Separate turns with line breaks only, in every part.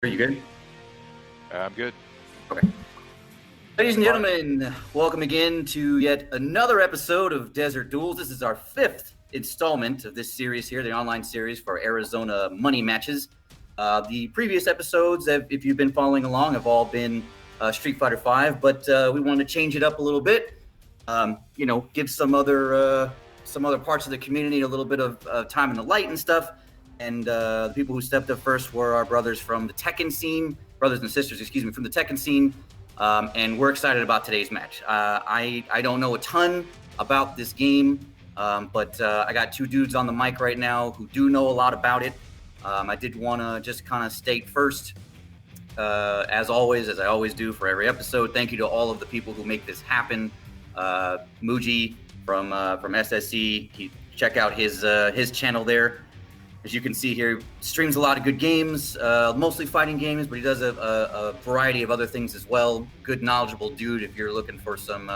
Are you good?
I'm good.
Okay. Ladies and gentlemen, welcome again to yet another episode of Desert Duels. This is our fifth installment of this series here, the online series for Arizona money matches. The previous episodes, if you've been following along, have all been Street Fighter V, but we wanted to change it up a little bit. Give some other parts of the community a little bit of time in the light and stuff. And the people who stepped up first were our brothers from the Tekken scene, brothers and sisters, from the Tekken scene. And we're excited about today's match. I don't know a ton about this game, but I got two dudes on the mic right now who do know a lot about it. I did want to just kind of state first, as always, as I always do for every episode, thank you to all of the people who make this happen. Muji from SSC, check out his channel there. As you can see here, streams a lot of good games, mostly fighting games, but he does a variety of other things as well. Good, knowledgeable dude if you're looking for some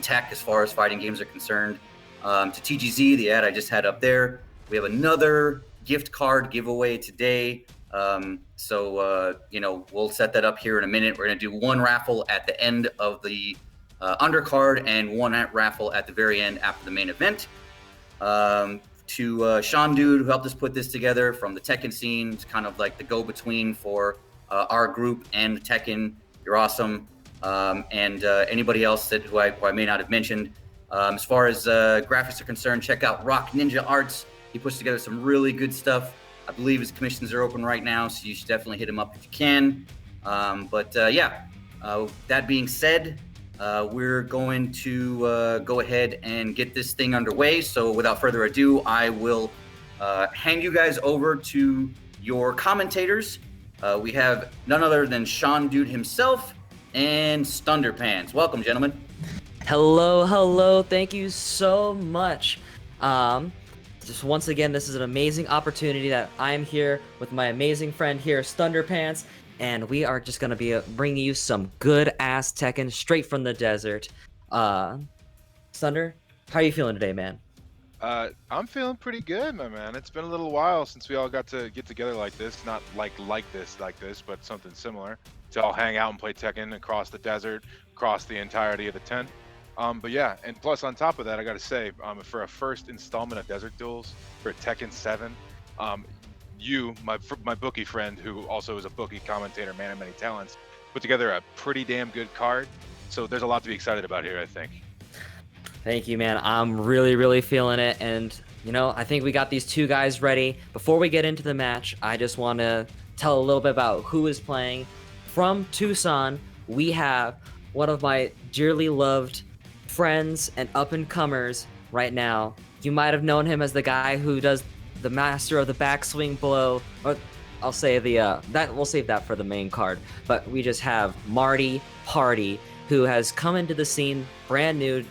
tech as far as fighting games are concerned. To TGZ, the ad I just had up there, we have another gift card giveaway today. We'll set that up here in a minute. We're going to do one raffle at the end of the undercard and one raffle at the very end after the main event. To Sean Dude, who helped us put this together from the Tekken scene. It's kind of like the go-between for our group and Tekken. You're awesome. And anybody else who I may not have mentioned. As far as graphics are concerned, check out Rock Ninja Arts. He puts together some really good stuff. I believe his commissions are open right now, so you should definitely hit him up if you can. That being said, we're going to go ahead and get this thing underway. So without further ado, I will hand you guys over to your commentators. We have none other than Sean Dude himself and Stunderpants. Welcome, gentlemen.
Hello. Thank you so much. Just once again, this is an amazing opportunity that I'm here with my amazing friend here, Stunderpants. And we are just going to be bringing you some good-ass Tekken straight from the desert. Thunder, how are you feeling today, man?
I'm feeling pretty good, my man. It's been a little while since we all got to get together like this. Not like this, but something similar. To all hang out and play Tekken across the desert, across the entirety of the tent. But yeah, and plus on top of that, I got to say, for a first installment of Desert Duels for Tekken 7, you, my bookie friend, who also is a bookie commentator, man of many talents, put together a pretty damn good card. So there's a lot to be excited about here, I think.
Thank you, man. I'm really feeling it. And, I think we got these two guys ready. Before we get into the match, I just want to tell a little bit about who is playing. From Tucson, we have one of my dearly loved friends and up-and-comers right now. You might have known him as the guy who does the master of the backswing blow, or I'll say that we'll save that for the main card. But we just have Marty Party, who has come into the scene brand new.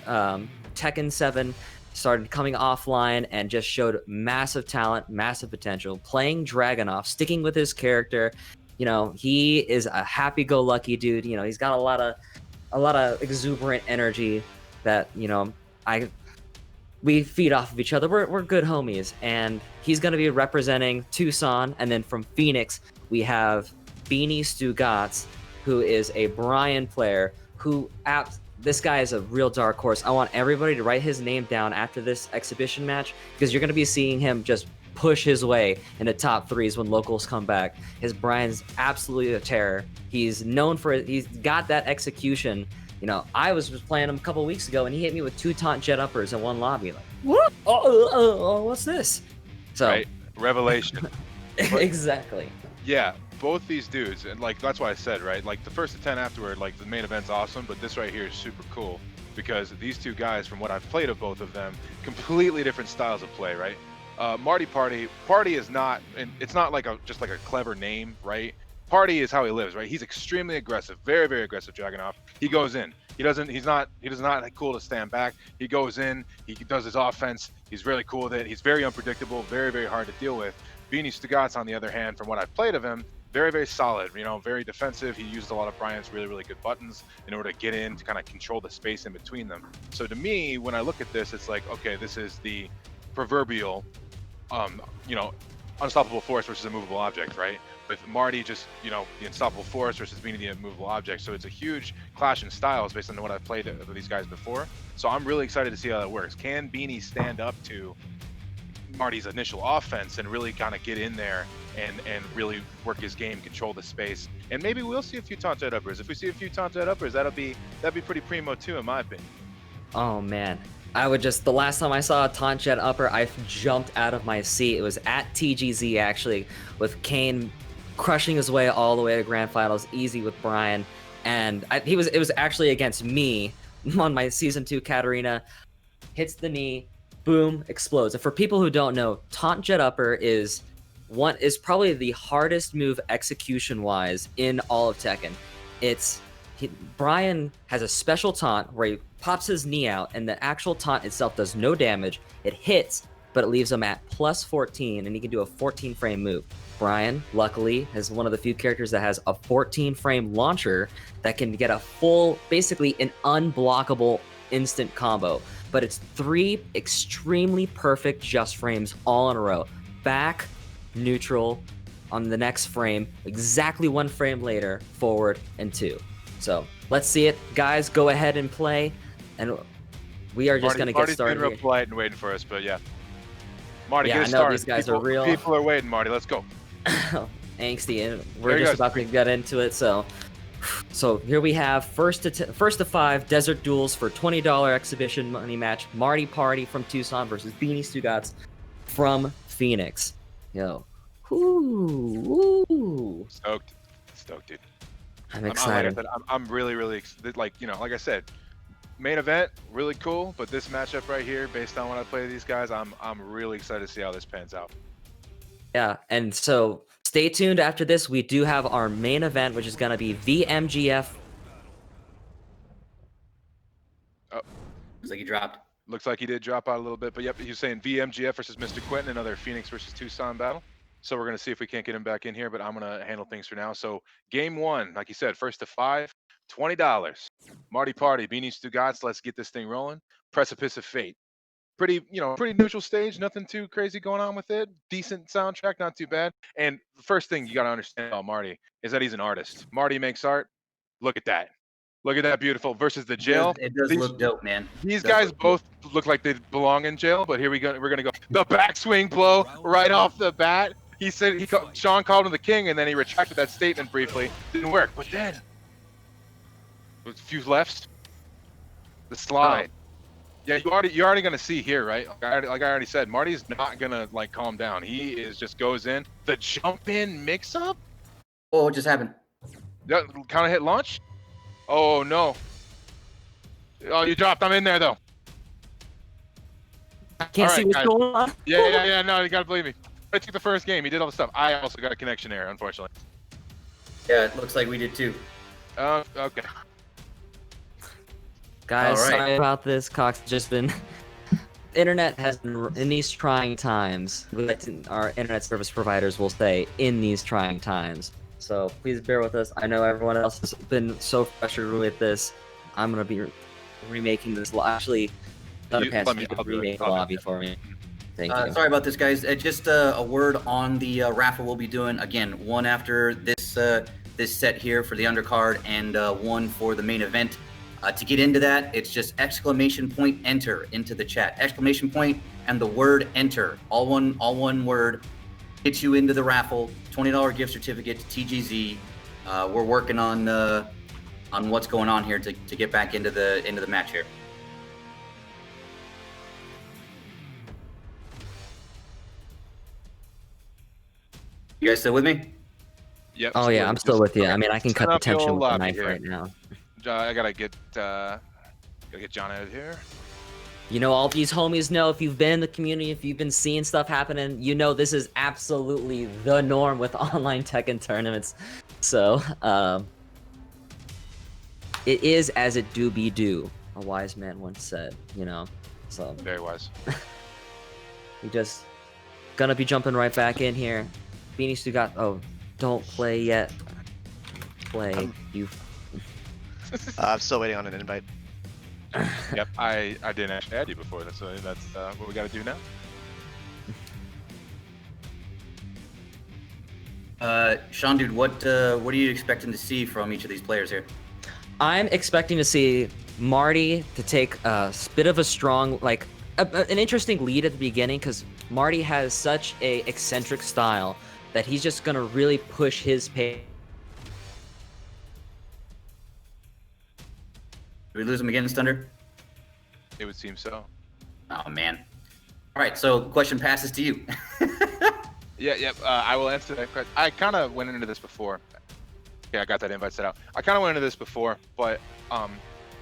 Tekken 7 started coming offline and just showed massive talent, massive potential, playing Dragunov, sticking with his character. He is a happy-go-lucky dude. He's got a lot of exuberant energy that we feed off of each other. We're good homies, and he's going to be representing Tucson. And then from Phoenix, we have Beanie Stugatz, who is a Brian player. This guy is a real dark horse. I want everybody to write his name down after this exhibition match, because you're going to be seeing him just push his way in the top threes when locals come back. Brian's absolutely a terror. He's known for it. He's got that execution. I was playing him a couple weeks ago, and he hit me with 2 taunt jet uppers in one lobby. Like, what? Oh, what's this? So,
right. Revelation.
Exactly.
Yeah, both these dudes, and that's why I said, right, the first to 10 afterward, the main event's awesome, but this right here is super cool, because these two guys, from what I've played of both of them, completely different styles of play, right? Marty Party is not, and it's not just a clever name, right? Party is how he lives, right? He's extremely aggressive, very aggressive. Dragunov. He goes in. He's not cool to stand back. He goes in. He does his offense. He's really cool with it. He's very unpredictable, very hard to deal with. Beanie Stugatz, on the other hand, from what I've played of him, very solid. Very defensive. He used a lot of Brian's really good buttons in order to get in to kind of control the space in between them. So to me, when I look at this, it's like, okay, this is the proverbial, unstoppable force versus a movable object, right? with Marty just, you know, the unstoppable force versus Beanie the immovable object. So it's a huge clash in styles based on what I've played with these guys before. So I'm really excited to see how that works. Can Beanie stand up to Marty's initial offense and really kind of get in there and really work his game, control the space? And maybe we'll see a few taunt jet uppers. If we see a few taunt jet uppers, that'd be pretty primo too, in my opinion.
Oh man, the last time I saw a taunt jet upper, I jumped out of my seat. It was at TGZ actually, with Kane crushing his way all the way to grand finals, easy with Brian, and it was actually against me on my season 2 Katarina. Hits the knee, boom, explodes. And for people who don't know, taunt jet upper is probably the hardest move execution wise in all of Tekken. Brian has a special taunt where he pops his knee out, and the actual taunt itself does no damage. It hits, but it leaves him at plus 14, and he can do a 14 frame move. Brian, luckily, is one of the few characters that has a 14 frame launcher that can get a full, basically an unblockable instant combo. But it's 3 extremely perfect just frames all in a row. Back, neutral, on the next frame, exactly 1 frame later, forward, and 2. So let's see it. Guys, go ahead and play. And we are just going to get started.
Marty's been real polite and waiting for us, but yeah. Marty,
yeah,
get us
I know
started.
These guys are real.
People are waiting, Marty. Let's go.
Angsty, and we're just about to get into it. So here we have first to 5 Desert Duels for $20 exhibition money match. Marty Party from Tucson versus Beanie Stugotz from Phoenix. Yo, ooh.
Stoked, dude.
I'm excited.
I'm really like, you know, like I said, main event really cool, but this matchup right here, based on when I play these guys, I'm really excited to see how this pans out.
Yeah, and so stay tuned after this. We do have our main event, which is going to be VMGF.
Oh, looks like he dropped.
Looks like he did drop out a little bit, but yep, he's saying VMGF versus Mr. Quentin, another Phoenix versus Tucson battle. So we're going to see if we can't get him back in here, but I'm going to handle things for now. So game 1, like you said, first to 5, $20. Marty Party, Beanie Stugotz, let's get this thing rolling. Precipice of Fate. Pretty neutral stage, nothing too crazy going on with it. Decent soundtrack, not too bad. And the first thing you got to understand about Marty is that he's an artist. Marty makes art. Look at that. Look at that beautiful versus the jail.
It does look dope, man.
These guys both look like they belong in jail, but here we're gonna go. The backswing blow right off the bat. He said Sean called him the king, and then he retracted that statement briefly. Didn't work, but then with a few lefts, the slide. Yeah, you're already gonna see here, right? Like I already said, Marty's not gonna like calm down. He is just goes in the jump in mix up.
Oh, what just happened?
Yeah, kind of hit launch. Oh no. Oh, you dropped. I'm in there though.
I can't see what's going on.
Yeah. No, you gotta believe me. I took the first game. He did all the stuff. I also got a connection error, unfortunately.
Yeah, it looks like we did too.
Okay.
Guys, sorry about this. Cox just been. Internet has been in these trying times. Our internet service providers will say in these trying times. So please bear with us. I know everyone else has been so frustrated with this. I'm gonna be remaking this. Actually, Thunderpants, you could remake the lobby for me. Thank you.
Sorry about this, guys. Just a word on the raffle we'll be doing. Again, one after this set here for the undercard, and one for the main event. To get into that, it's just exclamation point enter into the chat. Exclamation point and the word enter. All one word. Gets you into the raffle. $20 gift certificate to TGZ. We're working on what's going on here to get back into the match here. You guys still with me?
Yep.
Oh yeah, I'm still with you. I mean, I can cut the tension with the knife right now.
I gotta get John out of here.
You know, all these homies know, if you've been in the community, if you've been seeing stuff happening, you know this is absolutely the norm with online Tekken tournaments. So, it is as it do be do, a wise man once said, you know. So
very wise.
We just gonna be jumping right back in here. Beanie Stugotz, oh, don't play yet. Play, you.
I'm still waiting on an invite.
Yep, I didn't actually add you before. That's what we got to do now.
Sean, dude, what are you expecting to see from each of these players here?
I'm expecting to see Marty to take a bit of a strong, like, an interesting lead at the beginning, because Marty has such a eccentric style that he's just gonna really push his pace.
Did we lose him again, Thunder?
It would seem so.
Oh man. All right, so question passes to you.
Yeah. I will answer that question. I kind of went into this before. Okay, I got that invite set out. I kind of went into this before, but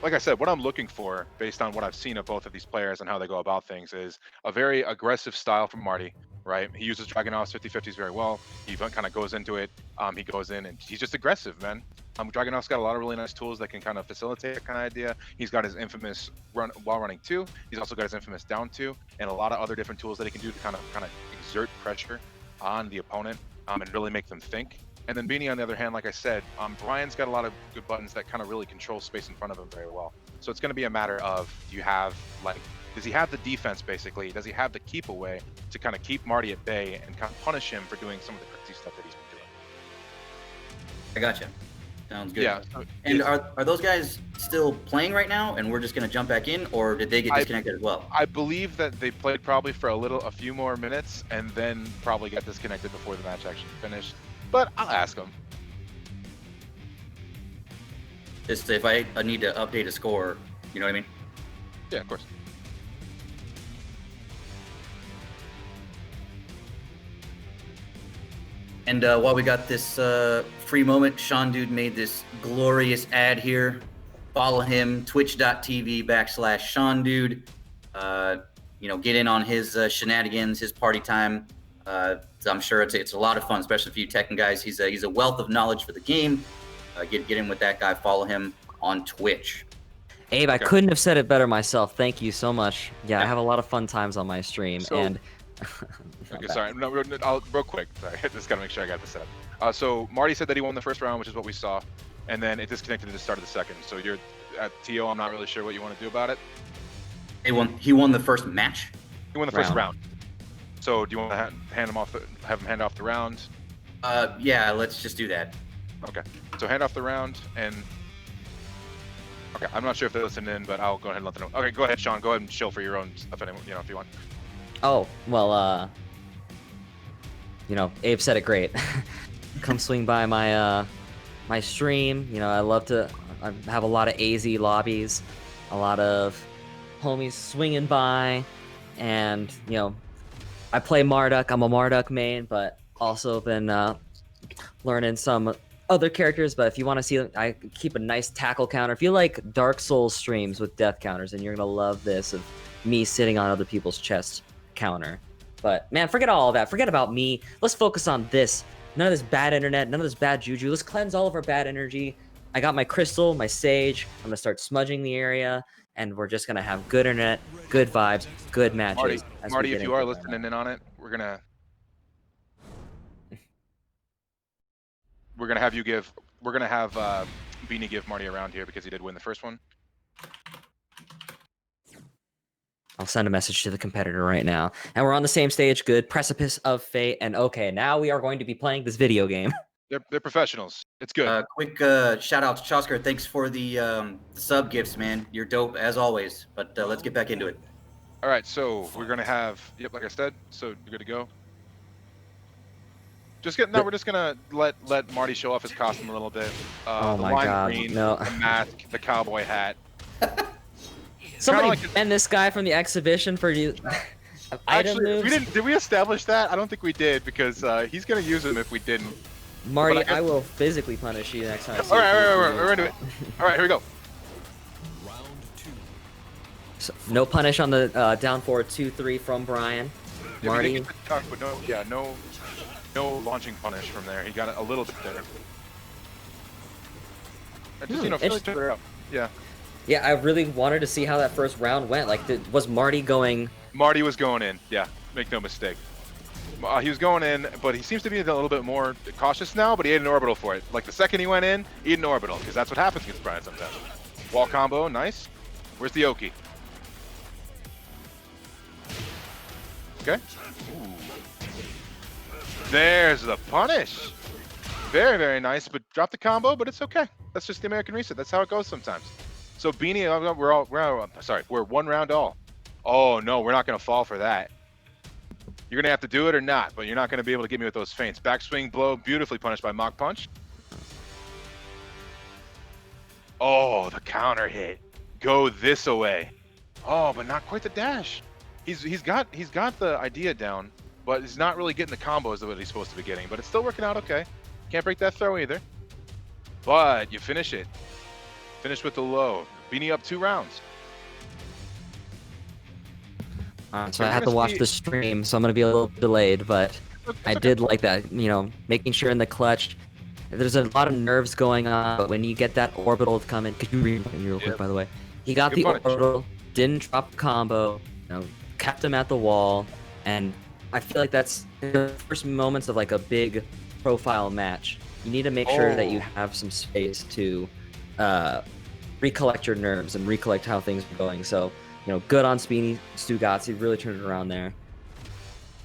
like I said, what I'm looking for, based on what I've seen of both of these players and how they go about things, is a very aggressive style from Marty. Right? He uses Dragunov's 50-50s very well. He kind of goes into it. He goes in and he's just aggressive, man. Dragunov's got a lot of really nice tools that can kind of facilitate that kind of idea. He's got his infamous while running 2. He's also got his infamous down 2, and a lot of other different tools that he can do to kind of exert pressure on the opponent and really make them think. And then Beanie, on the other hand, like I said, Brian's got a lot of good buttons that kind of really control space in front of him very well. So it's going to be a matter of, does he have the defense, basically? Does he have the keep away to kind of keep Marty at bay and kind of punish him for doing some of the crazy stuff that he's been doing?
I gotcha. Sounds good.
Yeah.
And are those guys still playing right now, and we're just gonna jump back in, or did they get disconnected as well?
I believe that they played probably for a few more minutes, and then probably got disconnected before the match actually finished. But I'll ask them.
Just if I need to update a score, you know what I mean?
Yeah, of course.
And while we got this free moment, Sean Dude made this glorious ad here. Follow him, twitch.tv/Sean Dude. Get in on his shenanigans, his party time. I'm sure it's a lot of fun, especially for you Tekken guys. He's a wealth of knowledge for the game. Get in with that guy. Follow him on Twitch.
Abe, I couldn't have said it better myself. Thank you so much. Yeah, I have a lot of fun times on my stream.
Okay, sorry. No, real quick. Sorry, just gotta make sure I got this set up. So Marty said that he won the first round, which is what we saw, and then it disconnected at the start of the second. So you're at TO. I'm not really sure what you want to do about it.
He won the first match.
He won the first round. So do you want to have him hand off the round?
Yeah, let's just do that.
Okay. So hand off the round, and okay, I'm not sure if they're listening in, but I'll go ahead and let them know. Okay, go ahead, Sean. Go ahead and chill for your own stuff, if you want.
Oh, well, Abe said it great. Come swing by my my stream. I have a lot of AZ lobbies, a lot of homies swinging by, and I play Marduk. I'm a Marduk main, but also been learning some other characters. But if you want to see, I keep a nice tackle counter. If you like Dark Souls streams with death counters, and you're gonna love this of me sitting on other people's chests counter. But man, forget all of that. Forget about me. Let's focus on this. None of this bad internet, none of this bad juju. Let's cleanse all of our bad energy. I got my crystal, my sage. I'm gonna start smudging the area, and we're just gonna have good internet, good vibes, good matches.
Marty, if you are listening in on it, we're gonna have Beanie give Marty a round here because he did win the first one.
I'll send a message to the competitor right now. And we're on the same stage. Good. Precipice of Fate. And okay, now we are going to be playing this video game.
They're professionals. It's good.
Quick shout out to Chosker. Thanks for the sub gifts, man. You're dope as always. But let's get back into it.
All right, so we're gonna have like I said. So you're good to go. We're just gonna let Marty show off his costume a little bit.
Oh
the
my
lime
God,
green,
no.
the mask, the cowboy hat.
Somebody ban this guy from the exhibition for you.
Actually, did we establish that? I don't think we did because he's gonna use them if we didn't.
Marty, I will physically punish you next time.
All right, we're into it. All right, here we go.
So, no punish on the down forward 2-3 from Brian. Marty.
But no launching punish from there. He got it a little bit there. Just feel each other out. Yeah.
Yeah, I really wanted to see how that first round went. Like, was Marty going?
Marty was going in. Yeah, make no mistake. He was going in, but he seems to be a little bit more cautious now. But he ate an orbital for it. Like the second he went in, he ate an orbital because that's what happens against Brian sometimes. Wall combo, nice. Where's the Oki? Okay. Ooh. There's the punish. Very, very nice, but dropped the combo, but it's okay. That's just the American reset. That's how it goes sometimes. So Beanie, we're 1 round all. Oh no, we're not gonna fall for that. You're gonna have to do it or not, but you're not gonna be able to get me with those feints. Backswing blow, beautifully punished by Mach Punch. Oh, the counter hit. Go this away. Oh, but not quite the dash. He's got the idea down, but he's not really getting the combos that he's supposed to be getting. But it's still working out okay. Can't break that throw either. But you finish it. Finish with the low. Beanie up 2 rounds.
So I had to watch the stream, so I'm gonna be a little delayed, but I did like that. You know, making sure in the clutch, there's a lot of nerves going on, but when you get that orbital come in, could you read me real quick, by the way? He got the orbital, didn't drop the combo, you know, kept him at the wall, and I feel like that's the first moments of like a big profile match. You need to make sure that you have some space to recollect your nerves and recollect how things are going. So, you know, good on Speedy Stugatz. He really turned it around there.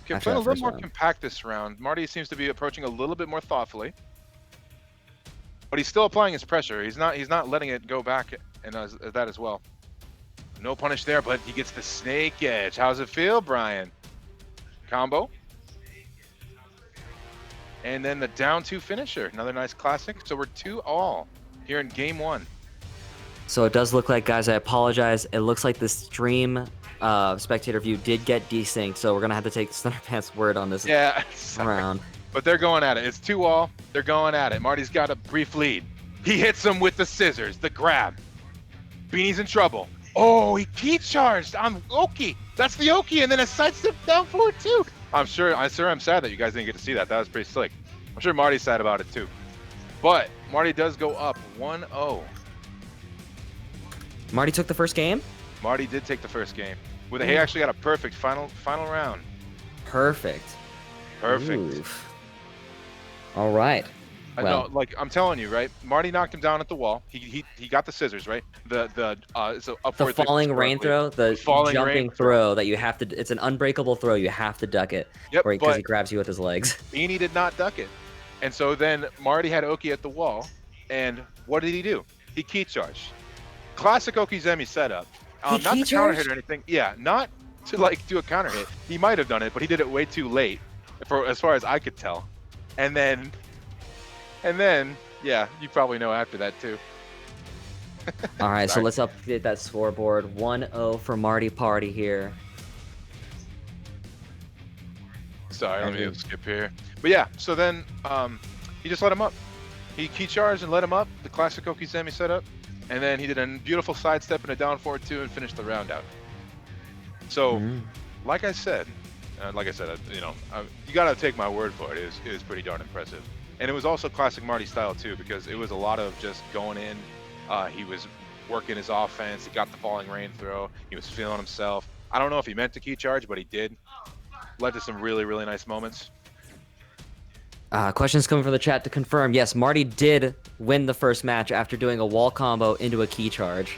Okay, playing a little more compact this round. Marty seems to be approaching a little bit more thoughtfully, but he's still applying his pressure. He's not letting it go back and that as well. No punish there, but he gets the snake edge. How's it feel, Brian? Combo. And then the down 2 finisher. Another nice classic. So we're 2-all here in game 1.
So it does look like, guys, I apologize. It looks like the stream spectator view did get desynced, so we're going to have to take Thunderpants' word on this round.
But they're going at it. It's 2-all. They're going at it. Marty's got a brief lead. He hits him with the scissors, the grab. Beanie's in trouble. Oh, he key charged on Oki. That's the Oki, and then a sidestep down forward too. I'm sad that you guys didn't get to see that. That was pretty slick. I'm sure Marty's sad about it too. But Marty does go up 1-0.
Marty took the first game?
Marty did take the first game. He actually got a perfect final round.
Perfect.
Oof.
All right.
Well, like I'm telling you, right? Marty knocked him down at the wall. He got the scissors, right? The
falling rain throw, the jumping throw that you have to. It's an unbreakable throw. You have to duck it.
Yep.
Because he grabs you with his legs.
Beanie did not duck it, and so then Marty had Oki at the wall, and what did he do? He key charged. Classic Okizemi setup. Not to counter hit or anything. Yeah, not to like do a counter hit. He might have done it, but he did it way too late, as far as I could tell. And then, yeah, you probably know after that too.
All right, so let's update that scoreboard. 1-0 for Marty Party here.
Sorry, let me skip here. But yeah, so then he just let him up. He key charged and let him up, the classic Okizemi setup. And then he did a beautiful sidestep and a down forward 2 and finished the round out. So, like I said, you know, you gotta take my word for it. It was pretty darn impressive. And it was also classic Marty style too, because it was a lot of just going in. He was working his offense. He got the falling rain throw. He was feeling himself. I don't know if he meant to key charge, but he did. Led to some really, really nice moments.
Questions coming from the chat to confirm. Yes, Marty did win the first match after doing a wall combo into a key charge.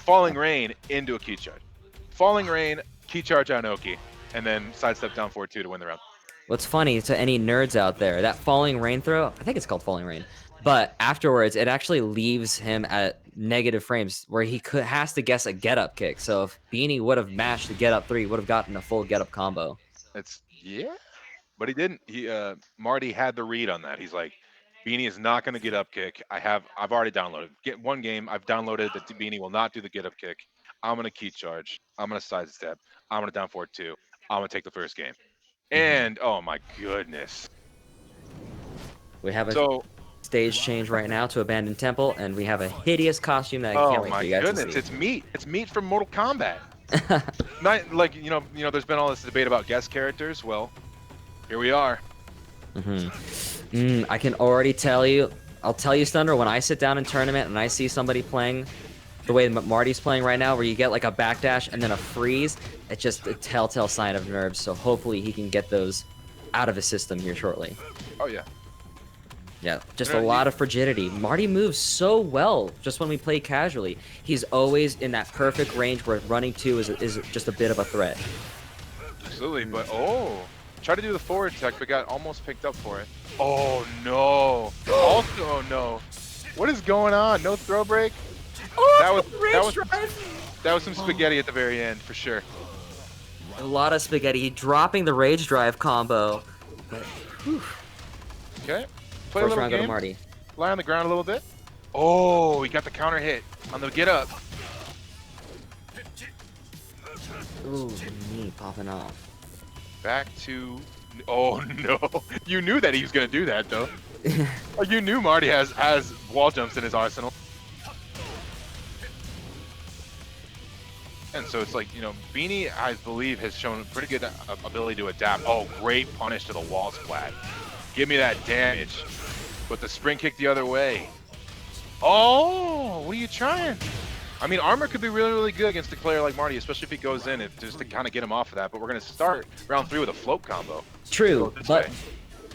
Falling rain into a key charge. Falling rain, key charge on Oki, and then sidestep down forward 2 to win the round.
What's funny to any nerds out there, that falling rain throw, I think it's called falling rain, but afterwards it actually leaves him at negative frames where he has to guess a get up kick. So if Beanie would have mashed the get up 3, he would have gotten a full get up combo.
But he didn't. Marty had the read on that. He's like, Beanie is not going to get up kick. I've already downloaded. Get one game. I've downloaded that Beanie will not do the get up kick. I'm going to key charge. I'm going to sidestep. I'm going to down forward 2. I'm going to take the first game. And oh my goodness.
We have a stage change right now to Abandoned Temple, and we have a hideous costume that I can't wait for you guys to see.
It's meat. It's meat from Mortal Kombat. Not like you know. There's been all this debate about guest characters. Well, here we are.
I can already tell you. I'll tell you, Thunder, when I sit down in tournament and I see somebody playing the way Marty's playing right now, where you get like a backdash and then a freeze, it's just a telltale sign of nerves. So hopefully he can get those out of his system here shortly.
Oh yeah.
Yeah, just a lot of frigidity. Marty moves so well just when we play casually. He's always in that perfect range where running 2 is just a bit of a threat.
Absolutely, but Tried to do the forward tech, but got almost picked up for it. Oh no! Also no. What is going on? No throw break.
Oh,
That was some spaghetti at the very end for sure.
a lot of spaghetti. Dropping the rage drive combo. But,
Okay. Play a
first
little
round go to
game.
Marty.
Lie on the ground a little bit. Oh, he got the counter hit on the get up.
Ooh, knee popping off.
Back to. Oh no! You knew that he was gonna do that though. Oh, you knew Marty has wall jumps in his arsenal. And so it's like, you know, Beanie, I believe, has shown pretty good ability to adapt. Oh, great punish to the wall splat. Give me that damage. But the spring kick the other way. Oh, what are you trying? I mean, armor could be really, really good against a player like Marty, especially if he goes in, just to kind of get him off of that. But we're going to start round 3 with a float combo.
True, but
way.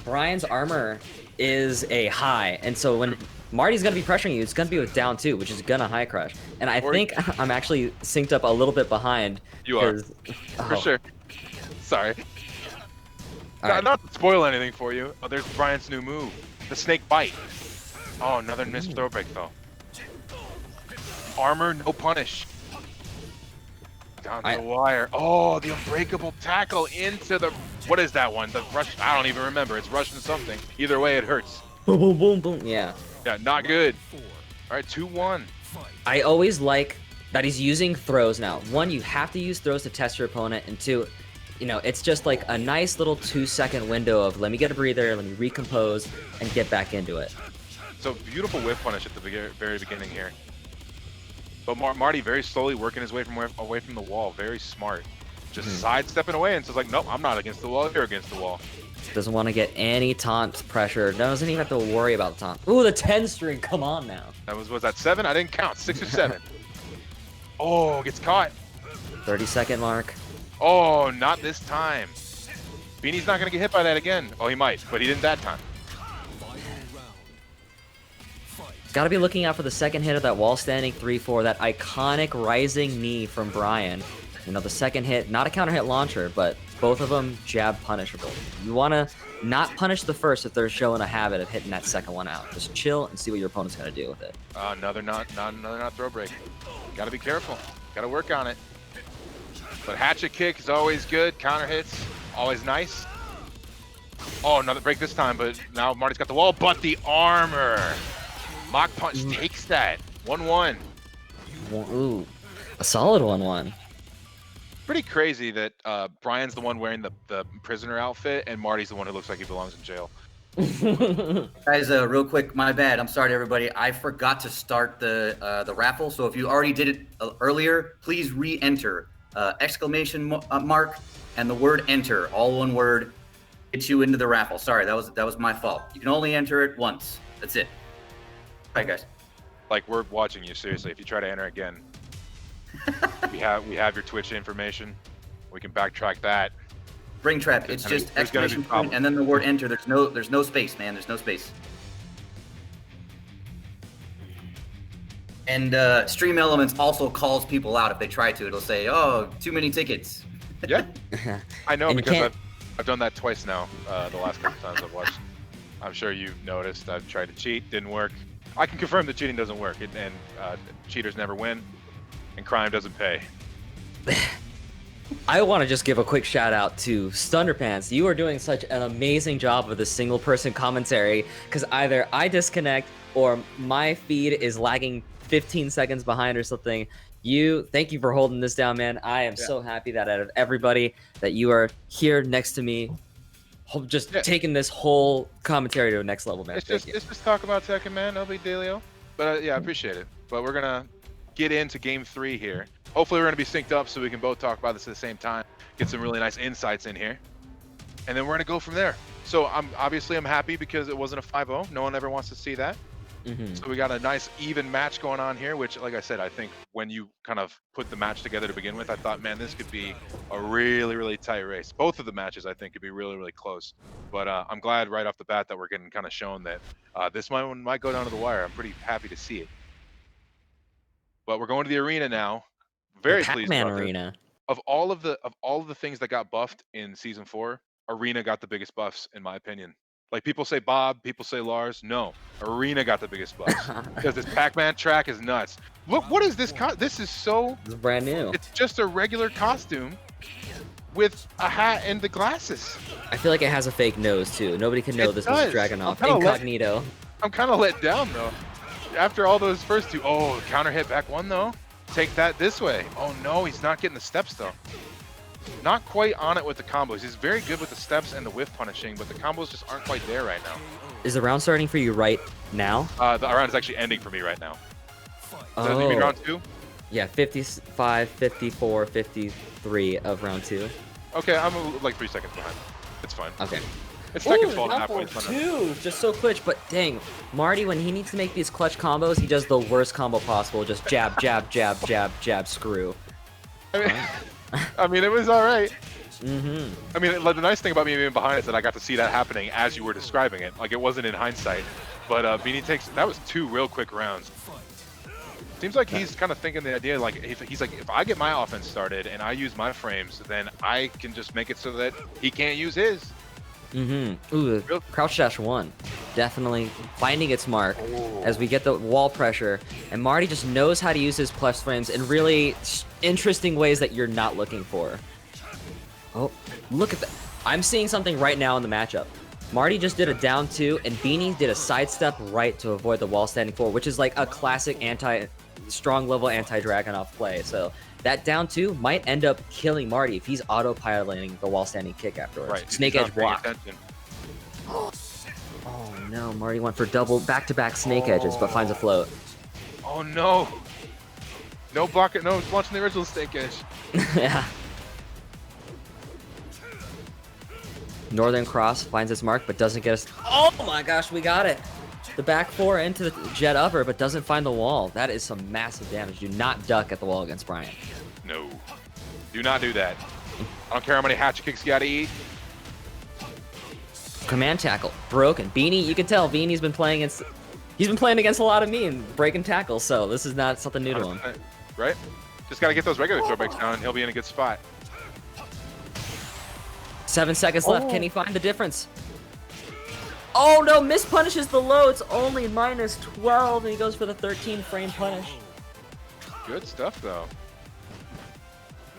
Brian's armor is a high, and so when Marty's gonna be pressuring you, it's gonna be with down 2, which is gonna high crush. And I think I'm actually synced up a little bit behind.
You are. For sure. Sorry. Not to spoil anything for you. Oh, there's Brian's new move. The snake bite. Oh, another missed throw break though. Armor, no punish. Down to the wire. Oh, the unbreakable tackle into the... What is that one? The rush... I don't even remember. It's Russian something. Either way, it hurts.
Boom, boom, boom, boom. Yeah.
Yeah, not good. All right, 2-1.
I always like that he's using throws now. 1, you have to use throws to test your opponent, and 2, you know, it's just like a nice little 2-second window of let me get a breather, let me recompose, and get back into it.
So beautiful whip punish at the very beginning here. But Marty very slowly working his way away from the wall. Very smart. Just sidestepping away, and so it's like, nope, I'm not against the wall. You're against the wall.
Doesn't want to get any taunt pressure. Doesn't even have to worry about the taunt. Ooh, the 10 string. Come on now.
That was that 7? I didn't count. 6 or 7. Oh, gets caught.
30-second mark.
Oh, not this time. Beanie's not going to get hit by that again. Oh, he might, but he didn't that time.
Got to be looking out for the second hit of that wall standing 3-4, that iconic rising knee from Brian. You know, the second hit, not a counter hit launcher, but both of them jab punishable. You want to not punish the first if they're showing a habit of hitting that second one out. Just chill and see what your opponent's going to do with it.
Another not throw break. Got to be careful. Got to work on it. But hatchet kick is always good. Counter hits, always nice. Oh, another break this time, but now Marty's got the wall, but the armor. Mock punch takes that. 1-1.
Ooh, a solid 1-1.
Pretty crazy that Brian's the one wearing the prisoner outfit and Marty's the one who looks like he belongs in jail.
Guys, real quick, my bad. I'm sorry, everybody. I forgot to start the raffle. So if you already did it earlier, please re-enter exclamation mark and the word enter, all one word, get you into the raffle. Sorry, that was my fault. You can only enter it once. That's it. All right, guys.
Like, we're watching you, seriously. If you try to enter again, we have your Twitch information. We can backtrack that.
Bring trap. It's just exclamation point and then the word enter. There's no space, man. There's no space. And Stream Elements also calls people out if they try to. It'll say, "Oh, too many tickets."
Yeah, I know,
And
because I've done that twice now. The last couple times I've watched. I'm sure you've noticed. I've tried to cheat, didn't work. I can confirm that cheating doesn't work, and cheaters never win, and crime doesn't pay.
I want to just give a quick shout out to Stunderpants. You are doing such an amazing job with the single person commentary, because either I disconnect or my feed is lagging 15 seconds behind or something. Thank you for holding this down, man. I am so happy that out of everybody that you are here next to me, just taking this whole commentary to a next level, man.
It's just talk about Tekken, man. No big dealio. But yeah, I appreciate it. But we're gonna get into game 3 here. Hopefully we're gonna be synced up so we can both talk about this at the same time. Get some really nice insights in here, and then we're gonna go from there. So I'm happy because it wasn't a 5-0. No one ever wants to see that. So we got a nice even match going on here, which, like I said, I think when you kind of put the match together to begin with, I thought, man, this could be a really, really tight race. Both of the matches, I think, could be really, really close. But I'm glad right off the bat that we're getting kind of shown that this one might go down to the wire. I'm pretty happy to see it. But we're going to the arena now. Very pleased about
arena.
Of all of the things that got buffed in season 4, Arena got the biggest buffs, in my opinion. Like, people say Bob, people say Lars. No, Arena got the biggest buffs because this Pac-Man track is nuts. Look, what is this? This is so.
It's brand new.
It's just a regular costume with a hat and the glasses.
I feel like it has a fake nose too. Nobody can know
It
this
does.
was Dragunov.
I'm
Incognito.
I'm kind of let down though. After all those first two, oh, counter hit back one though. Take that this way. Oh no, he's not getting the steps though. Not quite on it with the combos. He's very good with the steps and the whiff punishing, but the combos just aren't quite there right now.
Is the round starting for you right now?
The round is actually ending for me right now.
Oh.
So you mean round 2?
Yeah, 55, 54, 53 of round 2.
Okay, I'm like 3 seconds behind. It's fine.
Okay.
It's Tekken's fault halfway.
Two, just so clutch, but dang, Marty, when he needs to make these clutch combos, he does the worst combo possible. Just jab, jab, jab, jab, jab, screw.
I mean, it was all right.
Mm-hmm.
I mean, the nice thing about me being behind is that I got to see that happening as you were describing it. Like, it wasn't in hindsight. But Beanie takes, that was 2 real quick rounds. Seems like he's kind of thinking the idea, like, he's like, if I get my offense started and I use my frames, then I can just make it so that he can't use his.
Mm-hmm. Ooh, crouch dash 1. Definitely finding its mark as we get the wall pressure. And Marty just knows how to use his plus frames in really interesting ways that you're not looking for. Oh, look at that. I'm seeing something right now in the matchup. Marty just did a down 2, and Beanie did a sidestep right to avoid the wall standing 4, which is like a classic strong level anti-Dragunov play. So that down 2 might end up killing Marty if he's autopiloting the wall standing kick afterwards.
Right.
Snake edge block. Oh no, Marty went for double back-to-back snake edges, but finds a float.
Oh no. No block it, no launching the original snake edge.
Yeah. Northern Cross finds its mark, but doesn't get us. Oh my gosh, we got it. The back 4 into the jet upper, but doesn't find the wall. That is some massive damage. Do not duck at the wall against Brian.
No. Do not do that. I don't care how many hatchet kicks you gotta eat.
Command tackle broken. Beanie, you can tell Beanie's been playing against. He's been playing against a lot of me and breaking tackles, so this is not something new to him.
Right? Just gotta get those regular throwbacks down, and he'll be in a good spot.
7 seconds left. Can he find the difference? Oh no, punishes the low. It's only minus 12, and he goes for the 13 frame punish.
Good stuff, though.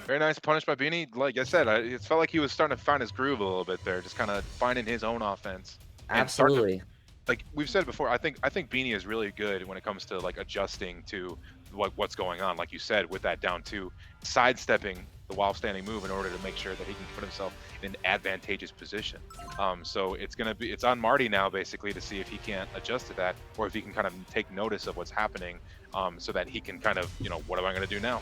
Very nice punish by Beanie. Like I said, it felt like he was starting to find his groove a little bit there, just kind of finding his own offense.
Absolutely.
Like we've said before, I think Beanie is really good when it comes to like adjusting to what's going on. Like you said, with that down 2, sidestepping the while standing move in order to make sure that he can put himself in an advantageous position. So it's on Marty now basically to see if he can't adjust to that, or if he can kind of take notice of what's happening, so that he can kind of, what am I going to do now?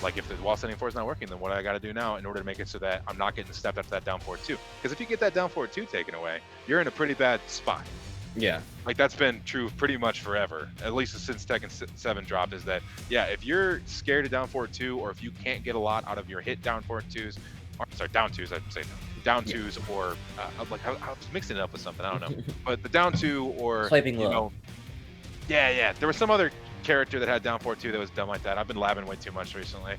Like if the wall standing 4 is not working, then what do I got to do now in order to make it so that I'm not getting stepped after that down 4-2? Because if you get that down 4-2 taken away, you're in a pretty bad spot.
Yeah.
Like that's been true pretty much forever, at least since Tekken 7 dropped, is that, yeah, if you're scared of down 4-2, or if you can't get a lot out of your hit down 4-2s, or sorry, down 2s, I'd say down 2s, or like I was mixing it up with something, I don't know. But the down 2 or,
Swiping low.
Yeah, there was some other character that had down 4-2 that was dumb like that. I've been labbing way too much recently,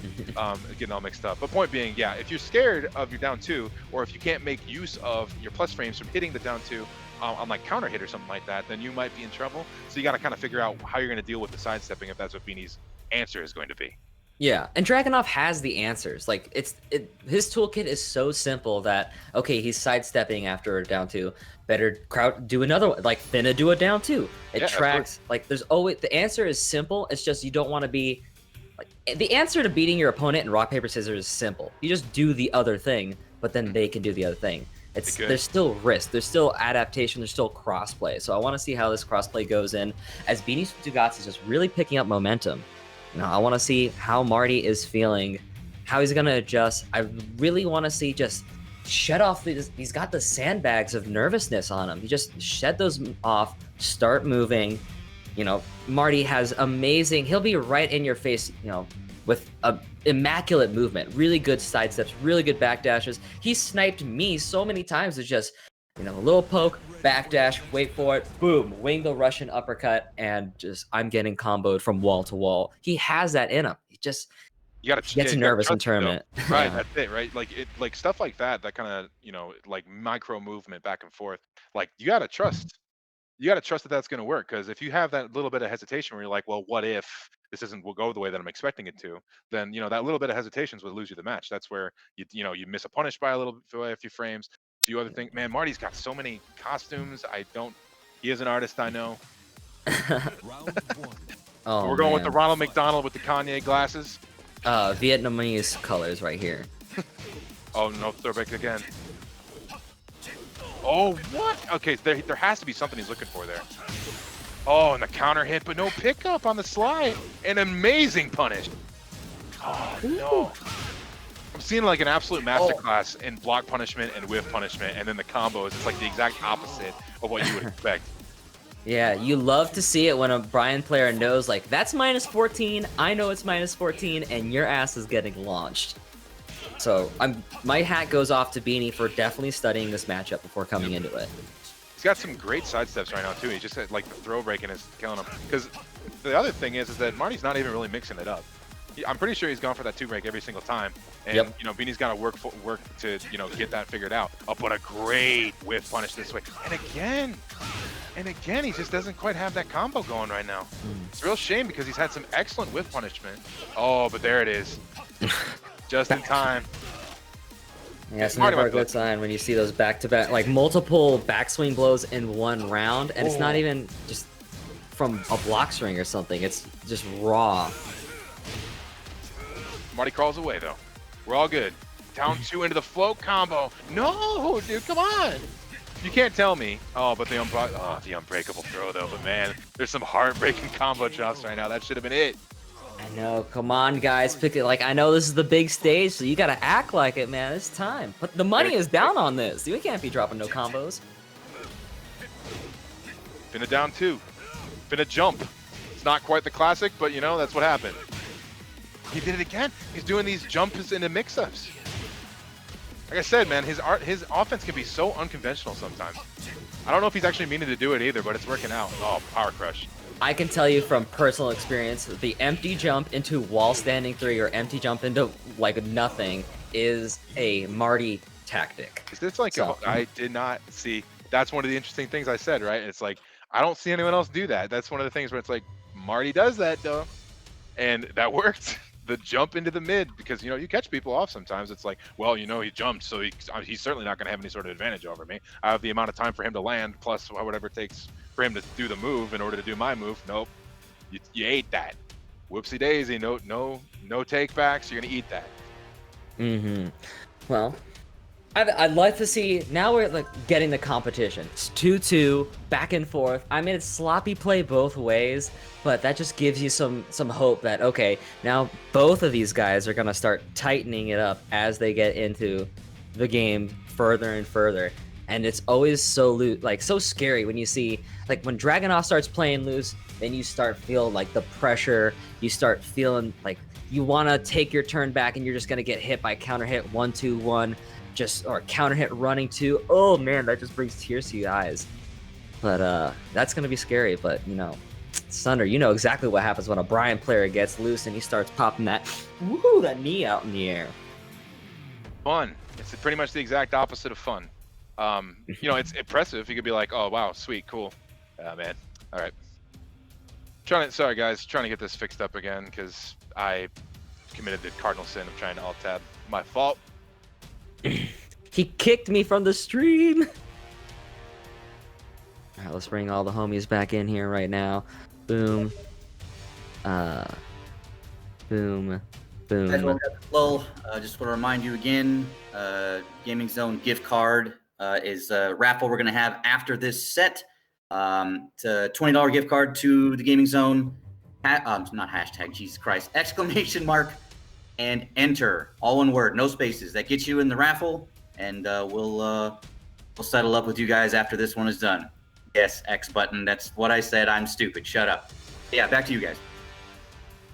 getting all mixed up. But point being, yeah, if you're scared of your down 2, or if you can't make use of your plus frames from hitting the down 2 on like counter hit or something like that, then you might be in trouble. So you got to kind of figure out how you're going to deal with the sidestepping if that's what Beanie's answer is going to be.
Yeah, and Dragunov has the answers. Like his toolkit is so simple that okay, he's sidestepping after a down 2. Better do another one. Like Finna do a down 2. It tracks. Like there's always the answer is simple. It's just you don't want to be like the answer to beating your opponent in rock paper scissors is simple. You just do the other thing, but then they can do the other thing. There's still risk, there's still adaptation, there's still crossplay. So I want to see how this crossplay goes in as Beanie Stugats is just really picking up momentum. I want to see how Marty is feeling, how he's gonna adjust. I really want to see just shed off he's got the sandbags of nervousness on him. He just shed those off, start moving. Marty has amazing, he'll be right in your face, with a immaculate movement, really good side steps, really good backdashes. He sniped me so many times. It's just, a little poke, backdash, wait for it, boom, wing the Russian uppercut, and just I'm getting comboed from wall to wall. He has that in him.
You gotta
Gets
you gotta
nervous in
trust it, though.
tournament.
Right,
Yeah.
that's it, right? Like stuff like that, that kind of, like micro movement back and forth. Like you gotta trust. You gotta trust that that's gonna work. Because if you have that little bit of hesitation where you're like, well, what if this isn't will go the way that I'm expecting it to? Then that little bit of hesitation is what lose you the match. That's where you miss a punish by a few frames. A few other things. Man, Marty's got so many costumes. I don't. He is an artist, I know.
Oh,
We're going with the
man.
Ronald McDonald with the Kanye glasses.
Vietnamese colors right here.
Oh no, throwback again. Oh, what? Okay, there has to be something he's looking for there. Oh, and the counter hit, but no pickup on the slide. An amazing punish. Oh, no. I'm seeing like an absolute masterclass in block punishment and whiff punishment, and then the combos. It's like the exact opposite of what you would expect.
Yeah, you love to see it when a Brian player knows, like, that's minus 14, I know it's minus 14, and your ass is getting launched. So my hat goes off to Beanie for definitely studying this matchup before coming into it.
He's got some great side steps right now too. He just had like the throw breaking is killing him. Because the other thing is that Marty's not even really mixing it up. I'm pretty sure he's gone for that 2-break every single time. And Beanie's got to work to get that figured out. Oh, but a great whiff punish this way. And again, he just doesn't quite have that combo going right now. It's a real shame because he's had some excellent whiff punishment. Oh, but there it is. Just in time.
Yeah, it's never a good sign when you see those back-to-back, like multiple backswing blows in one round, and it's not even just from a block string or something. It's just raw.
Marty crawls away though. We're all good. Down 2 into the float combo. No, dude, come on. You can't tell me. Oh, but the unbreakable throw though. But man, there's some heartbreaking combo drops right now. That should have been it.
I know, come on guys, pick it. Like, I know this is the big stage, so you gotta act like it, man. It's time. But the money is down on this. We can't be dropping no combos.
Finna down 2. Finna jump. It's not quite the classic, but that's what happened. He did it again. He's doing these jumps into mix-ups. Like I said, man, his offense can be so unconventional sometimes. I don't know if he's actually meaning to do it either, but it's working out. Oh, power crush.
I can tell you from personal experience, the empty jump into wall standing 3 or empty jump into like nothing is a Marty tactic.
Is this like I did not see? That's one of the interesting things I said, right? It's like I don't see anyone else do that. That's one of the things where it's like Marty does that though, and that worked. The jump into the mid, because you catch people off sometimes. It's like, well, he jumped, so he's certainly not going to have any sort of advantage over me. I have the amount of time for him to land plus whatever it takes for him to do the move in order to do my move. Nope, you ate that. Whoopsie daisy. No take backs. You're gonna eat that.
Well, I'd like to see, now we're like getting the competition. It's 2-2, back and forth. I mean, it's sloppy play both ways, but that just gives you some hope that, okay, now both of these guys are gonna start tightening it up as they get into the game further and further. And it's always so scary when you see, like, when Dragunov starts playing loose, then you start feeling like the pressure. You start feeling like you want to take your turn back, and you're just gonna get hit by counter hit 1-2-1. Or counter hit running 2. Oh man, that just brings tears to your eyes. But that's gonna be scary. But Sunder, you know exactly what happens when a Brian player gets loose and he starts popping that knee out in the air.
Fun. It's pretty much the exact opposite of fun. It's impressive. You could be like, oh wow, sweet, cool. Man, all right. Sorry guys, trying to get this fixed up again because I committed the cardinal sin of trying to alt tab. My fault.
He kicked me from the stream. All right, let's bring all the homies back in here right now. Boom. Boom. Boom.
Just want to remind you again, Gaming Zone gift card is a raffle we're going to have after this set. It's a $20 gift card to the Gaming Zone. Not hashtag, Jesus Christ, exclamation mark. And enter, all one word, no spaces. That gets you in the raffle, and we'll settle up with you guys after this one is done. Yes, X button. That's what I said. I'm stupid. Shut up. Yeah, back to you guys.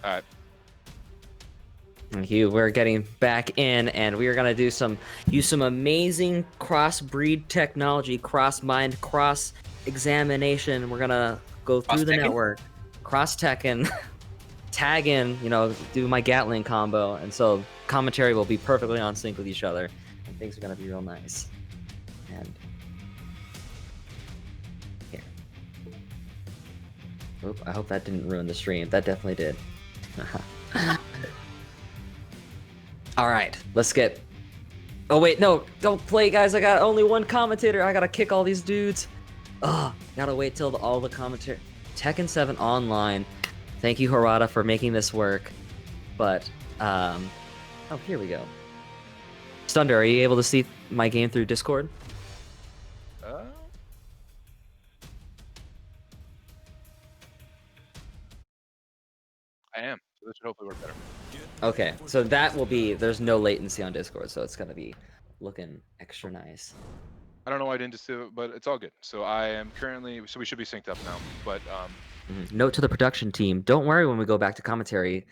All right.
Thank you. We're getting back in, and we are gonna use some amazing cross-breed technology, cross-mind, cross-examination. We're gonna go through the network, cross Tekken. tag in, do my Gatling combo, and so commentary will be perfectly on sync with each other, and things are gonna be real nice. And here. Oop, I hope that didn't ruin the stream. That definitely did. All right, let's get. Oh wait, no, don't play, guys. I got only one commentator. I gotta kick all these dudes. Ugh, gotta wait till all the commentary. Tekken 7 online. Thank you, Harada, for making this work. But, oh, here we go. Stunder, are you able to see my game through Discord?
I am. So this should hopefully work better.
Okay, so that will be. There's no latency on Discord, so it's gonna be looking extra nice.
I don't know why I didn't just do it, but it's all good. So I am currently. So we should be synced up now. But
Note to the production team: don't worry when we go back to commentary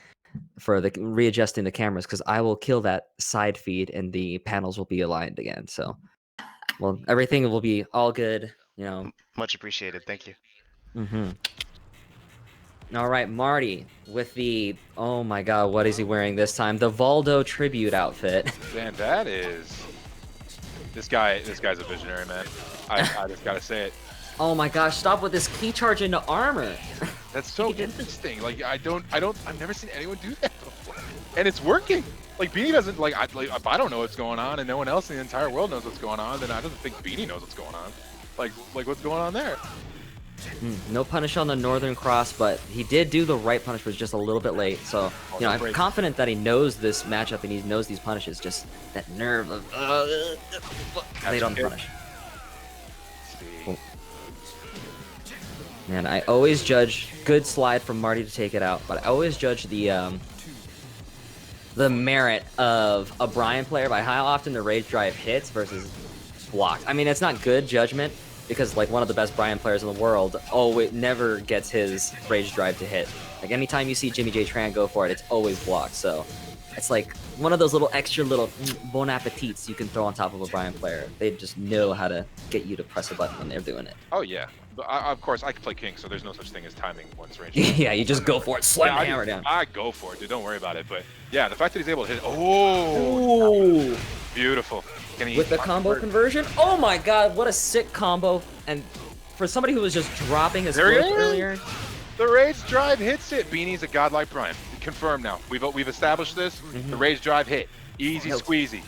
for the readjusting the cameras, because I will kill that side feed and the panels will be aligned again. So, well, everything will be all good.
Much appreciated. Thank you.
All right, Marty with the, oh my god, what is he wearing this time? The Valdo tribute outfit.
Man, that is. This guy's a visionary, man. I just gotta say it.
Oh my gosh, stop with this key charge into armor.
That's so interesting. Like I've never seen anyone do that before, and it's working. Like Beanie doesn't if I don't know what's going on and no one else in the entire world knows what's going on, then I don't think Beanie knows what's going on. Like what's going on there?
No punish on the Northern Cross, but he did do the right punish, was just a little bit late. So, I'm confident that he knows this matchup and he knows these punishes. Just that nerve of late on the punish. Cool. Man, I always judge good slide from Marty to take it out, but I always judge the merit of a Brian player by how often the rage drive hits versus blocks. I mean, it's not good judgment, because like one of the best Brian players in the world never gets his rage drive to hit. Like anytime you see Jimmy J Tran go for it, it's always blocked. So it's like one of those little extra little bon appetits you can throw on top of a Brian player. They just know how to get you to press a button when they're doing it.
Oh yeah, but of course I can play King, so there's no such thing as timing once range.
Yeah, you just go for it, slam the hammer down.
I go for it, dude. Don't worry about it. But yeah, the fact that he's able to hit. Oh, beautiful.
With the combo conversion? Oh my god, what a sick combo. And for somebody who was just dropping his foot earlier.
The rage drive hits it. Beanie's a godlike Brian. Confirmed now. We've established this. The rage drive hit. Easy squeezy.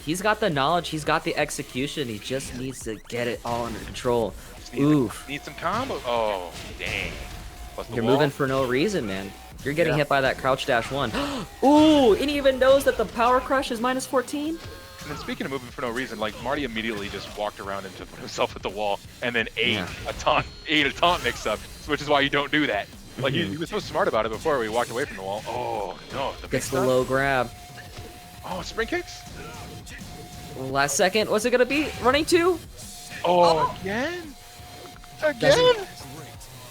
He's got the knowledge, he's got the execution, he just needs to get it all under control. Oof.
Need some combo. Oh, dang.
You're moving for no reason, man. You're getting hit by that crouch dash 1. Ooh, and he even knows that the power crush is minus 14?
And then speaking of moving for no reason, like Marty immediately just walked around and put himself at the wall and then ate a taunt mix-up, which is why you don't do that. Like he was so smart about it before we walked away from the wall. Oh no!
Gets the low grab.
Oh, spring kicks.
Last second, what's it gonna be? Running 2?
Oh, again? Again?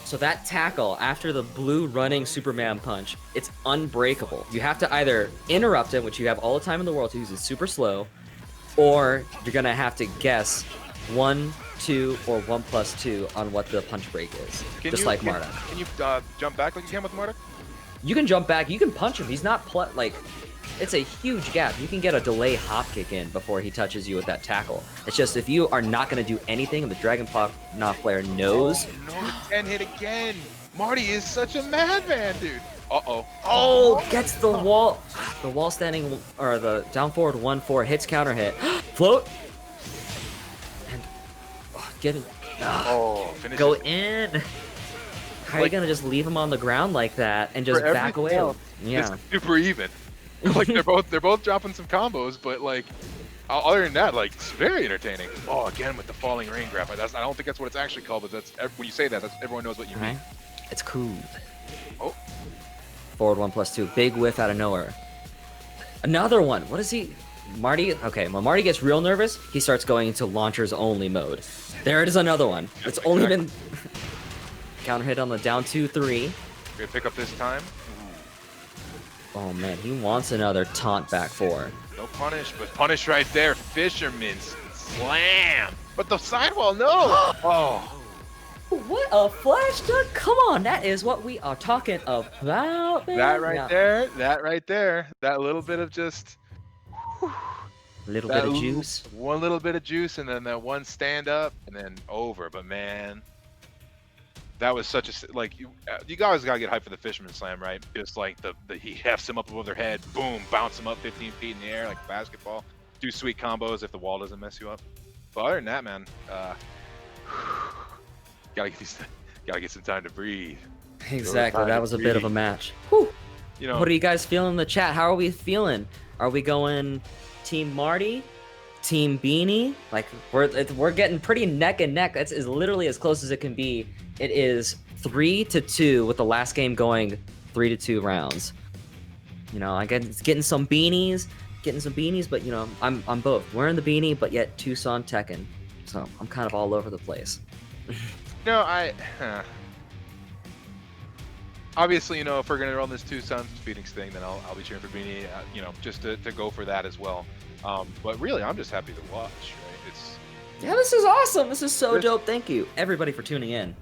So that tackle after the blue running Superman punch, it's unbreakable. You have to either interrupt it, which you have all the time in the world to use, it's super slow, or you're gonna have to guess 1, 2, or 1+2 on what the punch break is. Like Marta.
Can you jump back like you can with Marta?
You can jump back, you can punch him. He's not it's a huge gap. You can get a delay hop kick in before he touches you with that tackle. It's just if you are not going to do anything and the Dragon Knot player knows.
Oh, no, 10 hit again. Marty is such a madman, dude. Uh-oh.
Oh, gets the wall. The wall standing, or the down forward 1-4, hits counter hit. Float. And get it.
Finish
Go
it.
in. How are you going to just leave him on the ground like that and just back away?
Yeah. It's super even. Like they're both dropping some combos, but like other than that, like it's very entertaining. Oh, again with the falling rain grab. I don't think that's what it's actually called, but that's when you say that, everyone knows what you mean.
It's cool.
Oh,
forward 1+2, big whiff out of nowhere. Another one. What is he? Marty. Okay, when Marty gets real nervous, he starts going into launchers only mode. There it is, another one. It's only been counter hit on the down 2-3.
Great pick up this time.
Oh man, he wants another taunt back 4.
No punish, but punish right there. Fisherman's slam. But the sidewall, no. Oh.
What a flash duck! Come on, that is what we are talking about, man.
That right
Yeah.
there, that little bit of just
Little
that
bit of juice.
one little bit of juice, and then that one stand up, and then over. But man, that was such a like you guys gotta get hyped for the Fisherman Slam, right? Just like the he hefts them up above their head, boom, bounce them up 15 feet in the air like basketball. Do sweet combos if the wall doesn't mess you up. But other than that, man, gotta get some time to breathe.
Exactly, that was a bit of a match. Whew.
You know,
What are you guys feeling in the chat? How are we feeling? Are we going Team Marty, Team Beanie? Like we're getting pretty neck and neck. That's literally as close as it can be. It is 3-2 with the last game going 3-2 rounds. You know, I get getting some beanies, but you know, I'm both wearing the beanie, but yet Tucson Tekken. So I'm kind of all over the place.
no, obviously, you know, if we're gonna run this Tucson Phoenix thing, then I'll be cheering for Beanie, you know, just to go for that as well. But really, I'm just happy to watch. Right? It's
Yeah, this is awesome. This is so dope. Thank you, everybody, for tuning in.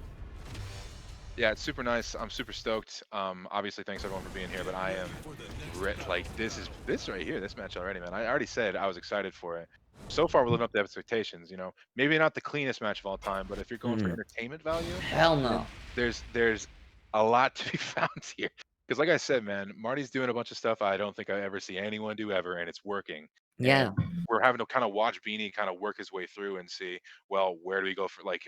yeah, it's super nice. I'm super stoked. Obviously, thanks everyone for being here. But I am like this right here, this match already, man. I already said I was excited for it. So far, we're living up to expectations. You know, maybe not the cleanest match of all time, but if you're going for entertainment value,
Hell no.
there's a lot to be found here. Because like I said, man, Marty's doing a bunch of stuff I don't think I ever see anyone do ever, and it's working.
Yeah.
And we're having to kind of watch Beanie kind of work his way through and see, well, where do we go for like,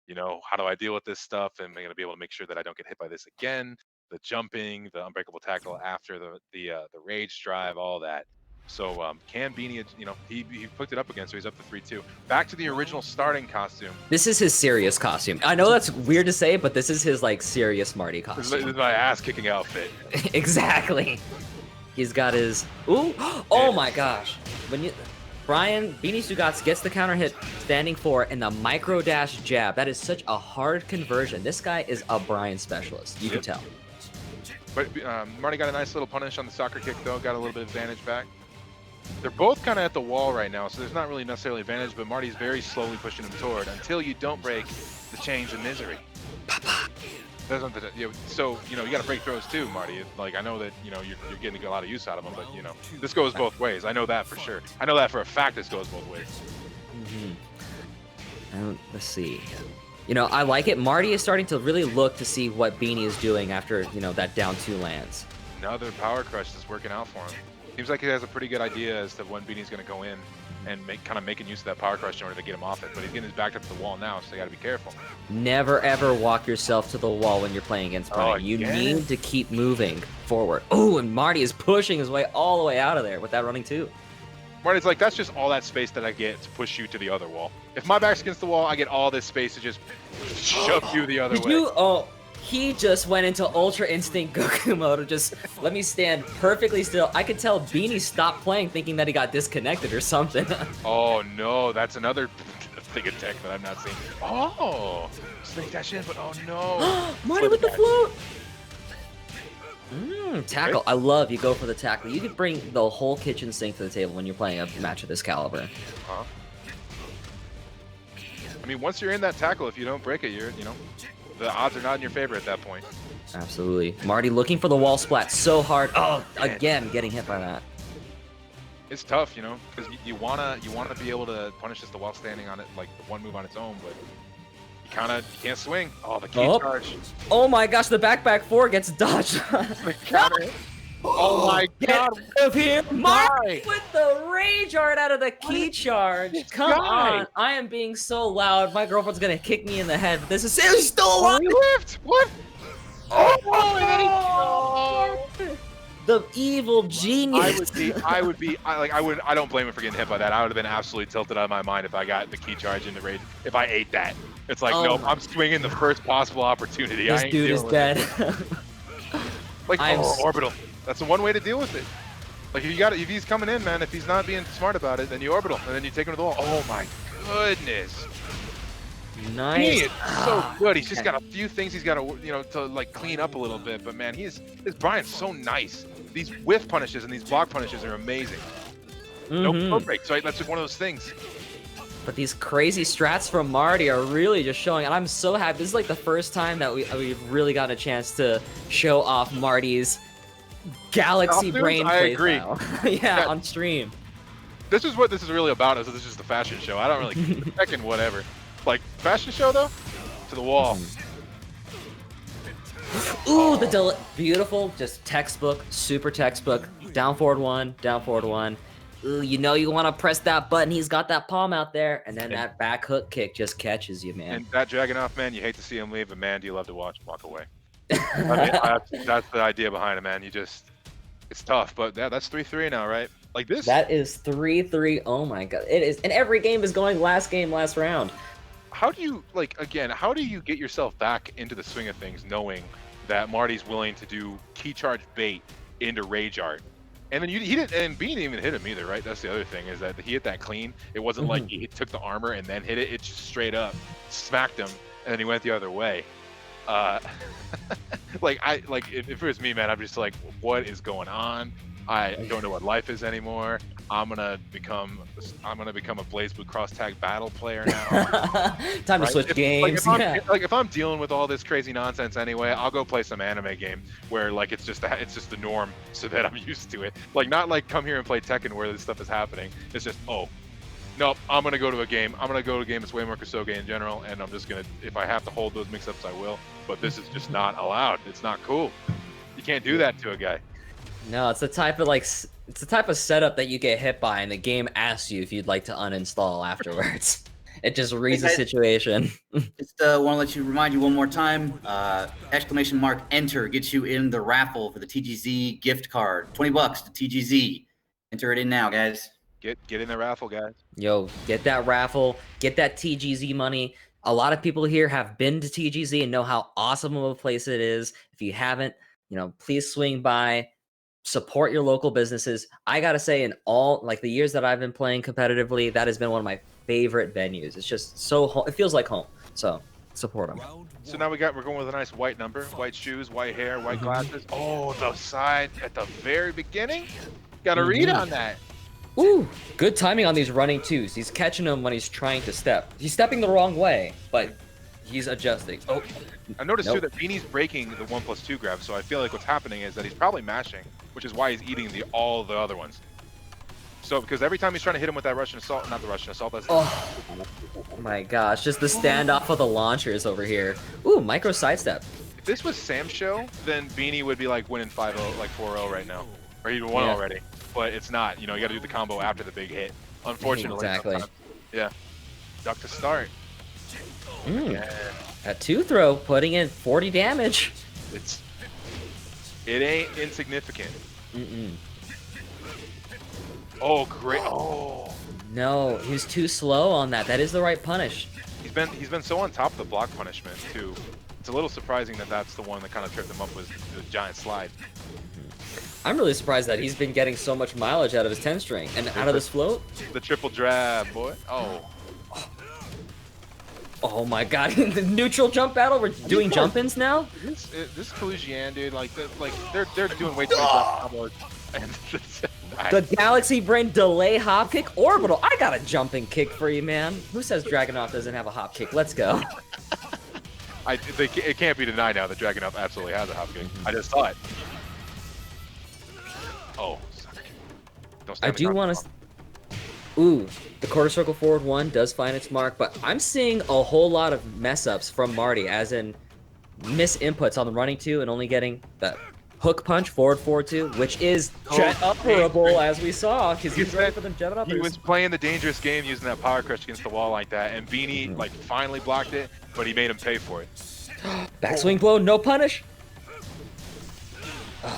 you know, how do I deal with this stuff? Am I going to be able to make sure that I don't get hit by this again? The jumping, the unbreakable tackle after the rage drive, all that. So can Beanie, you know, he picked it up again, so he's up to 3-2. Back to the original starting costume.
This is his serious costume. I know that's weird to say, but this is his like serious Marty
This
costume.
is my ass kicking outfit.
Exactly. He's got his oh my gosh. When you Brian Beanie Sugats gets the counter hit standing 4 and the micro dash jab. That is such a hard conversion. This guy is a Brian specialist. You can tell.
But Marty got a nice little punish on the soccer kick though, got a little bit of advantage back. They're both kind of at the wall right now, so there's not really necessarily advantage, but Marty's very slowly pushing him toward until you don't break the chains of misery. So, you know, you got to break throws too, Marty. Like, I know that, you know, you're getting a lot of use out of them, but, you know, this goes both ways. I know that for sure. I know that for a fact this goes both ways.
Let's see. You know, I like it. Marty is starting to really look to see what Beanie is doing after, you know, that down 2 lands.
Another power crush is working out for him. Seems like he has a pretty good idea as to when Beanie's going to go in and kind of making use of that power crush in order to get him off it. But he's getting his back up to the wall now, so you got to be careful.
Never ever walk yourself to the wall when you're playing against Brian. You need to keep moving forward. Oh, and Marty is pushing his way all the way out of there with that running 2.
Marty's like, that's just all that space that I get to push you to the other wall. If my back's against the wall, I get all this space to just shove you the other way.
He just went into Ultra Instinct Goku mode. Just let me stand perfectly still. I could tell Beanie stopped playing thinking that he got disconnected or something.
Oh no, that's another thing of tech that I'm not seeing. Oh, snake dash in, but oh no.
Marty with the float. Tackle. I love you go for the tackle. You could bring the whole kitchen sink to the table when you're playing a match of this caliber.
I mean, once you're in that tackle, if you don't break it, you know, the odds are not in your favor at that point.
Absolutely. Marty looking for the wall splat so hard. Oh, again, getting hit by that.
It's tough, you know, because you wanna be able to punish this the while standing on it, like the one move on its own, but you can't swing. Oh, the key charge.
Oh my gosh, the back 4 gets dodged.
The counter. Oh my god.
Get out of here. Marty with the rage art out of the key charge. Come on. I am being so loud. My girlfriend's gonna kick me in the head. This is seriously still alive.
He lived. What? Oh,
the evil genius.
I don't blame him for getting hit by that. I would have been absolutely tilted out of my mind if I got the key charge in the rage. If I ate that. It's like, nope, I'm swinging the first possible opportunity.
This dude is dead.
Like, orbital. That's the one way to deal with it. Like, if he's coming in, man, if he's not being smart about it, then you orbital, and then you take him to the wall. Oh my goodness.
Nice.
He is so good. He's just got a few things he's got to, you know, to like clean up a little bit. But man, Brian's so nice. These whiff punishes and these block punishes are amazing. No breaks, right? That's just one of those things.
But these crazy strats from Marty are really just showing, and I'm so happy. This is like the first time that we've really gotten a chance to show off Marty's galaxy brain
I agree.
yeah, on stream.
This is what this is really about. Is this is just a fashion show? I don't really Tekken, whatever. Like fashion show though, to the wall.
Ooh, the beautiful, just textbook, super textbook. Down forward one, down forward one. Ooh, you know you want to press that button. He's got that palm out there, and then that back hook kick just catches you, man.
And that Dragunov, man, you hate to see him leave, but man, do you love to watch him walk away. I mean, that's the idea behind it, man. It's tough, but that's 3-3 now, right? Like this.
That is 3-3. Oh my god, it is, and every game is going last game, last round.
How do you how do you get yourself back into the swing of things, knowing that Marty's willing to do key charge bait into rage art? And then he didn't, and Bean didn't even hit him either, right? That's the other thing, is that he hit that clean. It wasn't like he took the armor and then hit it. It just straight up smacked him, and then he went the other way. If it was me, man, I'm just like, what is going on? I don't know what life is anymore. I'm gonna become a Blaze Blue Cross Tag battle player now.
Time to switch games.
If I'm dealing with all this crazy nonsense anyway, I'll go play some anime game where like it's just the norm, so that I'm used to it. Like not like come here and play Tekken where this stuff is happening. It's just nope, I'm gonna go to a game. I'm gonna go to a game that's way more Kusoge in general, and I'm just gonna, if I have to hold those mix-ups, I will. But this is just not allowed. It's not cool. You can't do that to a guy.
No, it's the type of setup that you get hit by, and the game asks you if you'd like to uninstall afterwards. It just reads the situation.
Just want to let you remind you one more time. Exclamation mark enter gets you in the raffle for the TGZ gift card. $20 to TGZ. Enter it in now, guys.
Get in the raffle, guys.
Yo, get that raffle, get that TGZ money. A lot of people here have been to TGZ and know how awesome of a place it is. If you haven't, please swing by, support your local businesses. I gotta say, in all like the years that I've been playing competitively, that has been one of my favorite venues. It's just so it feels like home. So support them.
So now we're going with a nice white number, white shoes, white hair, white glasses. Oh, the side at the very beginning. Got to read on that.
Ooh, good timing on these running twos. He's catching him when he's trying to step. He's stepping the wrong way, but he's adjusting. Oh,
I noticed too that Beanie's breaking the 1+2 grab, so I feel like what's happening is that he's probably mashing, which is why he's eating all the other ones. So because every time he's trying to hit him with that Russian assault, not the Russian assault, that's
oh my gosh, just the standoff of the launchers over here. Ooh, micro sidestep.
If this was Sam's show, then Beanie would be like winning 5-0, like 4-0 right now, or he won already. But it's not. You got to do the combo after the big hit. Unfortunately.
Exactly.
Sometimes. Yeah. Duck to start.
Yeah. A 2-throw, putting in 40 damage.
It ain't insignificant. Oh, great. Oh.
No, he was too slow on that. That is the right punish.
He's been so on top of the block punishment too. It's a little surprising that that's the one that kind of tripped him up, was the giant slide.
I'm really surprised that he's been getting so much mileage out of his 10 string and out of this float.
The triple drab, boy.
Oh my god, the neutral jump battle, we're doing jump-ins now?
This Collusion, dude, they're doing way too many combos.
The Galaxy Brain delay hop kick orbital. I got a jumping kick for you, man. Who says Dragunov doesn't have a hop kick? Let's go.
It can't be denied now that Dragunov absolutely has a hop kick. I just saw it. Oh,
I do want to. Ooh, the quarter circle forward one does find its mark, but I'm seeing a whole lot of mess ups from Marty, as in miss inputs on the running two and only getting that hook punch forward 2, which is jet upperable, as we saw, because he's ready for them jet uppers.
He was playing the dangerous game using that power crush against the wall like that, and Beanie finally blocked it, but he made him pay for it.
Backswing blow, no punish.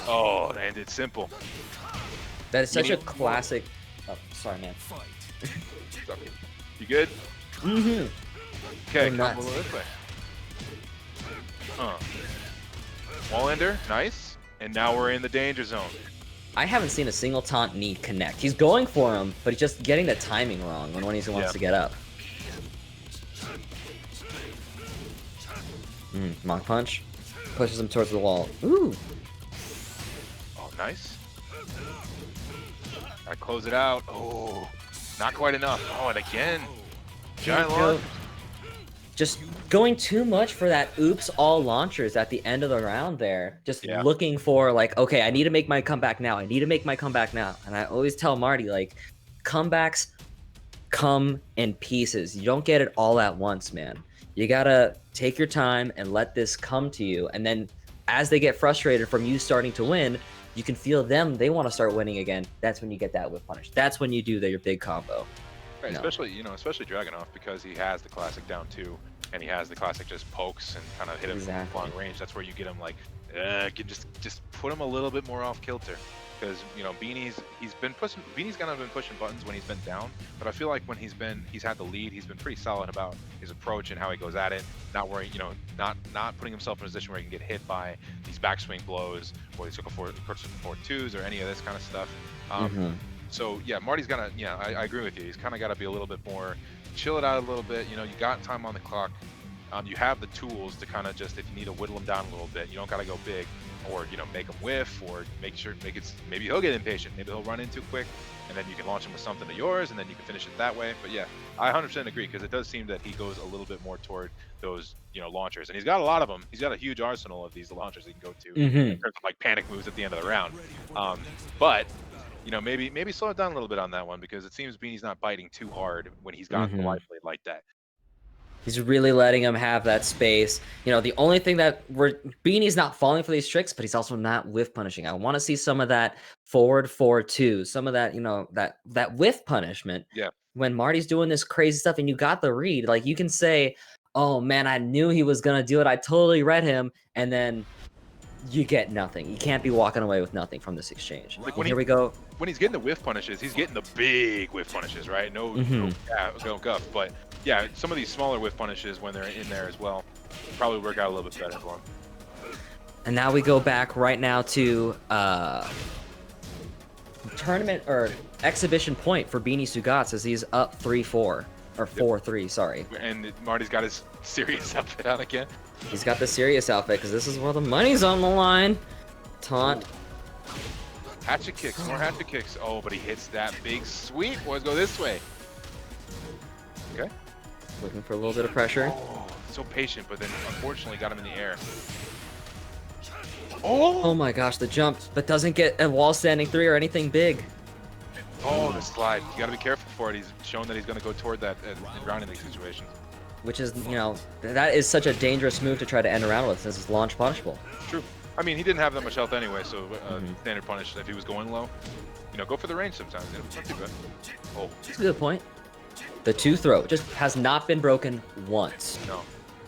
Oh, and it's simple.
That is such a classic. Oh, sorry, man.
You good?
Mm-hmm.
Okay, combo this way. Wall ender, nice. And now we're in the danger zone.
I haven't seen a single taunt knee connect. He's going for him, but he's just getting the timing wrong when he wants to get up. Monk punch. Pushes him towards the wall. Ooh.
Oh, nice. I close it out. Oh, not quite enough. Oh, and again. Giant
You know,
launch.
just going too much for that oops all launchers at the end of the round there. Just
Yeah.
looking for like, okay, I need to make my comeback now. I need to make my comeback now. And I always tell Marty, like, comebacks come in pieces. You don't get it all at once, man. You gotta take your time and let this come to you. And then as they get frustrated from you starting to win, you can feel them. They want to start winning again. That's when you get that whip punish. That's when you do your big combo.
Right,
No.
especially Dragunov, because he has the classic down 2, and he has the classic just pokes and kind of hit him
Exactly.
from long range. That's where you get him like, just put him a little bit more off kilter, because Beanie's kind of been pushing buttons when he's been down, but I feel like when he's had the lead, he's been pretty solid about his approach and how he goes at it, not worrying, not putting himself in a position where he can get hit by these backswing blows or these forward 2s or any of this kind of stuff. So yeah, Marty's gotta, I agree with you. He's kind of got to be a little bit more, chill it out a little bit. You got time on the clock. You have the tools to kind of just, if you need to whittle him down a little bit, you don't got to go big, or make him whiff, or maybe he'll get impatient. Maybe he'll run in too quick, and then you can launch him with something of yours, and then you can finish it that way. But yeah, I 100% agree, because it does seem that he goes a little bit more toward those launchers, and he's got a lot of them. He's got a huge arsenal of these launchers he can go to, in terms of like panic moves at the end of the round. But maybe slow it down a little bit on that one, because it seems Beanie's not biting too hard when he's got the life lead like that.
He's really letting him have that space. The only thing that Beanie's not falling for these tricks, but he's also not whiff punishing. I want to see some of that forward 4-2, some of that, that whiff punishment.
Yeah.
When Marty's doing this crazy stuff and you got the read, like you can say, oh man, I knew he was going to do it. I totally read him. And then you get nothing. You can't be walking away with nothing from this exchange.
Like
Here we go.
When he's getting the whiff punishes, he's getting the big whiff punishes, right? No guff. But yeah, some of these smaller whiff punishes, when they're in there as well, probably work out a little bit better for him.
And now we go back right now to tournament or exhibition point for Beanie Sugats, as he's up 3-4 or 4-3, sorry.
And Marty's got his serious outfit out again.
He's got the serious outfit because this is where the money's on the line. Taunt.
Hatchet kicks, more hatchet kicks. Oh, but he hits that big sweep. Boys, go this way. Okay.
Looking for a little bit of pressure.
Oh, so patient, but then unfortunately got him in the air.
Oh my gosh, the jump, but doesn't get a wall standing 3 or anything big.
Oh, the slide. You got to be careful for it. He's shown that he's going to go toward that in grounding these situations.
Which is, that is such a dangerous move to try to end around with, since it's launch punishable.
True. I mean, he didn't have that much health anyway, so standard punish if he was going low. Go for the range sometimes. It's not too bad. Oh.
That's a good point. The 2 throw just has not been broken once.
No.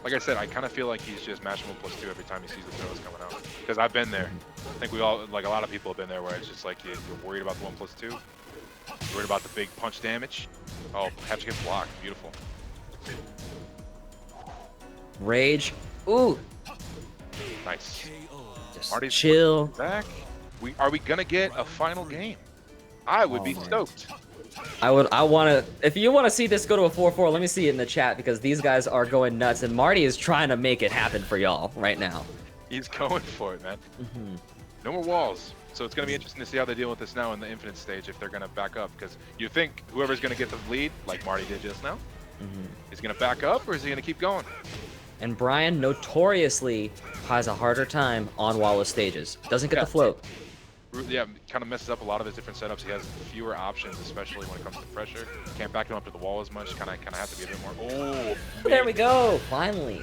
Like I said, I kind of feel like he's just mashing 1+2 every time he sees the throws coming out. Because I've been there. I think we all, like a lot of people have been there, where it's just like you're worried about the 1+2. You're worried about the big punch damage. Oh, have to get blocked. Beautiful.
Rage. Ooh.
Nice.
Just
Marty's
chill.
Back. Are we gonna get a final game? I would be stoked.
I want to. If you want to see this go to a 4-4, let me see it in the chat, because these guys are going nuts, and Marty is trying to make it happen for y'all right now.
He's going for it, man. No more walls. So it's going to be interesting to see how they deal with this now in the infinite stage, if they're going to back up. Because you think whoever's going to get the lead, like Marty did just now, is going to back up, or is he going to keep going?
And Brian notoriously has a harder time on wall-less stages. Doesn't get the float.
Yeah, kind of messes up a lot of his different setups. He has fewer options, especially when it comes to pressure. Can't back him up to the wall as much. Kind of have to be a bit more. Oh,
there we go. Finally.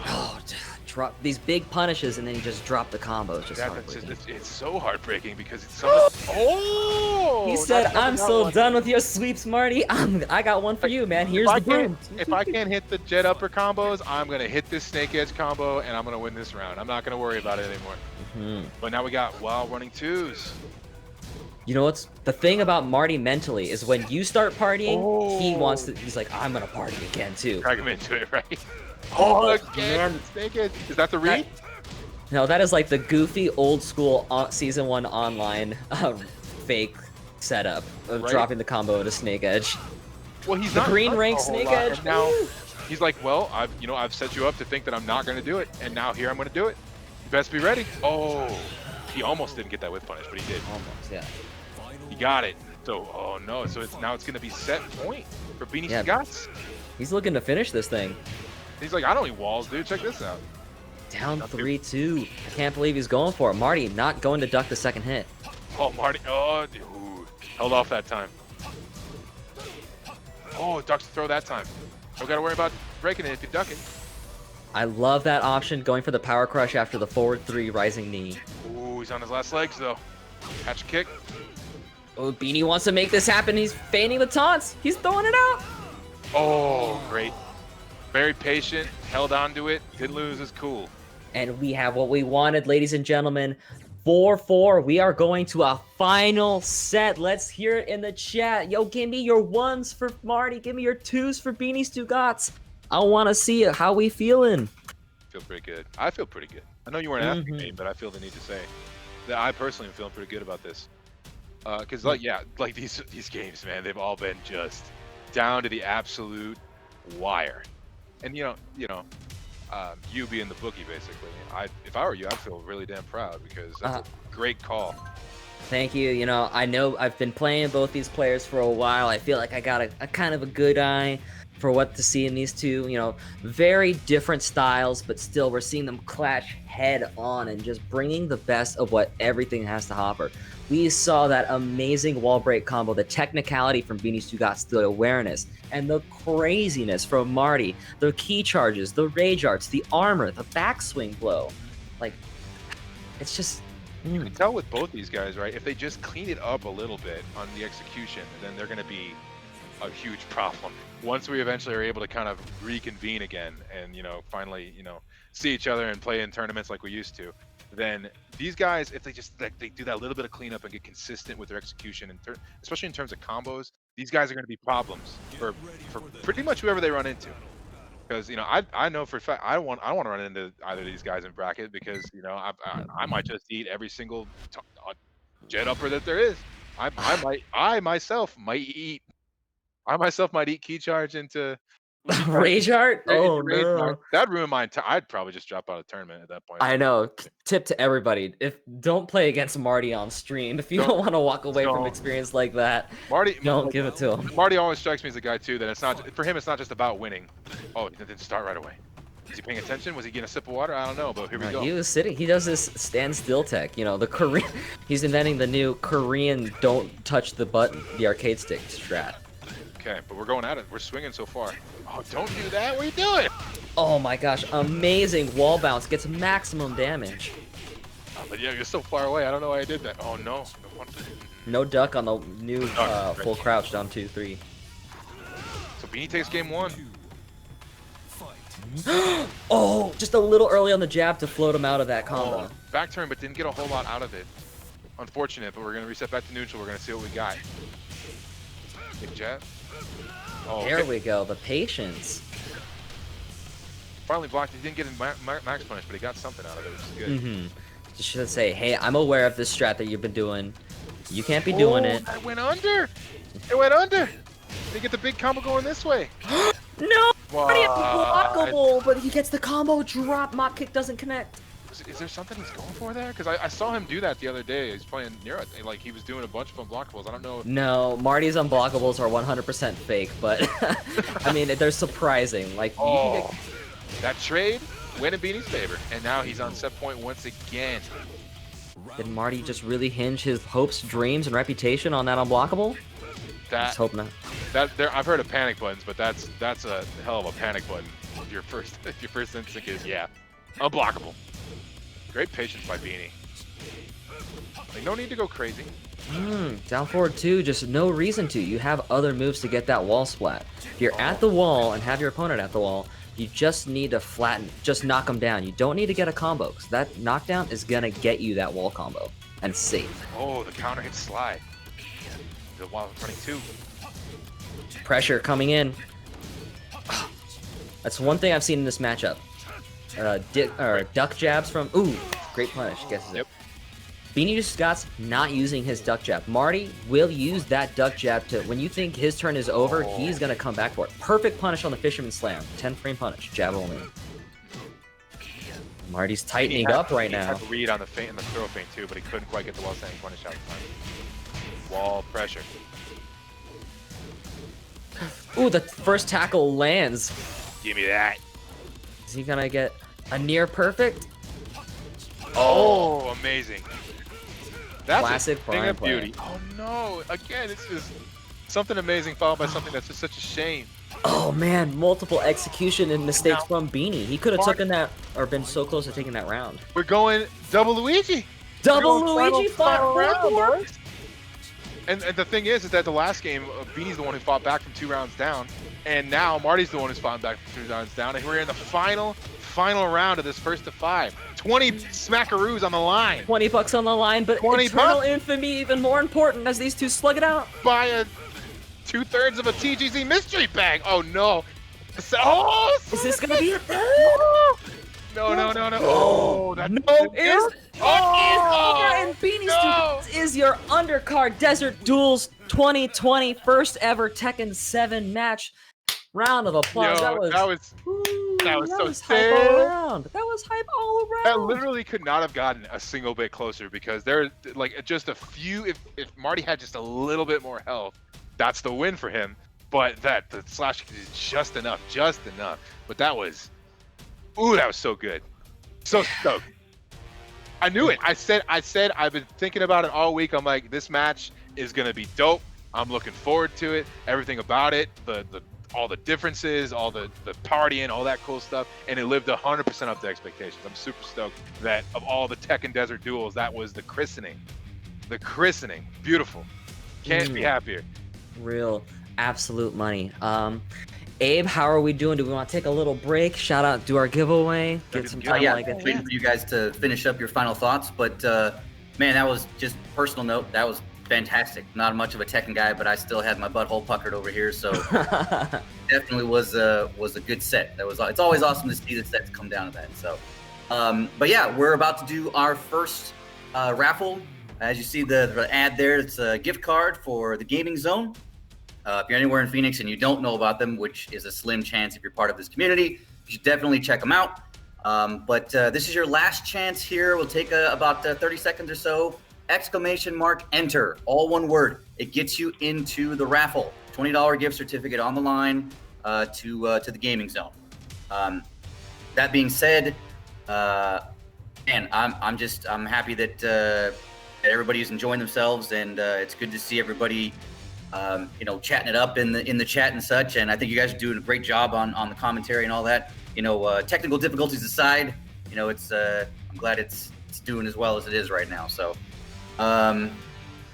Oh, drop these big punishes, and then he just dropped the combo. It's just heartbreaking.
It's so heartbreaking, because it's so. Oh!
He said, "I'm so done with your sweeps, Marty. I got one for you, man. Here's the boom."
If I can't hit the jet upper combos, I'm gonna hit this snake edge combo, and I'm gonna win this round. I'm not gonna worry about it anymore. But now we got wild running 2s.
You know what's the thing about Marty mentally is, when you start partying, he's like, I'm gonna party again too.
Drag him into it, right? Oh, again, snake edge. Is that the read?
No, that is like the goofy old school season 1 online fake setup of dropping the combo to snake edge.
Well, he's
the
not
green rank snake edge.
And now he's like, well, I've set you up to think that I'm not going to do it, and now here I'm going to do it. You best be ready. Oh, he almost didn't get that whiff punish, but he did.
Almost, yeah.
He got it. So, oh no, so it's gonna be set point for Beanie
Yeah.
Scots.
He's looking to finish this thing.
He's like, I don't need walls, dude. Check this out.
Down 3-2. I can't believe he's going for it. Marty not going to duck the second hit.
Oh, Marty. Oh, dude. Held off that time. Oh, ducks to throw that time. Don't gotta worry about breaking it if you duck it.
I love that option, going for the power crush after the forward 3 rising knee.
Ooh, he's on his last legs though. Catch a kick.
Oh, Beanie wants to make this happen. He's feigning the taunts. He's throwing it out.
Oh, great. Very patient. Held on to it. Didn't lose his cool.
And we have what we wanted, ladies and gentlemen. 4-4. We are going to a final set. Let's hear it in the chat. Yo, give me your 1s for Marty. Give me your 2s for Beanie Stugotz. I want to see it. How we feeling?
Feel pretty good. I feel pretty good. I know you weren't asking me, but I feel the need to say that I personally am feeling pretty good about this. Because like these games, man, they've all been just down to the absolute wire. And you being the bookie, basically, if I were you, I'd feel really damn proud because that's a great call.
Thank you. You know, I know I've been playing both these players for a while. I feel like I got a kind of a good eye for what to see in these two. You know, very different styles, but still we're seeing them clash head on and just bringing the best of what everything has to offer. We saw that amazing wall break combo, the technicality from Beanie Stugotz, the awareness, and the craziness from Marty, the key charges, the rage arts, the armor, the backswing blow. Like, it's just...
You can tell with both these guys, right? If they just clean it up a little bit on the execution, then they're going to be a huge problem. Once we eventually are able to kind of reconvene again and, finally, see each other and play in tournaments like we used to, then these guys, if they just they do that little bit of cleanup and get consistent with their execution, and especially in terms of combos, these guys are going to be problems for pretty much whoever they run into. Because I know for a fact I don't want to run into either of these guys in bracket because I might just eat every single jet upper that there is. I myself might eat key charge into
Rage art? Oh no.
That'd ruin my entire. I'd probably just drop out of the tournament at that point.
I know. Tip to everybody: don't play against Marty on stream. If you don't want to walk away from experience like that, don't give it to him.
Marty always strikes me as a guy too that it's not for him. It's not just about winning. Oh, it didn't start right away. Was he paying attention? Was he getting a sip of water? I don't know, but here we go.
He was sitting. He does this standstill tech. The Korean. He's inventing the new Korean "don't touch the button," the arcade stick strat.
Okay, but we're going at it. We're swinging so far. Oh, don't do that. What are you doing?
Oh my gosh, amazing wall bounce. Gets maximum damage.
Oh, but yeah, you're so far away. I don't know why I did that. Oh, no.
No duck on the new full crouch down 2-3.
So Beanie takes game 1.
Oh, just a little early on the jab to float him out of that combo.
Oh, back turn, but didn't get a whole lot out of it. Unfortunate, but we're going to reset back to neutral. We're going to see what we got. Big jab. Oh,
there we go, the patience.
Finally blocked. He didn't get a max punish, but he got something out of it, which is good.
Just should say, hey, I'm aware of this strat that you've been doing. You can't be doing it.
That went under. It went under. They get the big combo going this way.
No! Already unblockable, but he gets the combo drop. Mop kick doesn't connect.
Is there something he's going for there? Because I saw him do that the other day. He's playing Nero. Like, he was doing a bunch of unblockables. I don't know.
No, Marty's unblockables are 100% fake, but I mean, they're surprising. Like, you can get...
That trade went in Beanie's favor, and now he's on set point once again.
Did Marty just really hinge his hopes, dreams, and reputation on that unblockable? Let's hope not.
I've heard of panic buttons, but that's a hell of a panic button. If your first instinct is unblockable. Great patience by Beanie. Like, no need to go crazy.
Down forward 2, just no reason to. You have other moves to get that wall splat. If you're at the wall and have your opponent at the wall, you just need to flatten, just knock them down. You don't need to get a combo, because that knockdown is going to get you that wall combo. And it's safe.
Oh, the counter hit slide. The wall running 2.
Pressure coming in. That's one thing I've seen in this matchup. Duck jabs from... Ooh, great punish. Guesses it. Beanie Scott's not using his duck jab. Marty will use that duck jab to... When you think his turn is over, he's going to come back for it. Perfect punish on the Fisherman Slam. 10-frame punish. Jab only. Marty's tightening up right now.
He had to read on the feint and the throw feint too, but he couldn't quite get the well-standing punish out of time. Wall pressure.
Ooh, the first tackle lands.
Give me that.
Is he gonna get a near perfect?
Oh, amazing. That's
Classic
a thing
Brian
of
play.
beauty. Oh no! Again, it's just something amazing followed by something that's just such a shame.
Oh man, multiple execution and mistakes
Now-
from Beanie. He could have taken that, or been so close to taking that round.
We're going double Luigi.
Double
We're going
Luigi fought
round,
four.
boys. And the thing is that the last game, Beanie's the one who fought back from 2 rounds down, and now Marty's the one who's fought back from 2 rounds down, and we're in the final round of this first to 5. 20 smackaroos on the line.
$20 on the line, but
20
eternal
bucks?
infamy even more important as these two slug it out.
By a 2/3 of a TGZ mystery bag. Oh no. Oh,
Is this gonna be it?
no. Oh, that's
No,
good.
is over, and Beanie's
no.
Dudes is your undercard Desert Duels 2020 first ever Tekken 7 match. Round of applause.
Yo,
that was
so
hype all
sick.
around. That was hype all around.
That literally could not have gotten a single bit closer because there, like, just a few. If Marty had just a little bit more health, that's the win for him. But the slash kick is just enough. But that was, ooh, that was so good, so stoked. I knew it. I said I've been thinking about it all week. I'm like, this match is gonna be dope. I'm looking forward to it. Everything about it, all the differences, all the partying, all that cool stuff, and it lived 100% up to expectations. I'm super stoked that of all the Tekken Desert Duels, that was the christening. The christening, beautiful. Can't be happier.
Real absolute money. Abe, how are we doing? Do we want to take a little break? Shout out, do our giveaway, get some time
Yeah,
like that.
waiting for you guys to finish up your final thoughts. But man, that was just personal note. That was fantastic. Not much of a Tekken guy, but I still had my butthole puckered over here. So definitely was a good set. It's always awesome to see the sets come down to that. So, but yeah, we're about to do our first raffle. As you see the ad there, it's a gift card for the Gaming Zone. If you're anywhere in Phoenix and you don't know about them, which is a slim chance if you're part of this community, you should definitely check them out. But this is your last chance here. We'll take about 30 seconds or so. ! Enter, all one word. It gets you into the raffle. $20 gift certificate on the line to the Gaming Zone. That being said, man, I'm happy that everybody's enjoying themselves, and it's good to see everybody chatting it up in the chat and such. And I think you guys are doing a great job on the commentary and all that. Technical difficulties aside, it's I'm glad it's doing as well as it is right now. So,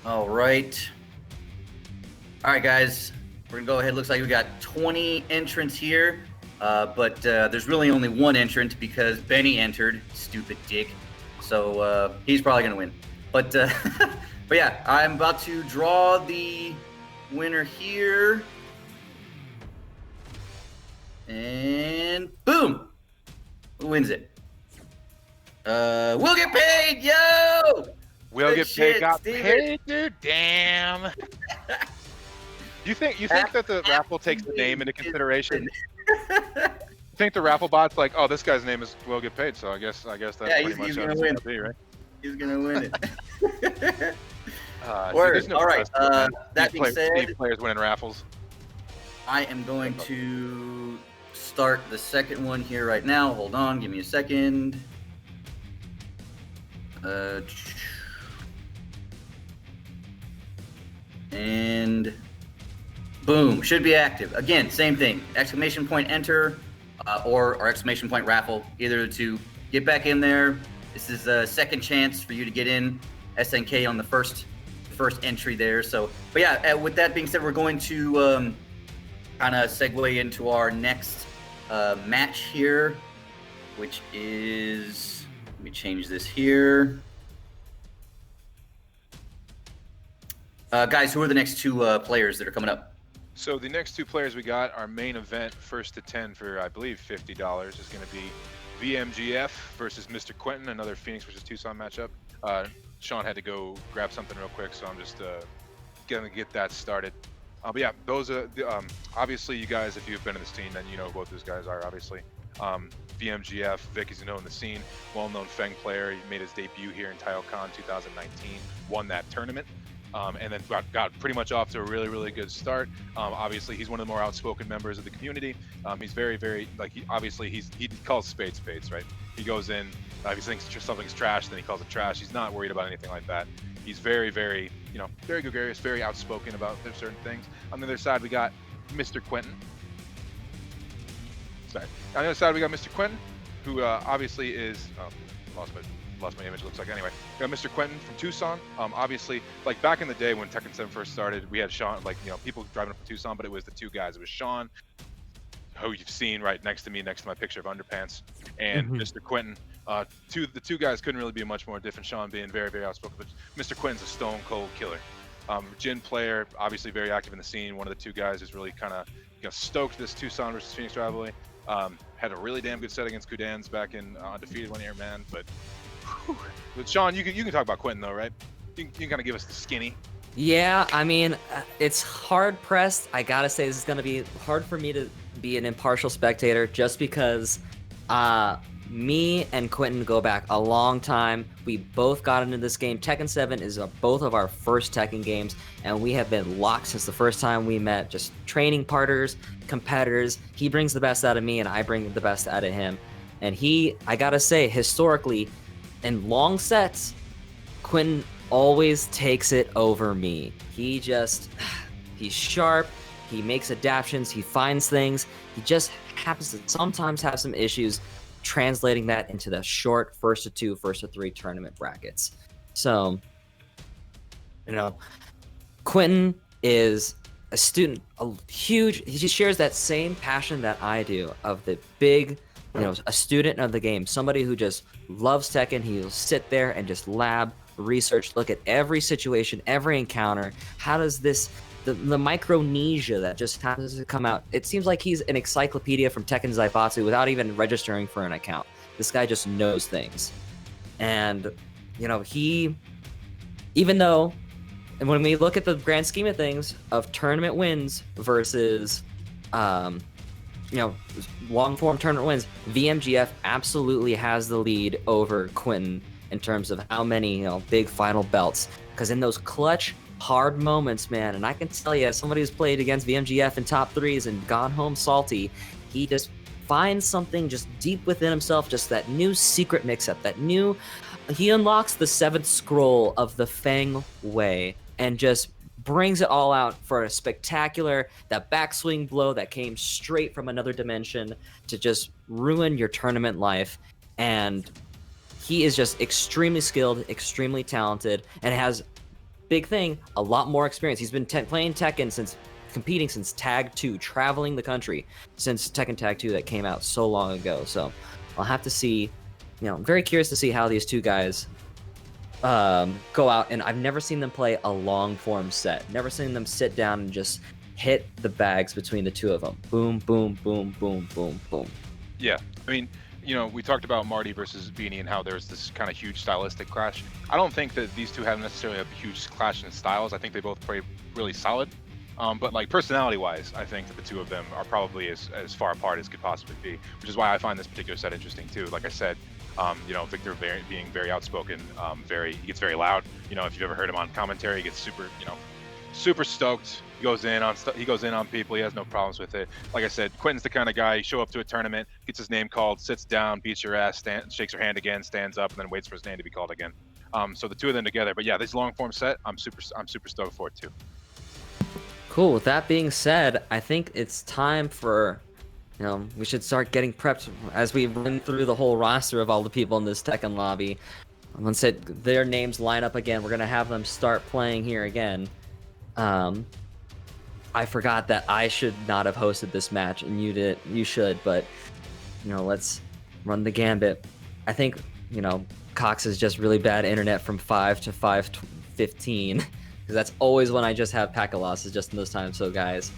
all right, guys, we're gonna go ahead. Looks like we got 20 entrants here, but there's really only one entrant because Benny entered. Stupid dick. So he's probably gonna win. But but yeah, I'm about to draw the winner here, and boom, who wins it? We'll get paid, yo.
We'll
Good
get
shit,
paid. Got
Steven.
paid, dude. Damn. You think that the raffle takes the name into consideration? You think the raffle bot's like, oh, this guy's name is Will Get Paid, so I guess that's pretty much
he's
how
gonna
it's
win.
gonna be, right?
He's gonna win it.
Dude,
Word.
there's no
All right.
trust with
That being said,
these players winning raffles.
I am going to start the second one here right now. Hold on, give me a second. And boom, should be active. Again, same thing. ! Enter or ! Raffle. Either of the two. Get back in there. This is a second chance for you to get in. SNK on the first entry there. So, but yeah, with that being said, we're going to kind of segue into our next match here, which is, let me change this here. Guys, who are the next two players that are coming up?
So the next two players we got, our main event, first to 10 for, I believe, $50 is going to be VMGF versus Mr. Quentin, another Phoenix versus Tucson matchup. Sean had to go grab something real quick, so I'm just going to get that started. But yeah, those are obviously you guys, if you've been in this team, then you know who both those guys are, obviously. VMGF, Vic, as you know, in the scene, well-known Feng player. He made his debut here in TaoCon 2019, won that tournament. and then got pretty much off to a really, really good start. Obviously, he's one of the more outspoken members of the community. He's very, very like he calls spades spades, right? He goes in, if he thinks something's trash, then he calls it trash. He's not worried about anything like that. He's very, very, very gregarious, very outspoken about certain things. On the other side, we got Mr. Quentin. Sorry. On the other side, we got Mr. Quentin, who obviously is lost my image. It looks like anyway. We got Mr. Quentin from Tucson. Obviously, like back in the day when Tekken 7 first started, we had Sean, like people driving up to Tucson, but it was the two guys. It was Sean, who you've seen right next to me, next to my picture of underpants, and Mr. Quentin. The two guys couldn't really be much more different. Sean being very, very outspoken, but Mr. Quentin's a stone cold killer. Jin player, obviously very active in the scene. One of the two guys who's really kind of stoked this Tucson versus Phoenix rivalry. Had a really damn good set against Kudans back in Undefeated One Year Man, but Sean, you can talk about Quentin though, right? You can kind of give us the skinny.
Yeah, I mean, it's hard pressed. I gotta say, this is gonna be hard for me to be an impartial spectator, just because me and Quentin go back a long time. We both got into this game. Tekken 7 is both of our first Tekken games, and we have been locked since the first time we met. Just training partners, competitors. He brings the best out of me, and I bring the best out of him. And I gotta say, historically, in long sets, Quentin always takes it over me. He's sharp, he makes adaptations, he finds things. He just happens to sometimes have some issues translating that into the short first to two, first to three tournament brackets. So, Quentin is a student, he just shares that same passion that I do of the big, a student of the game, somebody who just loves Tekken. He'll sit there and just lab, research, look at every situation, every encounter. How does the Micronesia that just happens to come out? It seems like he's an encyclopedia from Tekken Zaibatsu without even registering for an account. This guy just knows things. And, even though, and when we look at the grand scheme of things of tournament wins versus, long-form tournament wins, VMGF absolutely has the lead over Quentin in terms of how many, big final belts. Because in those clutch, hard moments, man, and I can tell you, as somebody who's played against VMGF in top threes and gone home salty, he just finds something just deep within himself, just that new secret mix-up, he unlocks the seventh scroll of the Feng Way and just brings it all out for a spectacular, that backswing blow that came straight from another dimension to just ruin your tournament life. And he is just extremely skilled, extremely talented, and has, big thing, a lot more experience. He's been playing Tekken competing since Tag 2, traveling the country since Tekken Tag 2 that came out so long ago. So I'll have to see, I'm very curious to see how these two guys go out, and I've never seen them play a long form set. Never seen them sit down and just hit the bags between the two of them. Boom, boom, boom, boom, boom, boom.
Yeah, I mean, we talked about Marty versus Beanie and how there's this kind of huge stylistic clash. I don't think that these two have necessarily a huge clash in styles. I think they both play really solid. But like personality-wise, I think that the two of them are probably as far apart as could possibly be, which is why I find this particular set interesting too. Like I said, Victor being very outspoken, he gets very loud. If you've ever heard him on commentary, he gets super stoked. He goes in on people. He has no problems with it. Like I said, Quentin's the kind of guy, you show up to a tournament, gets his name called, sits down, beats your ass, shakes your hand again, stands up, and then waits for his name to be called again. So the two of them together. But yeah, this long form set, I'm super stoked for it too.
Cool. With that being said, I think it's time for, we should start getting prepped as we run through the whole roster of all the people in this Tekken lobby. Once their names line up again, we're gonna have them start playing here again. I forgot that I should not have hosted this match, and you did. You should, but let's run the gambit. I think Cox is just really bad internet from 5 to 5:15, because that's always when I just have pack of losses just in those times. So guys,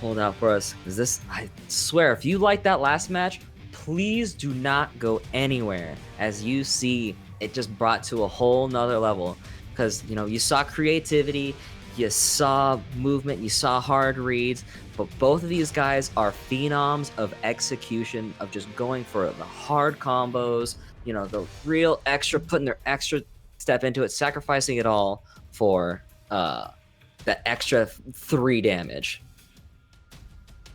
hold out for us, because I swear, if you like that last match, please do not go anywhere. As you see, it just brought to a whole nother level, because you saw creativity. You saw movement, you saw hard reads, but both of these guys are phenoms of execution, of just going for the hard combos, the real extra, putting their extra step into it, sacrificing it all for that extra 3 damage.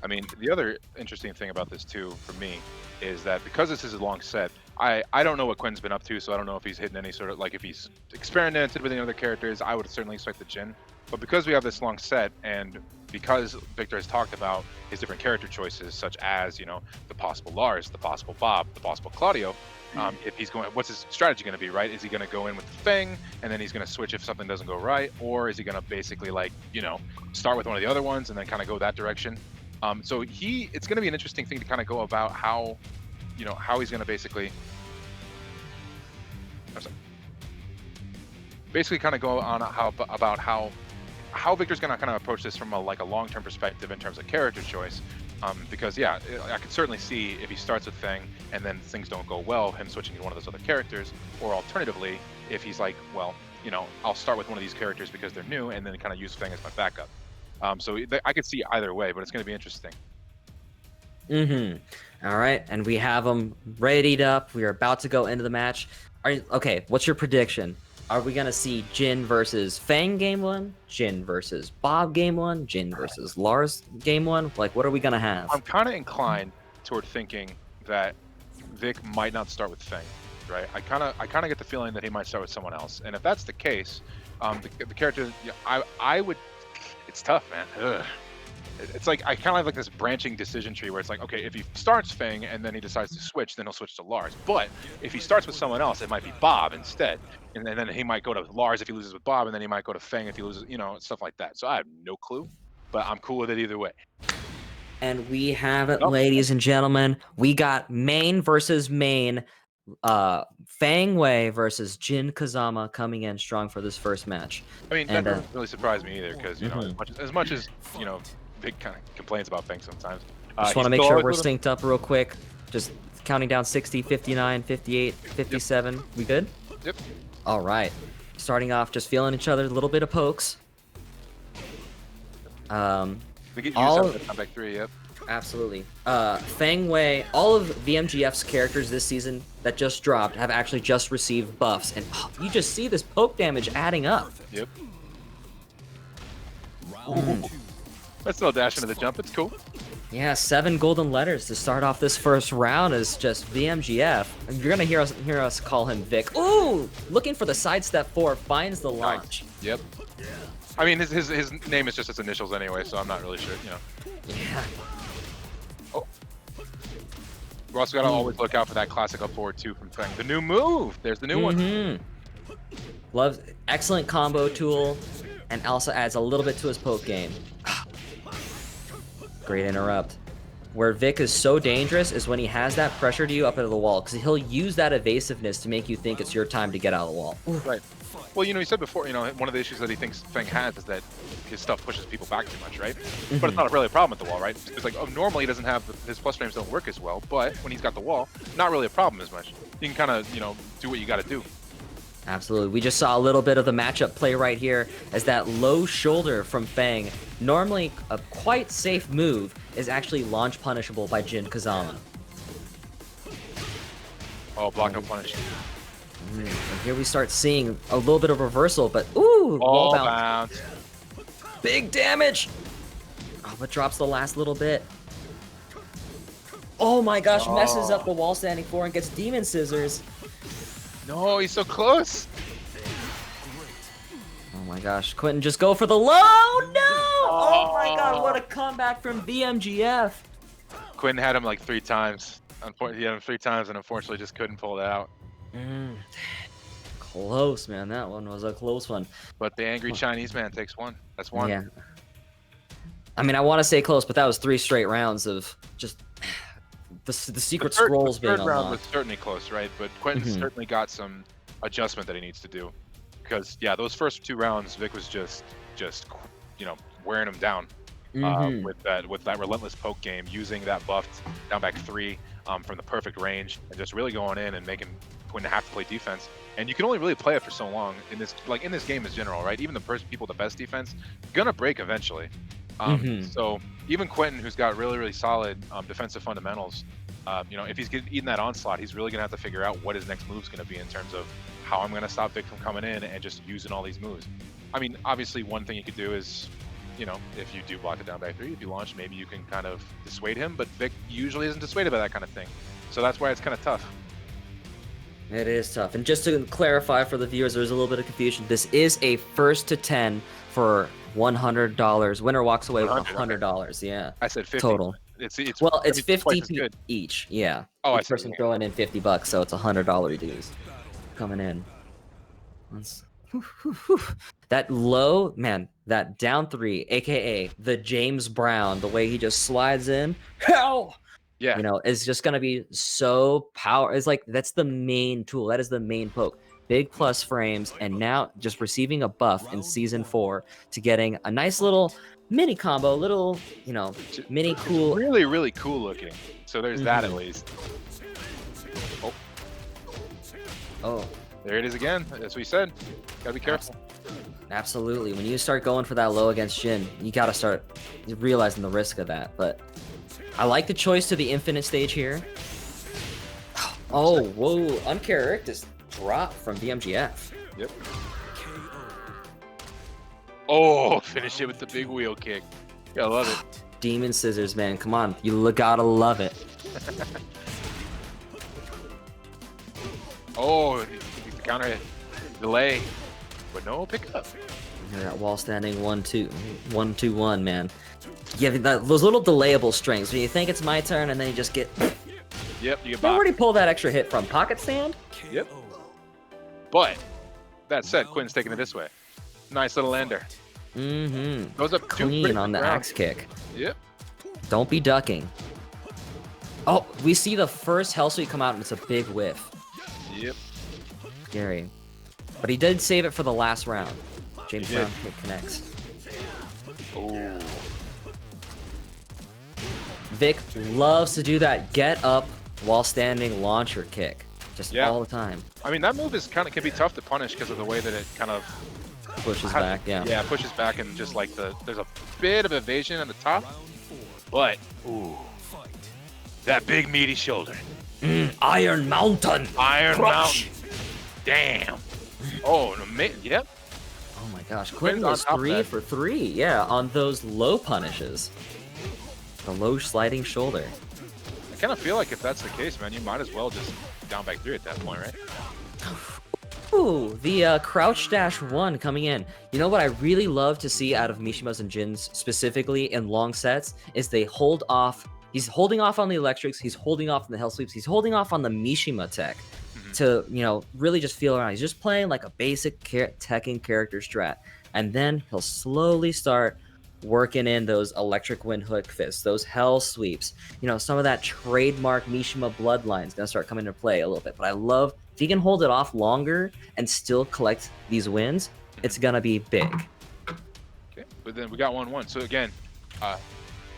I mean, the other interesting thing about this too, for me, is that because this is a long set, I don't know what Quinn's been up to, so I don't know if he's hitting any sort of, like, if he's experimented with any other characters. I would certainly expect the Jin. But because we have this long set, and because Victor has talked about his different character choices, such as, you know, the possible Lars, the possible Bob, the possible Claudio, if he's going, what's his strategy going to be, right? Is he going to go in with the Feng, and then he's going to switch if something doesn't go right? Or is he going to basically, like, you know, start with one of the other ones and then kind of go that direction? So it's going to be an interesting thing to kind of go about how, you know, how he's going to basically kind of go on about how Victor's going to kind of approach this from a long-term perspective in terms of character choice. Because yeah, I could certainly see if he starts with Feng and then things don't go well, him switching to one of those other characters, or alternatively, if he's like, well, you know, I'll start with one of these characters because they're new and then kind of use Feng as my backup. So I could see either way, but it's going to be interesting.
All right, and we have them readied up. We are about to go into the match. Okay, what's your prediction? Are we going to see Jin versus Fang game 1? Jin versus Bob game 1? Jin versus Lars game 1? Like, what are we going to have?
I'm kind of inclined toward thinking that Vic might not start with Feng, right? I kind of get the feeling that he might start with someone else. And if that's the case, the character, I would, it's tough, man. Ugh. It's like, I kind of have like this branching decision tree where it's like, okay, if he starts Feng and then he decides to switch, then he'll switch to Lars. But if he starts with someone else, it might be Bob instead. And then he might go to Lars if he loses with Bob, and then he might go to Feng if he loses, you know, stuff like that. So I have no clue, but I'm cool with it either way.
And we have it, ladies and gentlemen. We got main versus main. Fang Wei versus Jin Kazama coming in strong for this first match.
I mean, that doesn't really surprise me either, because, you know, as much as, you know, Vic kind of complains about Feng sometimes.
Just want to make sure we're synced up real quick. Just counting down 60, 59, 58, 57. Yep. We good?
Yep.
All right. Starting off, just feeling each other, a little bit of pokes.
We get used to comeback 3, yep.
Absolutely. Fang Wei, all of VMGF's characters this season that just dropped have actually just received buffs. And you just see this poke damage adding up.
Yep. Let's still dash into the jump. It's cool.
Yeah, 7 golden letters to start off this first round is just VMGF. And you're gonna hear us call him Vic. Ooh, looking for the sidestep 4, finds the launch.
Nice. Yep. I mean, his name is just his initials anyway, so I'm not really sure. You know.
Yeah.
Oh. We're also gotta always look out for that classic up forward 2 from Feng. The new move. There's the new one.
Loves excellent combo tool, and also adds a little bit to his poke game. Great interrupt. Where Vic is so dangerous is when he has that pressure to you up into the wall, because he'll use that evasiveness to make you think it's your time to get out of the wall.
Right. Well, you know, he said before, you know, one of the issues that he thinks Feng has is that his stuff pushes people back too much, right? But it's not really a problem with the wall, right? It's like, oh, normally he doesn't have, his plus frames don't work as well, but when he's got the wall, not really a problem as much. You can kind of, you know, do what you got to do.
Absolutely. We just saw a little bit of the matchup play right here as that low shoulder from Feng, normally a quite safe move, is actually launch punishable by Jin Kazama.
Oh, block no punish.
And here we start seeing a little bit of reversal, but ooh, wall bounce. Big damage! Oh, but drops the last little bit. Oh my gosh, messes up the wall standing 4 and gets Demon Scissors.
No, he's so close.
Oh my gosh, Quentin, just go for the low! No! Oh my god, what a comeback from VMGF.
Quentin had him like 3 times. He had him 3 times and unfortunately just couldn't pull it out.
Close, man. That one was a close one.
But the angry Chinese man takes 1. That's 1.
Yeah. I mean, I want to say close, but that was 3 straight rounds of just the secret scrolls being unlocked.
The third round was certainly close, right? But Quentin's certainly got some adjustment that he needs to do. Because, yeah, those first 2 rounds, Vic was just you know, wearing him down with that relentless poke game, using that buffed down back 3 from the perfect range, and just really going in and making Quentin have to play defense. And you can only really play it for so long in this game in general, right? Even the people with the best defense gonna break eventually. So even Quentin, who's got really solid defensive fundamentals, You know, if he's getting eating that onslaught, he's really gonna have to figure out what his next move's gonna be in terms of how I'm gonna stop Vic from coming in and just using all these moves. I mean, obviously, one thing you could do is, you know, if you do block it down by 3, if you launch, maybe you can kind of dissuade him. But Vic usually isn't dissuaded by that kind of thing, so that's why it's kind of tough.
It is tough. And just to clarify for the viewers, there's a little bit of confusion. This is a first to 10 for $100. Winner walks away with $100. Yeah.
I said 50.
Total.
It's
Well, it's
twice
50
as good.
each. Yeah.
Oh, I
Each
see.
person throwing in $50, so it's $100 dues coming in. That low, man, that down 3, aka the James Brown, the way he just slides in, hell,
Yeah.
you know, is just gonna be so power. It's like that's the main tool. That is the main poke. Big plus frames, and now just receiving a buff in season 4 to getting a nice little mini combo, little, you know, mini cool.
Really, really cool looking. So there's that at least. Oh,
Oh,
there it is again. As we said, gotta be careful.
absolutely. When you start going for that low against Jin, you gotta start realizing the risk of that. But I like the choice to the infinite stage here. Oh, whoa, uncharacteristic drop from BMGF.
Yep. Oh, finish it with the big wheel kick. Yeah, I love it.
Demon Scissors, man, come on, you gotta love it.
Oh, the counter hit. Delay. But no pickup.
That wall standing 1-2, 1-2-1, man. Yeah, those little delayable strings. When you think it's my turn, and then you just get.
Yep, you get
I already
bopped.
pulled that extra hit from pocket stand.
Yep. But that said, Quinn's taking it this way. Nice little lander.
Mm-hmm.
Goes up two
Clean
pretty
on the
quick rounds.
axe kick.
Yep.
Don't be ducking. Oh, we see the first Hell Sweep come out, and it's a big whiff.
Yep.
Scary. But he did save it for the last round. James
He did.
Brown kick connects.
Oh.
Vic loves to do that get up while standing launcher kick. Just
Yeah.
all the time.
I mean, that move is can be tough to punish because of the way that it kind of
Pushes back, yeah.
Yeah, pushes back and just like there's a bit of evasion at the top, but ooh, that big meaty shoulder,
Iron Mountain!
Iron
Crush!
Mountain, damn. Oh, yep.
Oh my gosh, Quentin
on
was
top of
3
that.
for 3, yeah, on those low punishes. The low sliding shoulder.
I kind of feel like if that's the case, man, you might as well just down back 3 at that point, right?
Ooh, the crouch dash 1 coming in. You know what I really love to see out of Mishimas and Jins, specifically in long sets, is they hold off. He's holding off on the electrics, he's holding off on the hell sweeps, he's holding off on the Mishima tech to, you know, really just feel around. He's just playing like a basic Tekken character strat. And then he'll slowly start working in those electric wind hook fists, those hell sweeps. You know, some of that trademark Mishima bloodline is going to start coming into play a little bit. But I love, if he can hold it off longer and still collect these wins, it's going to be big.
Okay, but then we got 1-1. So again,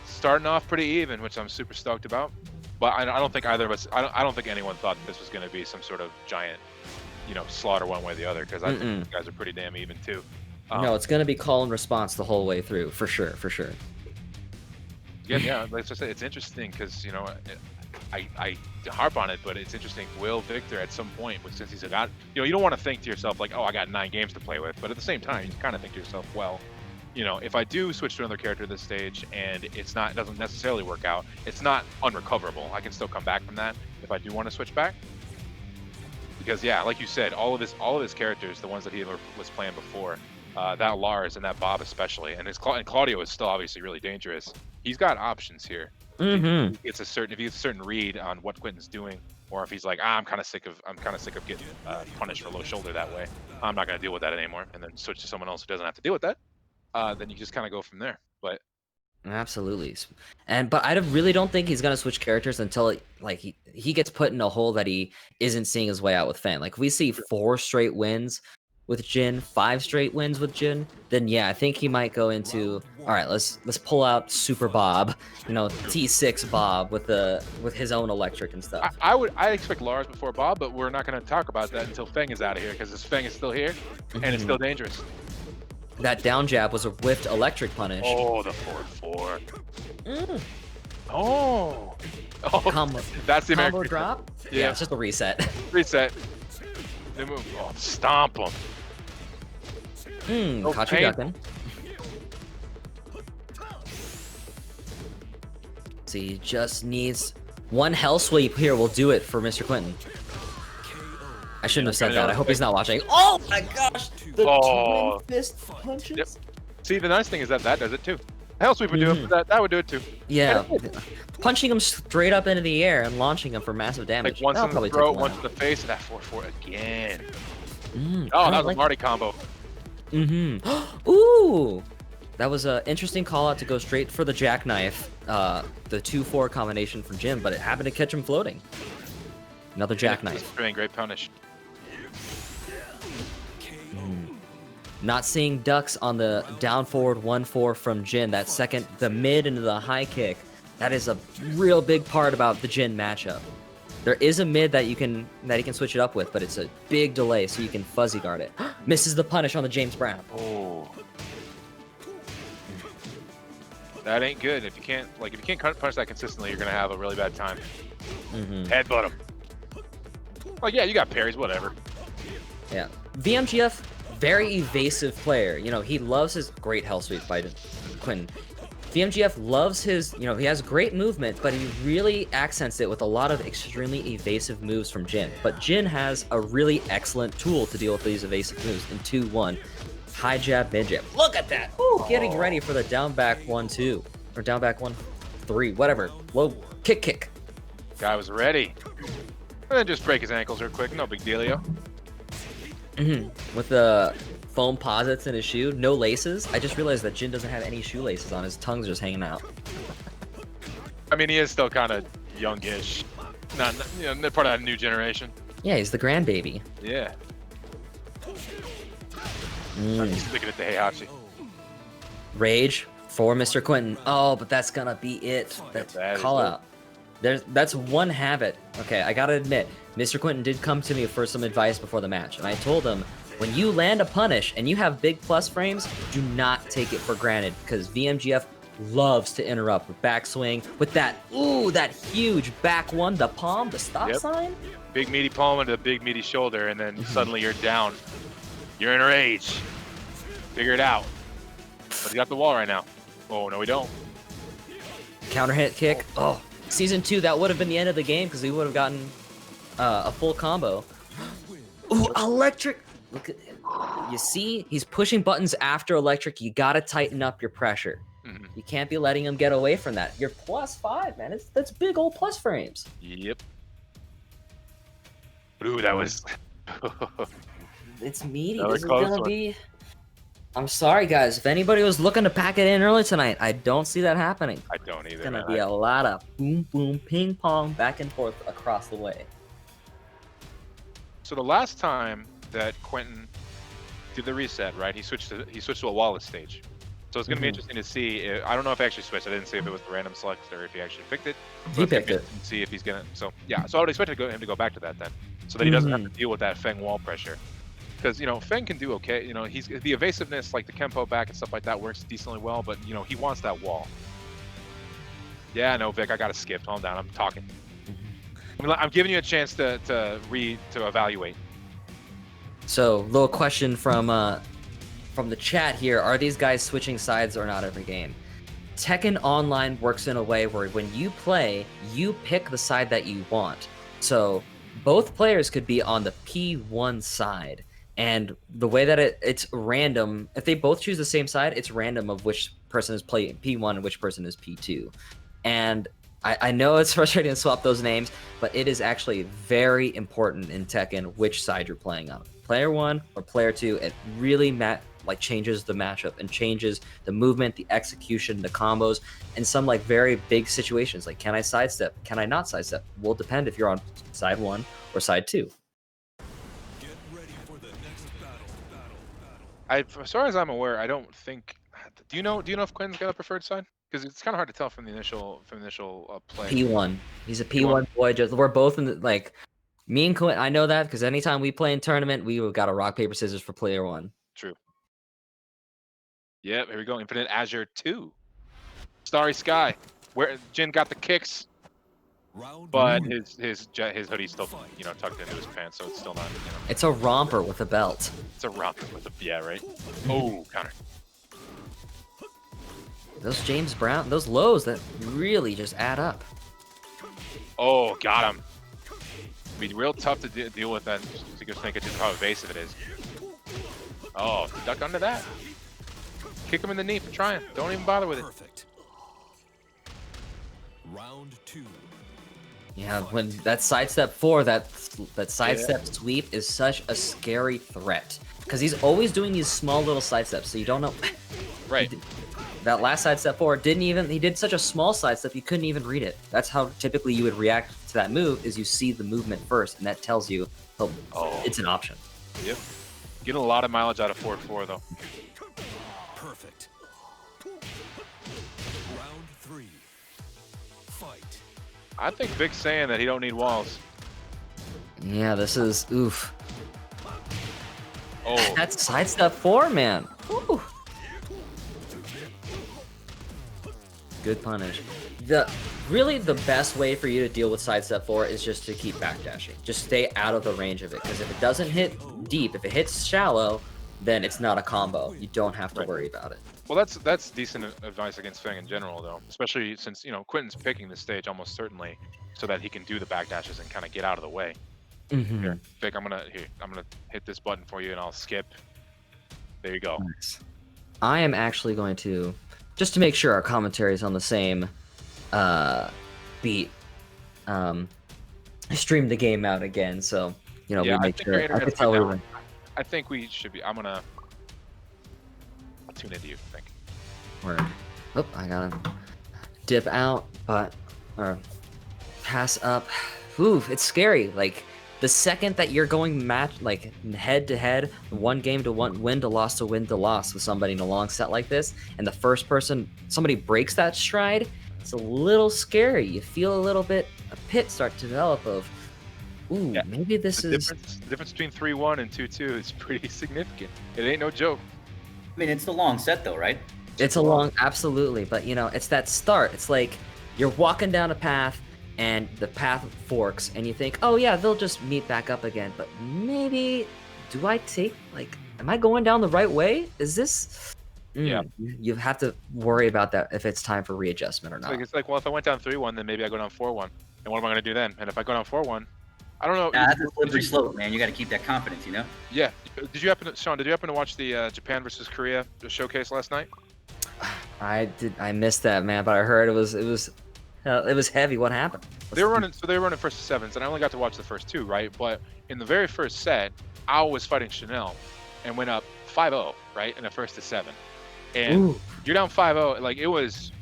starting off pretty even, which I'm super stoked about. But I don't think either of us, I don't think anyone thought this was going to be some sort of giant, you know, slaughter one way or the other, because I think you guys are pretty damn even too.
No, it's going to be call and response the whole way through, for sure, for sure.
Yeah, like I said, it's interesting because, you know, I harp on it, but it's interesting. Will Victor at some point, since he's got, you know, you don't want to think to yourself like, oh, I got 9 games to play with, but at the same time, you kind of think to yourself, well, you know, if I do switch to another character at this stage and it doesn't necessarily work out, it's not unrecoverable. I can still come back from that if I do want to switch back. Because yeah, like you said, all of his characters, the ones that he was playing before, that Lars and that Bob especially, and Claudio is still obviously really dangerous. He's got options here. If he gets a certain read on what Quentin's doing, or if he's like, I'm kind of sick of getting punished for low shoulder that way. I'm not going to deal with that anymore, and then switch to someone else who doesn't have to deal with that. Then you just kind of go from there. But
Absolutely. But I really don't think he's gonna switch characters until he gets put in a hole that he isn't seeing his way out with Fan. Like if we see 4 straight wins with Jin, 5 straight wins with Jin, then yeah, I think he might go into, all right, let's pull out Super Bob, you know, T6 Bob with his own electric and stuff.
I expect Lars before Bob, but we're not going to talk about that until Feng is out of here, because this Feng is still here and it's still dangerous.
That down jab was a whiffed electric punish.
Oh, the 4-4. Oh. Oh,
Combo,
that's the
combo
American
drop?
Yeah.
It's just a reset.
reset. They move. Oh, stomp him. Oh,
Caught you
pain.
ducking. See, he just needs one hell sweep here. Will do it for Mr. Quentin. I shouldn't have said that. I hope he's not watching. Oh my gosh! The
Oh.
twin fist punches.
Yep. See, the nice thing is that does it too. Hell sweep would do it, but that would do it too.
Yeah, punching him straight up into the air and launching him for massive damage.
Like once
That'll
in the
probably take
throat,
one
once
out.
in the face, and that 4-4 again.
Mm,
Oh,
I
that was
like
a Marty combo.
Ooh! That was an interesting call out to go straight for the jackknife, the 2-4 combination from Jim, but it happened to catch him floating. Another jackknife.
Great punish.
Not seeing ducks on the down forward 1-4 from Jin. That second, the mid into the high kick. That is a real big part about the Jin matchup. There is a mid that he can switch it up with, but it's a big delay, so you can fuzzy guard it. Misses the punish on the James Brown.
Oh. That ain't good. If you can't punish that consistently, you're gonna have a really bad time. Headbutt him. Like, yeah, you got parries, whatever.
Yeah. VMGF, very evasive player. You know, he loves his great hell sweep by Quentin. VMGF loves his, you know, he has great movement, but he really accents it with a lot of extremely evasive moves from Jin. But Jin has a really excellent tool to deal with these evasive moves in 2-1. High jab, mid jab. Look at that! Ooh, getting ready for the down back 1-2. Or down back 1-3, whatever. Low kick.
Guy was ready. And then just break his ankles real quick. No big dealio.
With the foam posits in his shoe, no laces. I just realized that Jin doesn't have any shoelaces on. His tongue's just hanging out.
I mean, he is still kind of youngish. Not, you know, part of that new generation.
Yeah, he's the grandbaby.
Yeah. He's looking at the Heihachi.
Rage for Mr. Quentin. Oh, but that's gonna be it.
That
Call
is
out. That's one habit. Okay, I gotta admit, Mr. Quentin did come to me for some advice before the match, and I told him, when you land a punish and you have big plus frames, do not take it for granted, because VMGF loves to interrupt with backswing, with that huge back one, the palm, the stop sign.
Big meaty palm into a big meaty shoulder, and then suddenly you're down. You're in a rage. Figure it out. But he got the wall right now. Oh, no, we don't.
Counter hit kick. Oh, season 2, that would have been the end of the game because we would have gotten a full combo. Ooh, electric. Look at him. You see, he's pushing buttons after electric. You got to tighten up your pressure. You can't be letting him get away from that. You're +5, man. That's big old plus frames.
Yep. Ooh, that was...
It's meaty.
That was
This is
close
gonna
one.
be... I'm sorry, guys. If anybody was looking to pack it in early tonight, I don't see that happening.
I don't either,
It's gonna
man.
be a lot of boom, boom, ping pong, back and forth across the way.
So the last time that Quentin did the reset, right? He switched to a Wallace stage. So it's gonna be interesting to see. I don't know if he actually switched. I didn't see if it was the random select or if he actually picked it. So
He
it's gonna
picked
be
it.
interesting to see if he's gonna. So yeah. So I would expect him to go back to that then, so that he doesn't have to deal with that Feng wall pressure. Because you know Feng can do okay. You know he's the evasiveness, like the Kempo back and stuff like that, works decently well. But you know he wants that wall. Yeah, no, Vic, I gotta skip. Calm down. I'm talking. I'm giving you a chance to evaluate.
So, little question from the chat here: are these guys switching sides or not every game? Tekken Online works in a way where when you play, you pick the side that you want. So both players could be on the P1 side, and the way that it's random, if they both choose the same side, it's random of which person is playing P1 and which person is P2. And I know it's frustrating to swap those names, but it is actually very important in Tekken which side you're playing on. Player 1 or player 2, it really changes the matchup and changes the movement, the execution, the combos, and some like very big situations like, can I sidestep? Can I not sidestep? Will depend if you're on side 1 or side 2.
As far as I'm aware, I don't think. Do you know if Quinn's got a preferred side? Because it's kind of hard to tell from the initial play.
P1. He's a P1 boy. Just we're both in the, like, me and Quinn. I know that because anytime we play in tournament, we got a rock paper scissors for player 1.
True. Yep, here we go. Infinite Azure 2. Starry Sky. where Jin got the kicks, but his hoodie's still tucked into his pants, so it's still not.
It's a romper with a belt.
It's a romper with a right. Oh, counter.
Those James Brown, those lows that really just add up.
Oh, got him. It'd be real tough to deal with that because think it's just how evasive it is. Oh, duck under that. Kick him in the knee for trying. Don't even bother with it.
Perfect. Round 2.
Yeah, when that sidestep 4, that sidestep sweep is such a scary threat because he's always doing these small little sidesteps, so you don't know.
Right.
That last sidestep 4 he did such a small sidestep you couldn't even read it. That's how typically you would react to that move, is you see the movement first, and that tells you, it's an option.
Yep. Getting a lot of mileage out of 4-4 though.
Perfect. Round 3. Fight.
I think Vic's saying that he don't need walls.
Yeah, this is oof.
Oh.
That's sidestep 4, man. Ooh. Good punish. Really the best way for you to deal with sidestep 4 is just to keep backdashing. Just stay out of the range of it, because if it doesn't hit deep, if it hits shallow, then it's not a combo. You don't have to worry about it.
Well, that's decent advice against Fang in general, though. Especially since Quentin's picking this stage almost certainly, so that he can do the backdashes and kind of get out of the way.
Mm-hmm.
Here, Vic, I'm gonna hit this button for you, and I'll skip. There you go.
Nice. I am actually going to, just to make sure our commentary is on the same beat, stream the game out again, so
Yeah,
we make sure. I can tell everyone.
I think we should be. I'll tune into you. I think.
Oh, I gotta dip out, or pass up. Ooh, it's scary. Like the second that you're going head to head, one game to one, win to loss to win to loss with somebody in a long set like this, and the first person somebody breaks that stride, it's a little scary. You feel a pit start to develop of, ooh,
Yeah.
maybe this
The
is.
difference between 3-1 and 2-2 is pretty significant. It ain't no joke.
I mean, it's a long set though, right?
It's a long, absolutely, but it's that start. It's like you're walking down a path, and the path forks, and you think, oh yeah, they'll just meet back up again. But maybe, am I going down the right way? Is this?
Yeah.
You have to worry about that if it's time for readjustment or not.
It's like, well, if I went down 3-1, then maybe I go down 4-1. And what am I going to do then? And if I go down 4-1, I don't know.
Nah, that's a slippery slope, man. You got to keep that confidence,
Yeah. Sean, did you happen to watch the Japan versus Korea showcase last night?
I did. I missed that, man. But I heard it was heavy. What happened?
They were running first to sevens, and I only got to watch the first 2, right? But in the very first set, Ao was fighting Chanel, and went up 5-0, right, in a first to 7. And you're down 5-0, like it was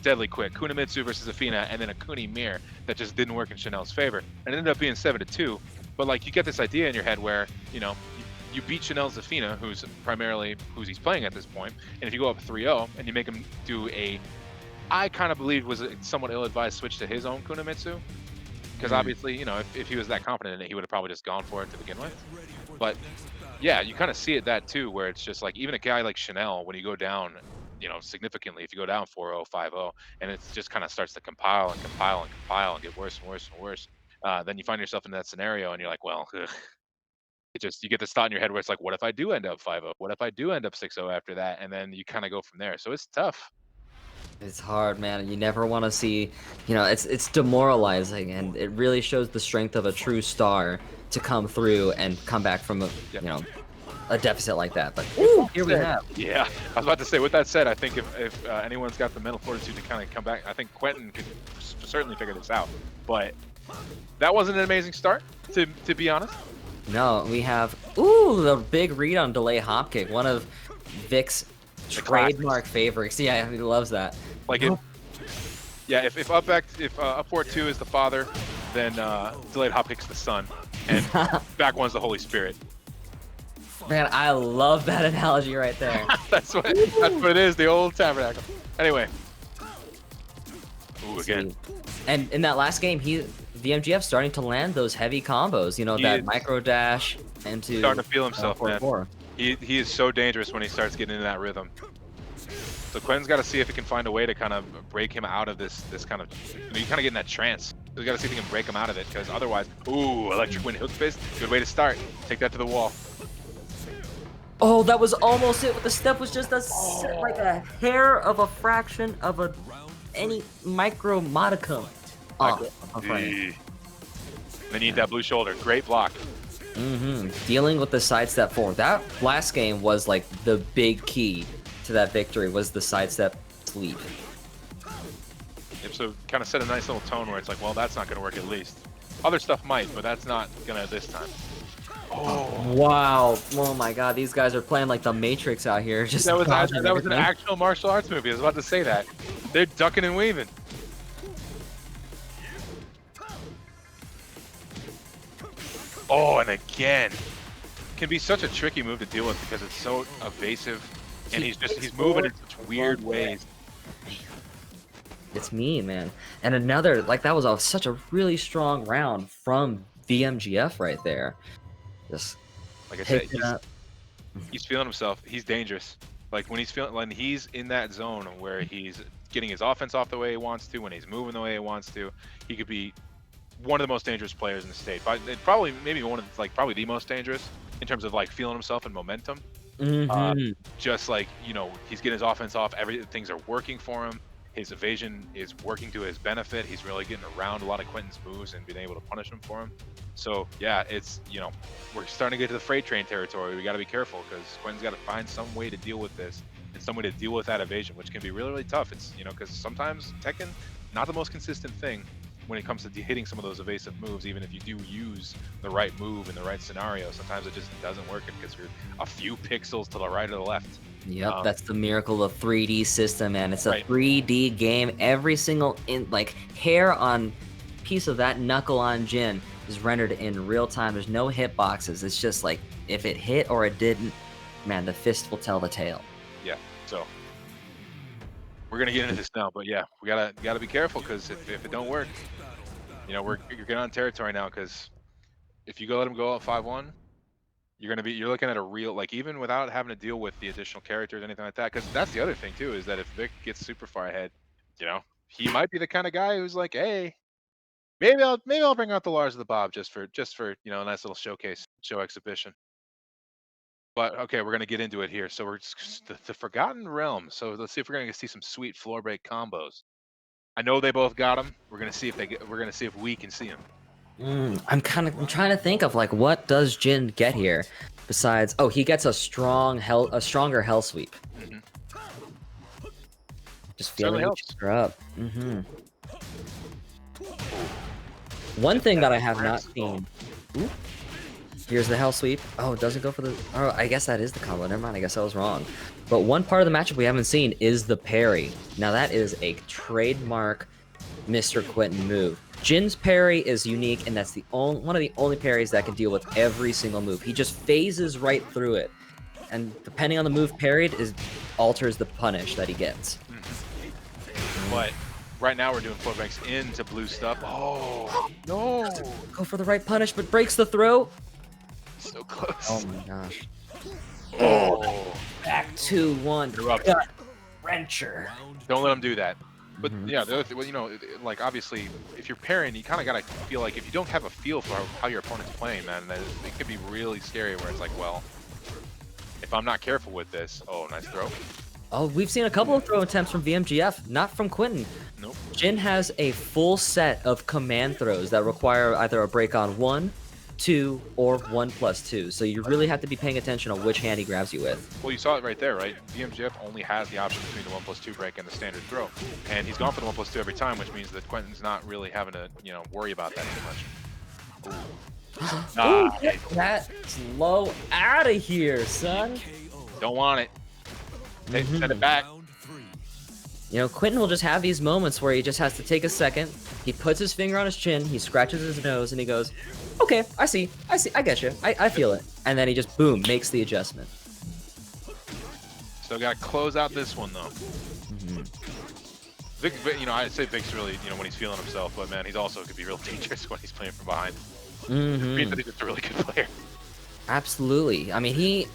deadly quick. Kunimitsu versus Afina, and then a Kuni mirror that just didn't work in Chanel's favor, and it ended up being 7-2. But like you get this idea in your head where you beat Chanel's Afina, who's he's playing at this point, and if you go up 3-0 and you make him do I kind of believe was a somewhat ill-advised switch to his own Kunimitsu, because obviously if he was that confident in it, he would have probably just gone for it to begin with. But yeah, you kind of see it that too, where it's just like even a guy like Chanel, when you go down, significantly, if you go down 4-0, 5-0, and it just kind of starts to compile and get worse and worse and worse, then you find yourself in that scenario, and you're like, well, you get this thought in your head where it's like, what if I do end up 5-0? What if I do end up 6-0 after that? And then you kind of go from there. So it's tough.
It's hard, man. You never want to see, it's demoralizing, and it really shows the strength of a true star to come through and come back from a deficit like that. But here we have.
Yeah, I was about to say. With that said, I think if anyone's got the mental fortitude to kind of come back, I think Quentin could certainly figure this out. But that wasn't an amazing start, to be honest.
No, we have the big read on delay hop kick, one of Vic's trademark favorites. Yeah, he loves that.
Like if up forward 2 is the father, then delayed hop kick's the son, and back one's the Holy Spirit.
Man, I love that analogy right there.
that's what it is, the old tabernacle. Anyway. Ooh, again.
And in that last game, the MGF starting to land those heavy combos, that micro dash into
starting to feel himself, man.
4-4.
He is so dangerous when he starts getting into that rhythm. So Quentin's got to see if he can find a way to kind of break him out of this kind of, you kind of get in that trance. So he's got to see if he can break him out of it, because otherwise, ooh, electric wind hook fist, good way to start. Take that to the wall.
Oh, that was almost it. But the step was just like a hair of a fraction of any micro modicum.
They need that blue shoulder. Great block.
Dealing with the sidestep forward. That last game was like the big key to that victory, was the sidestep sweep.
Yep, so kind of set a nice little tone where it's like, well, that's not going to work at least. Other stuff might, but that's not going to this time. Oh.
Wow. Oh my god, these guys are playing like the Matrix out here. Just
that was
dodging
an
everything.
actual martial arts movie. I was about to say that. They're ducking and weaving. Oh, and again. Can be such a tricky move to deal with because it's so evasive, and he's moving in such weird ways.
It's mean, man. And another, like, that was such a really strong round from VMGF right there. Just
like I said,
picking up.
he's feeling himself. He's dangerous. Like when he's in that zone where he's getting his offense off the way he wants to, when he's moving the way he wants to, he could be one of the most dangerous players in the state. But probably maybe one of probably the most dangerous in terms of like feeling himself and momentum. Just like, you know, he's getting his offense off. Things are working for him. His evasion is working to his benefit. He's really getting around a lot of Quentin's moves and being able to punish him for him. So yeah, it's, you know, we're starting to get to the freight train territory. We got to be careful because Quentin's got to find some way to deal with this and some way to deal with that evasion, which can be really, really tough. It's, you know, because sometimes Tekken, not the most consistent thing when it comes to hitting some of those evasive moves. Even if you do use the right move in the right scenario, sometimes it just doesn't work because you're a few pixels to the right or the left.
Yep, that's the miracle of 3D system, man. It's a 3D game. Every single hair on piece of that knuckle on Jin is rendered in real time. There's no hitboxes. It's just like if it hit or it didn't, man, the fist will tell the tale.
Yeah, so we're gonna get into this now, but yeah, we gotta be careful because if it don't work, you know, you're getting on territory now. Because if you let him go up 5-1. You're looking at a real, like, even without having to deal with the additional characters, anything like that. Because that's the other thing too, is that if Vic gets super far ahead, you know, he might be the kind of guy who's like, hey, maybe I'll bring out the Lars of the Bob just for you know, a nice little show exhibition. But okay, we're gonna get into it here. So we're just, the Forgotten Realm. So let's see if we're gonna see some sweet floor break combos. I know they both got them. We're gonna see if we can see them.
I'm trying to think of like what does Jin get here besides, oh, he gets a stronger hell sweep. Just feeling each other up. One thing that I have not seen. Ooh, here's the hell sweep. Oh, it doesn't go for the. Oh, I guess that is the combo. Never mind. I guess I was wrong. But one part of the matchup we haven't seen is the parry. Now that is a trademark Mr. Quentin move. Jin's parry is unique, and that's one of the only parries that can deal with every single move. He just phases right through it, and depending on the move parried, alters the punish that he gets.
But right now we're doing floor breaks into blue stuff. Oh no!
Go for the right punish, but breaks the throw.
So close.
Oh my gosh!
Oh,
Back 2-1. Gut wrencher.
Don't let him do that. But yeah, the other thing, well, you know, like obviously, if you're parrying, you kind of gotta feel like if you don't have a feel for how your opponent's playing, man, it could be really scary. Where it's like, well, if I'm not careful with this, oh, nice throw.
Oh, we've seen a couple of throw attempts from VMGF, not from Quentin.
Nope.
Jin has a full set of command throws that require either a break on 1, 2, or 1+2. So you really have to be paying attention on which hand he grabs you with.
Well, you saw it right there, right? VMGF only has the option between the 1+2 break and the standard throw, and he's gone for the 1+2 every time, which means that Quentin's not really having to, you know, worry about that too much.
Ooh, get that low out of here, son.
Don't want it. Send it back.
You know, Quentin will just have these moments where he just has to take a second. He puts his finger on his chin, he scratches his nose, and he goes, okay, I see, I get you, I feel it. And then he just, boom, makes the adjustment.
Still got to close out this one, though. Vic, you know, I'd say Vic's really, you know, when he's feeling himself, but man, he's also could be real dangerous when he's playing from behind. Means that he's just a really good player.
Absolutely. I mean, he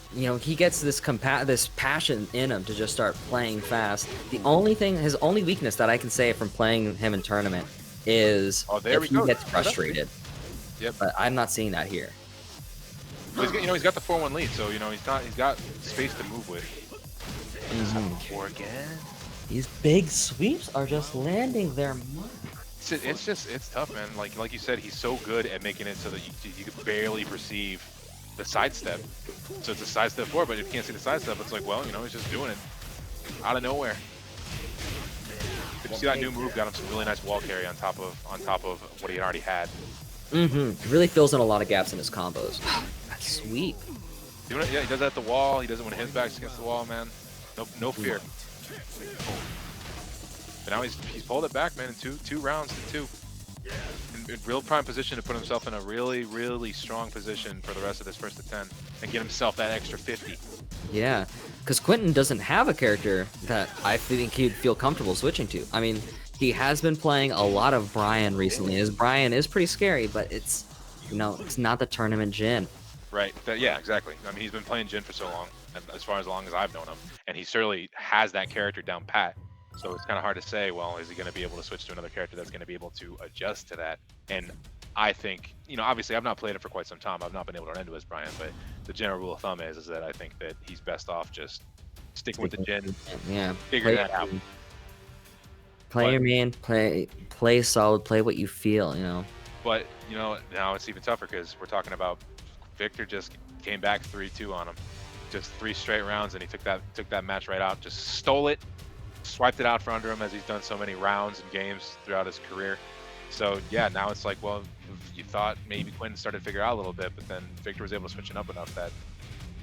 gets this this passion in him to just start playing fast. His only weakness that I can say from playing him in tournament is
there
if
we
he
go.
gets frustrated.
Yep.
But I'm not seeing that here.
But he's got the 4-1 lead, so he's got space to move with. Four again.
These big sweeps are just landing their mark.
It's tough, man. Like you said, he's so good at making it so that you could barely perceive the sidestep. So it's a sidestep 4, but if you can't see the sidestep, it's like, well, he's just doing it out of nowhere. Did you see that new move? Got him some really nice wall carry on top of what he already had.
It really fills in a lot of gaps in his combos. That sweep.
Yeah, he does that at the wall. He does it when his back's against the wall, man. No fear. But now he's pulled it back, man, in two rounds to 2. In real prime position to put himself in a really, really strong position for the rest of this first to 10 and get himself that extra 50.
Yeah, because Quentin doesn't have a character that I think he'd feel comfortable switching to. I mean, he has been playing a lot of Brian recently. His Brian is pretty scary, but it's not the tournament Jin.
Right. Yeah, exactly. I mean, he's been playing Jin for so long, as long as I've known him, and he certainly has that character down pat. So it's kind of hard to say, well, is he going to be able to switch to another character that's going to be able to adjust to that? And I think, obviously I've not played it for quite some time. I've not been able to run into his Brian, but the general rule of thumb is that I think that he's best off just sticking with the Jin.
Yeah.
Figure that out.
Play your main, play solid, play what you feel,
But, now it's even tougher because we're talking about Victor just came back 3-2 on him. Just 3 straight rounds, and he took that match right out, just stole it, swiped it out from under him as he's done so many rounds and games throughout his career. So yeah, now it's like, well, you thought maybe Quentin started to figure out a little bit, but then Victor was able to switch it up enough that.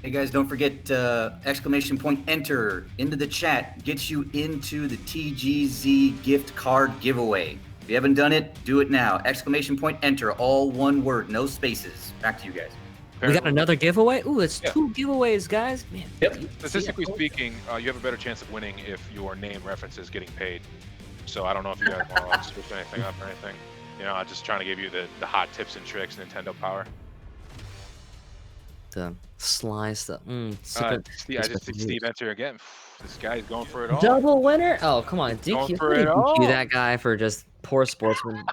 Hey guys, don't forget !enter into the chat gets you into the TGZ gift card giveaway. If you haven't done it, do it now. !enter, all one word, no spaces. Back to you guys.
We got another giveaway? Ooh, it's 2 giveaways, guys. Man.
Yep.
Statistically speaking, you have a better chance of winning if your name references getting paid. So I don't know if you guys want to switch anything up or anything. I'm just trying to give you the hot tips and tricks, Nintendo power.
The sly stuff.
I just see Steve enter again. This guy's going for it all.
Double winner? Oh, come on.
Going for it all.
DQ that guy for just poor sportsman.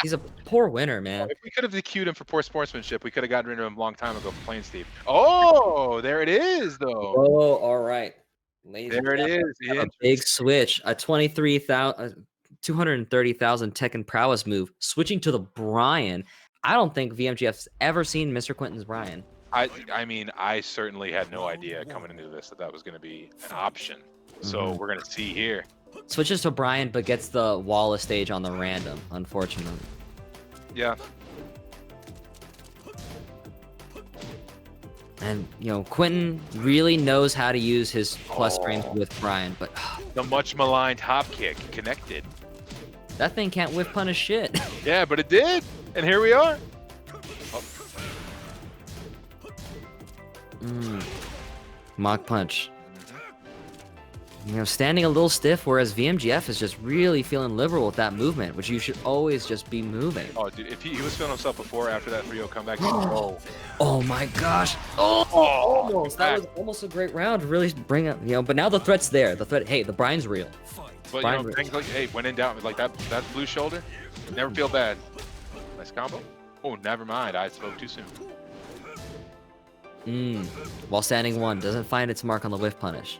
He's a poor winner, man.
If we could have DQ'd him for poor sportsmanship, we could have gotten rid of him a long time ago for playing Steve. Oh, there it is, though.
Oh, all right.
There it is.
A big switch. A 230,000 Tekken prowess move. Switching to the Brian. I don't think VMGF's ever seen Mr. Quentin's Brian.
I mean, I certainly had no idea coming into this that was going to be an option. So we're going to see here.
Switches to Brian, but gets the Wallace stage on the random, unfortunately.
Yeah.
And, Quentin really knows how to use his plus frames with Brian, but...
The much maligned hop kick connected.
That thing can't whiff punish shit.
Yeah, but it did. And here we are.
Mock punch. Standing a little stiff, whereas VMGF is just really feeling liberal with that movement, which you should always just be moving.
Oh, dude, if he was feeling himself before after that 3-0 comeback,
oh my gosh. Almost. That was almost a great round to really bring up, but now the threat's there. The threat, hey, the Brian's real.
But, things like, hey, when in doubt, like that blue shoulder, never feel bad. Nice combo. Oh, never mind. I spoke too soon.
While standing 1, doesn't find its mark on the whiff punish.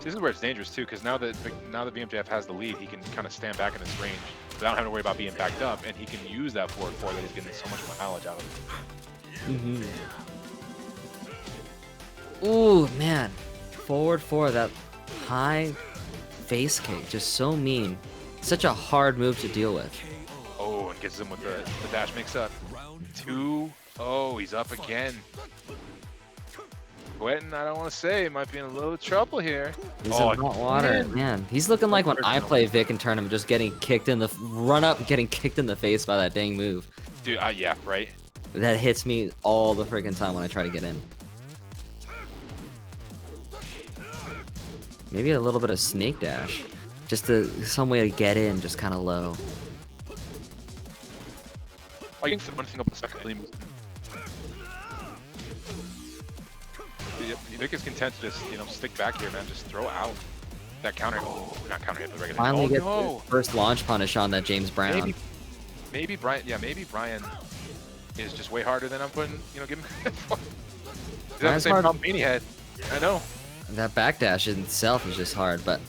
This is where it's dangerous too, because now that VMJF has the lead, he can kind of stand back in his range without having to worry about being backed up, and he can use that forward 4 that he's getting so much mileage out of.
Ooh, man. Forward 4, that high face kick, just so mean. Such a hard move to deal with.
Oh, and gets him with the dash mix up. 2. Oh, he's up again. Quentin, I don't want to say, might be in a little trouble here.
He's in hot water, man. He's looking like when I play Vic in tournament, just getting kicked in the getting kicked in the face by that dang move.
Dude, yeah, right.
That hits me all the freaking time when I try to get in. Maybe a little bit of snake dash, just some way to get in, just kind of low.
I can one thing up the second. Nick is content to just stick back here, man. Just throw out that counter. Oh, not counter hit the regular.
Finally
Oh
get
no!
the first launch punish on that James Brown.
Maybe Brian. Yeah, maybe Brian is just way harder than I'm putting. Give him credit for. He's got the same problem Beanie had. I know.
That backdash in itself is just hard, but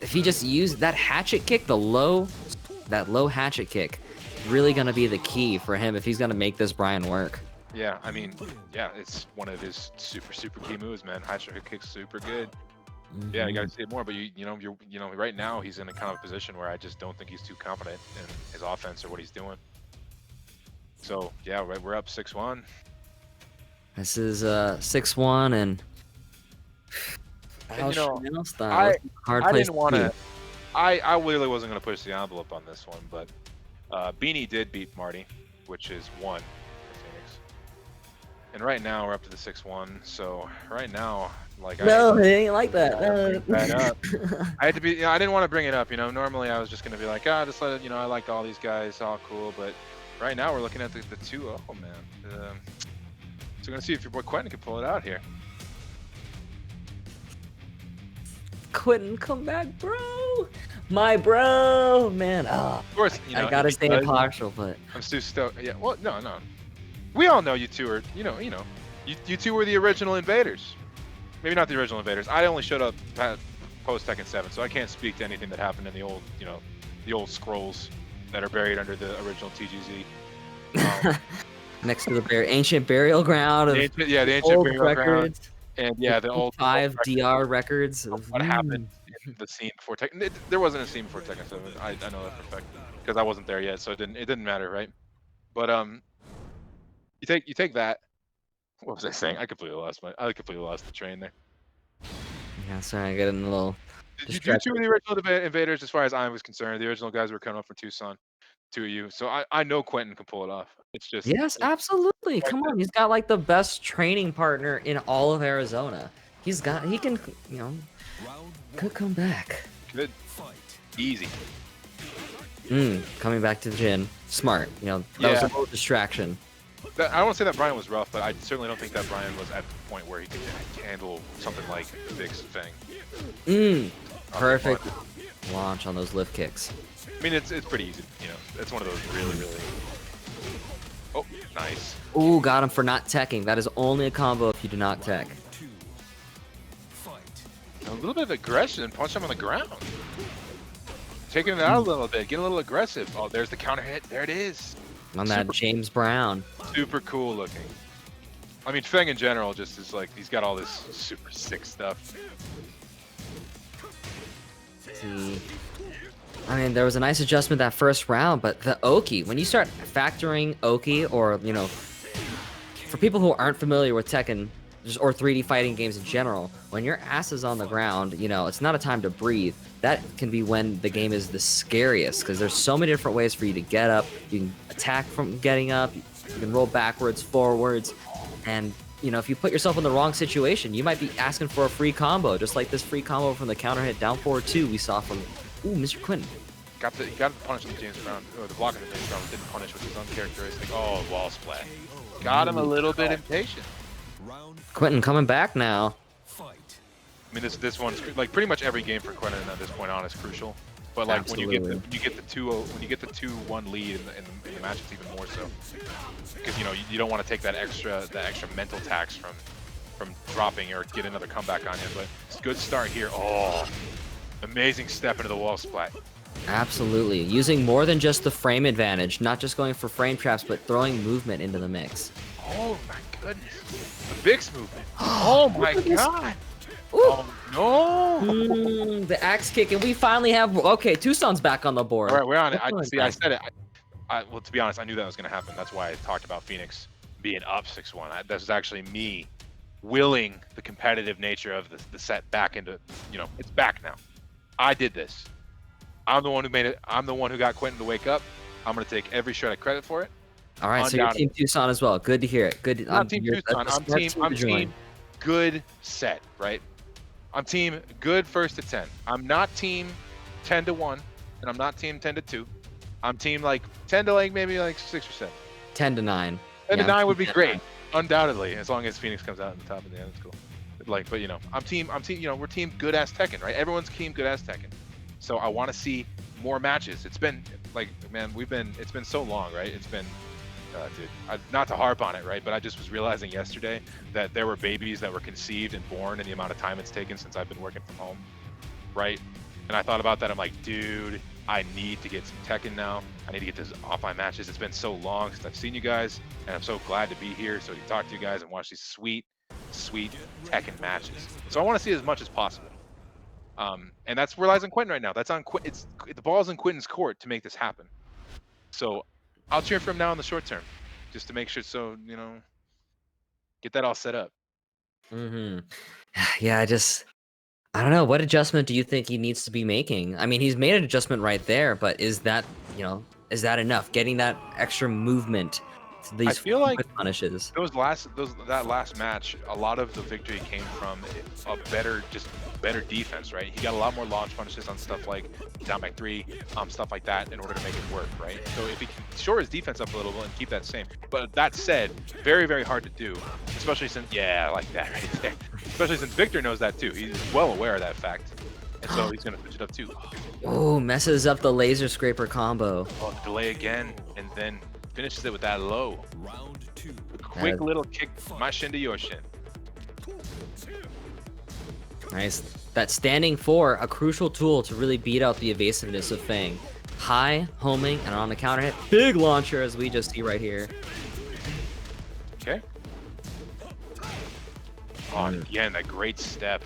if he just used that hatchet kick, that low hatchet kick, really gonna be the key for him if he's gonna make this Brian work.
Yeah, I mean, yeah, it's one of his super key moves, man. Hatchet kick's super good. Yeah, you gotta see it more, but you're right now he's in a kind of position where I just don't think he's too confident in his offense or what he's doing. So yeah, we're up 6-1.
This is 6-1, and
I
didn't
want to. I literally wasn't gonna push the envelope on this one, but Beanie did beat Marty, which is 1 for Phoenix. And right now we're up to the 6-1. So right now, like,
it ain't like that.
I had to be. I didn't want to bring it up. Normally I was just gonna be like, just let it. I like all these guys, all cool. But right now we're looking at the 2-0, man. So we're gonna see if your boy Quentin can pull it out here.
Quentin, come back, bro. My bro, man.
Of course,
I gotta stay impartial, but
I'm still stoked. Yeah, well, no. We all know you two are, you two were the original invaders. Maybe not the original invaders. I only showed up post Tekken 7, so I can't speak to anything that happened in the old, the old scrolls that are buried under the original TGZ.
Next to the ancient burial ground of
the ancient
old
burial
records.
ground. And yeah, the old
5 DR records of
what happened in the scene before Tekken. There wasn't a scene before Tekken 7. I know that for a fact because I wasn't there yet, so it didn't matter, right? But you take that. What was I saying? I completely lost the train there.
Yeah, sorry, I got in a little.
You two were the original invaders, as far as I was concerned. The original guys were coming up for Tucson. 2 of you, so I know Quentin can pull it off. It's just
yes, absolutely. Come on, he's got like the best training partner in all of Arizona. He can, could come back.
Good, easy.
Coming back to the gym, smart. That was a little distraction.
I don't want to say that Brian was rough, but I certainly don't think that Brian was at the point where he could handle something like Vic's thing.
Perfect launch on those lift kicks.
I mean, it's pretty easy. It's one of those really. Oh, nice.
Ooh, got him for not teching. That is only a combo if you do not tech.
A little bit of aggression. Punch him on the ground. Taking it out a little bit. Getting a little aggressive. Oh, there's the counter hit. There it is.
On that James Brown.
Super cool looking. I mean, Feng in general just is like, he's got all this super sick stuff.
See. I mean, there was a nice adjustment that first round, but the Oki, when you start factoring Oki, or, for people who aren't familiar with Tekken, or 3D fighting games in general, when your ass is on the ground, it's not a time to breathe. That can be when the game is the scariest, because there's so many different ways for you to get up. You can attack from getting up, you can roll backwards, forwards, and, if you put yourself in the wrong situation, you might be asking for a free combo, just like this free combo from the counter hit down forward 2 we saw from Mr. Quentin.
Got the punish on the James Brown, or the block on the James Brown didn't punish, which is uncharacteristic. Oh, wall splat. Got him a little bit impatient.
Quentin coming back now.
I mean, this one's like pretty much every game for Quentin at this point on is crucial. But like
Absolutely.
when you get the 2-1 lead in the match, it's even more so because you don't want to take that extra mental tax from dropping or get another comeback on you. But it's a good start here. Oh, amazing step into the wall splat.
Absolutely. Using more than just the frame advantage, not just going for frame traps, but throwing movement into the mix.
Oh my goodness. The Vic's movement. Oh my god.
Ooh.
Oh no.
The axe kick, and we finally have, okay, Tucson's back on the board.
All right, we're on it. I said it. Well, to be honest, I knew that was going to happen. That's why I talked about Phoenix being up 6-1. That was actually me willing the competitive nature of the set back into, it's back now. I did this. I'm the one who made it. I'm the one who got Quentin to wake up. I'm going to take every shred of credit for it.
All right, so you're Team Tucson as well. Good to hear it. Good.
I'm Team Tucson. I'm team good set, right? I'm team good first to 10. I'm not team 10-1, and I'm not team 10-2. I'm team like 10 to maybe 6 or 7.
10-9.
10-9 would be great. Undoubtedly, as long as Phoenix comes out in the top of the end, it's cool. Like, but I'm team, we're team good ass Tekken, right? Everyone's team good ass Tekken. So I want to see more matches. It's been like, man, it's been so long, right? It's been, dude, not to harp on it, right? But I just was realizing yesterday that there were babies that were conceived and born in the amount of time it's taken since I've been working from home, right? And I thought about that. I'm like, dude, I need to get some Tekken now. I need to get this off my matches. It's been so long since I've seen you guys, and I'm so glad to be here so to talk to you guys and watch these sweet, sweet Tekken matches. So I want to see as much as possible. And that's where lies on Quentin right now. That's on Quentin. The ball's in Quentin's court to make this happen. So I'll cheer for him now in the short term, just to make sure. So get that all set up.
Mm-hmm. Yeah, I don't know. What adjustment do you think he needs to be making? I mean, he's made an adjustment right there, but is that enough? Getting that extra movement to
I
these
feel like
quick punishes.
that last match, a lot of the victory came from a better defense, right? He got a lot more launch punishes on stuff like down by 3, stuff like that in order to make it work, right? So if he can shore his defense up a little bit and keep that same. But that said, very, very hard to do, especially since, yeah, like that right there. Especially since Victor knows that too. He's well aware of that fact. And so he's going to switch it up too.
Oh, messes up the laser scraper combo.
Oh, delay again, and then finishes it with that low.
Round 2.
A quick little kick, my shin to your shin.
Nice. That standing 4, a crucial tool to really beat out the evasiveness of Fang. High, homing, and on the counter hit, big launcher as we just see right here.
Okay. Oh, and again, that great step.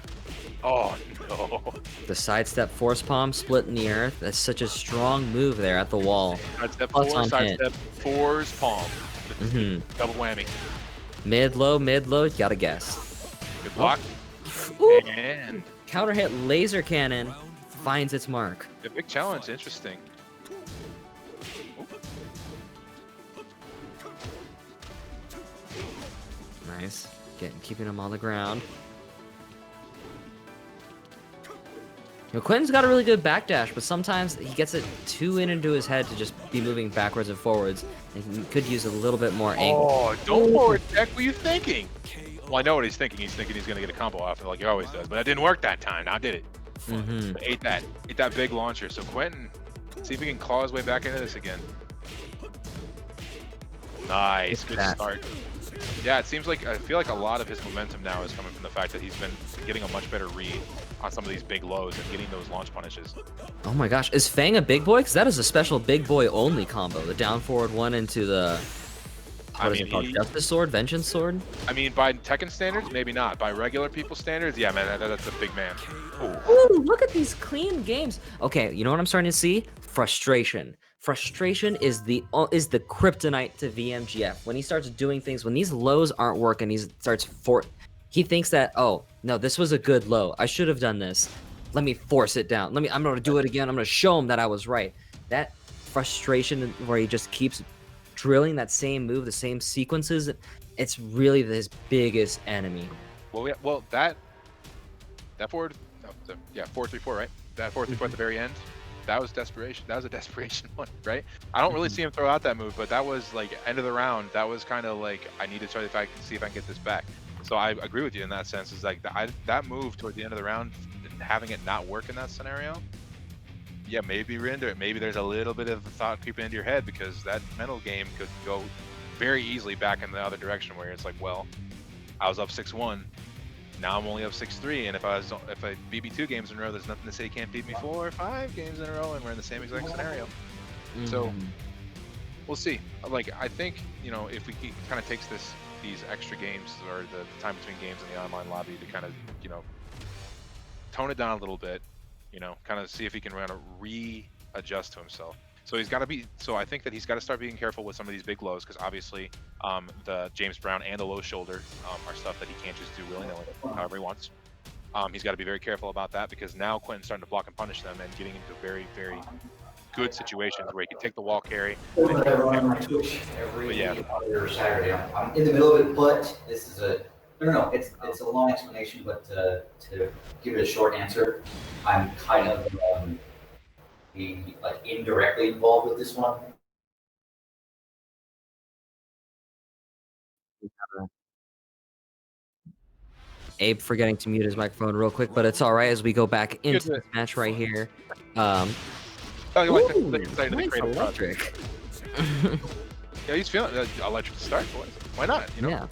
Oh, no.
The sidestep force palm split in the earth. That's such a strong move there at the wall.
Sidestep
Plus
4,
on hit.
sidestep 4's palm.
Mhm.
Double whammy.
Mid low, you gotta guess.
Good block.
Ooh.
And
Counter hit laser cannon finds its mark.
the big challenge, interesting.
Nice. Keeping him on the ground. Quentin's got a really good backdash, but sometimes he gets it too into his head to just be moving backwards and forwards. And he could use a little bit more angle.
Oh, don't forward deck. What are you thinking? Well, I know what he's thinking. He's thinking he's going to get a combo off like he always does, but that didn't work that time. Now did it.
Mm-hmm.
Ate that big launcher. So Quentin, see if he can claw his way back into this again. Nice, good start. Yeah, it seems like I feel like a lot of his momentum now is coming from the fact that he's been getting a much better read on some of these big lows and getting those launch punishes.
Oh my gosh, is Fang a big boy? Because that is a special big boy only combo. The down forward one into the what is it called? Justice Sword, Vengeance Sword.
I mean, by Tekken standards, maybe not. By regular people standards, yeah, man, that's a big man.
Ooh, look at these clean games. Okay, you know what I'm starting to see? Frustration. Frustration is the kryptonite to VMGF. When he starts doing things, when these lows aren't working, he thinks that, oh no, this was a good low. I should have done this. Let me force it down. I'm gonna do it again. I'm gonna show him that I was right. That frustration where he just keeps drilling that same move, the same sequences, it's really his biggest enemy.
Well, that forward, yeah, 4-3-4, right? That 4-3-4 at the very end. That was desperation. That was a desperation one, right? I don't really see him throw out that move, but that was like end of the round. That was kind of like, I need to try to see if I can get this back. So I agree with you in that sense. Is like that move toward the end of the round, having it not work in that scenario. Yeah, maybe render it. Maybe there's a little bit of thought creeping into your head because that mental game could go very easily back in the other direction where it's like, well, I was up 6-1. Now I'm only up 6-3, and if I beat me 2 games in a row, there's nothing to say he can't beat me 4 or 5 games in a row, and we're in the same exact scenario. So we'll see. Like, I think if he kind of takes these extra games or the time between games in the online lobby to kind of tone it down a little bit, kind of see if he can kind of readjust to himself. So he's got to be. So I think that he's got to start being careful with some of these big lows because obviously the James Brown and the low shoulder are stuff that he can't just do willy-nilly however he wants. He's got to be very careful about that because now Quentin's starting to block and punish them and getting into very, very good situations where he can take the wall carry.
Every other Saturday. I'm in the middle of it, but this is it's a long explanation, but to give it a short answer, I'm kind of being indirectly involved with this one.
Abe forgetting to mute his microphone real quick, but it's all right as we go back into
Good.
this match right here.
Oh, you like
Ooh,
the excited to
nice
create a product.
electric.
Yeah, he's feeling electric to start, boys. Why not? You know?
Yeah.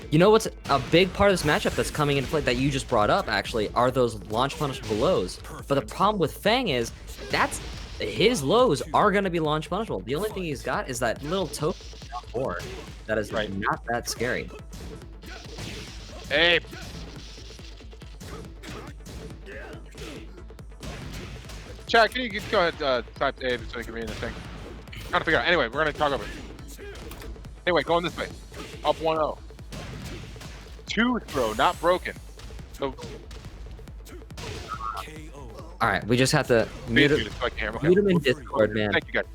You know what's a big part of this matchup that's coming into play that you just brought up, actually, are those launch punishable lows. But the problem with Fang is his lows are going to be launch punishable. The only thing he's got is that little token forward that is
Right.
not that scary.
Hey. Chad, can you go ahead, type to Abe so he can read the thing? Trying to figure out. Anyway, we're gonna talk over it. Anyway, going this way. Up 1-0. 2 throw, not broken. So
KO.
All right, we just have to
mute
mute
it so I can hear him. Okay.
mute him in Discord, man.
Thank you, guys.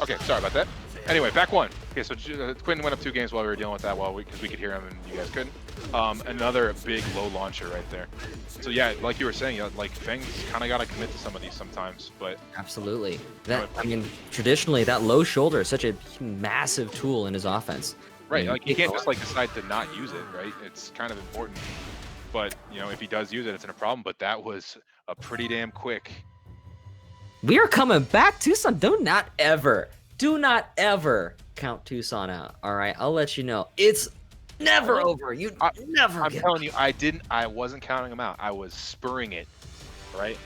Okay, sorry about that. Anyway, back 1. Okay, so Quentin went up 2 games while we were dealing with that because we could hear him and you guys couldn't. Another big low launcher right there. So yeah, like you were saying, like Fang's kind of got to commit to some of these sometimes, but
Absolutely. I mean, traditionally, that low shoulder is such a massive tool in his offense.
right,
And
like you can't just like decide to not use it, right? It's kind of important. But you know, if he does use it, it's in a problem. But that was a pretty damn quick.
We are coming back, Tucson. Do not ever count Tucson out. All right, I'll let you know. It's never over. You never.
I'm telling you, I wasn't counting him out. I was spurring it, right?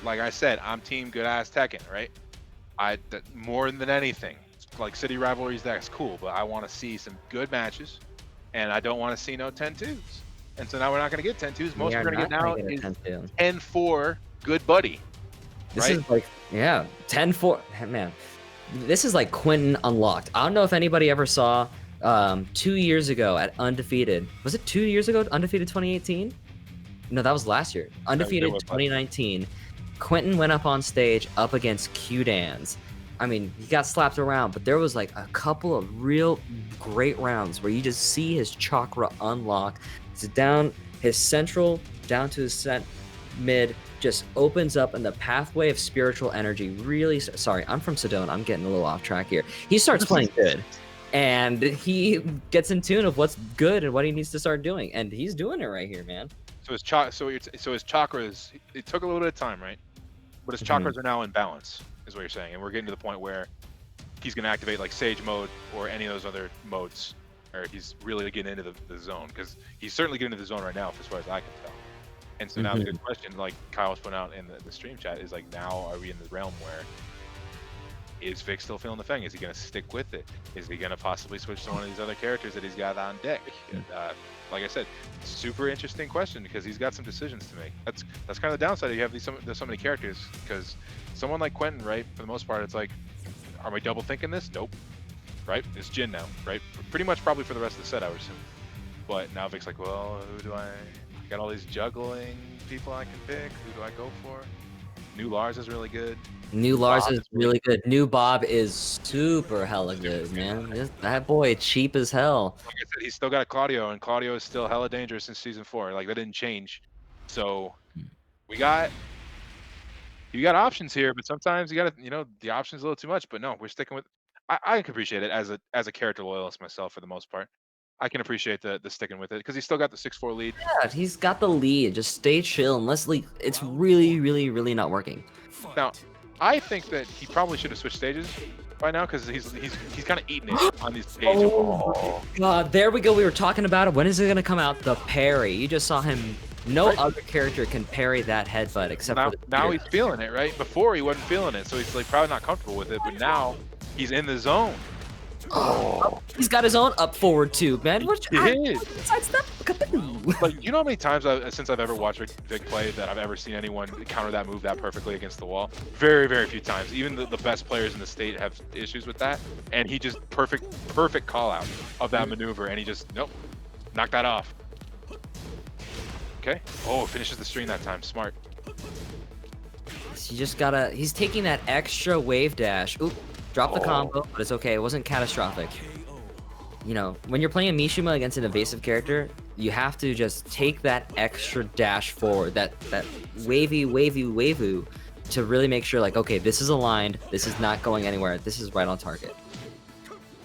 Like I said, I'm team good ass Tekken, right? More than anything, like city rivalries, that's cool, but I want to see some good matches, and I don't want to see no 10-2s. And so now we're not going to get 10-2s. Most we're going to get now is 10-4 good buddy.
This
right?
is like, yeah, 10-4. Man, this is like Quentin Unlocked. I don't know if anybody ever saw 2 years ago at Undefeated. Was it 2 years ago? Undefeated 2018? No, that was last year. Undefeated 2019. Quentin went up on stage up against Q-Dans. I mean, he got slapped around, but there was like a couple of real great rounds where you just see his chakra unlock. It's down his central, down to his mid, just opens up, and the pathway of spiritual energy really. Sorry, I'm from Sedona. I'm getting a little off track here. He starts playing good, and he gets in tune of what's good and what he needs to start doing, and he's doing it right here, man.
So his chakras. It took a little bit of time, right? But his chakras are now in balance, is what you're saying, and we're getting to the point where he's going to activate like Sage mode or any of those other modes, or he's really getting into the zone, because he's certainly getting into the zone right now, as far as I can tell. And so now the good question, like Kyle was putting out in the stream chat, is like, now are we in the realm where is Vic still feeling the Fang? Is he going to stick with it? Is he going to possibly switch to one of these other characters that he's got on deck? And, like I said, super interesting question, because he's got some decisions to make. That's kind of the downside. You have there's so many characters, because someone like Quentin, right? For the most part, it's like, are we double thinking this? Nope. Right? It's Jin now, right? Pretty much probably for the rest of the set, I would assume. But now Vic's like, well, who do I got all these juggling people I can pick? Who do I go for? New Lars is really good.
New Lars is really good. New Bob is super hella good, man. That boy cheap as hell.
Like I said, he's still got Claudio, and Claudio is still hella dangerous in season 4. Like, that didn't change. So you got options here, but sometimes you got to, the options a little too much. But no, we're sticking with. I can appreciate it as a character loyalist myself for the most part. I can appreciate the sticking with it, because he's still got the 6-4 lead.
Yeah, he's got the lead. Just stay chill and let's leave. It's really, really, really not working.
Now, I think that he probably should have switched stages by now, because he's kind of eating it on these stages.
Oh God, there we go. We were talking about it. When is it gonna come out? The parry. You just saw him. No other character can parry that headbutt except for
now he's feeling it, right? Before he wasn't feeling it, so he's like probably not comfortable with it. But now he's in the zone.
Oh, he's got his own up forward too, man. Sidestep.
Like, you know how many times since I've ever watched Vic play that I've ever seen anyone counter that move that perfectly against the wall? Very, very few times. Even the best players in the state have issues with that, and he just perfect call out of that maneuver, and he just knocked that off. Okay. Oh, finishes the string that time. Smart.
You just gotta. He's taking that extra wave dash. Oop. Drop the combo, but it's okay. It wasn't catastrophic. When you're playing Mishima against an evasive character, you have to just take that extra dash forward, that wavy to really make sure, like, okay, this is aligned. This is not going anywhere. This is right on target.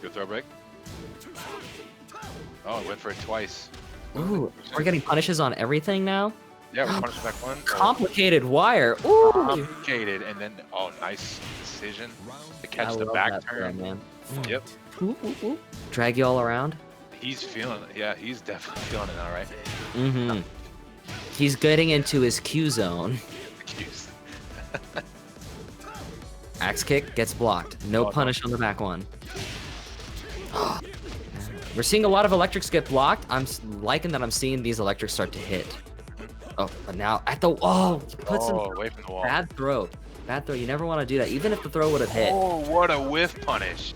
Good throw break. Oh, went for it twice.
Ooh, we're getting punishes on everything now.
Yeah, we punished back one.
Complicated wire. Ooh.
Complicated, and then nice decision to catch the back turn.
Throw, man.
Yep.
Ooh, ooh, ooh. Drag you all around.
He's feeling it. Yeah, he's definitely feeling it now, right?
Mm-hmm. He's getting into his Q zone. Axe kick gets blocked. No punish on the back one. We're seeing a lot of electrics get blocked. I'm liking that I'm seeing these electrics start to hit. Oh, but now at the he puts him
away from the wall.
Bad throw. Bad throw. You never want to do that, even if the throw would have hit.
Oh, what a whiff punish!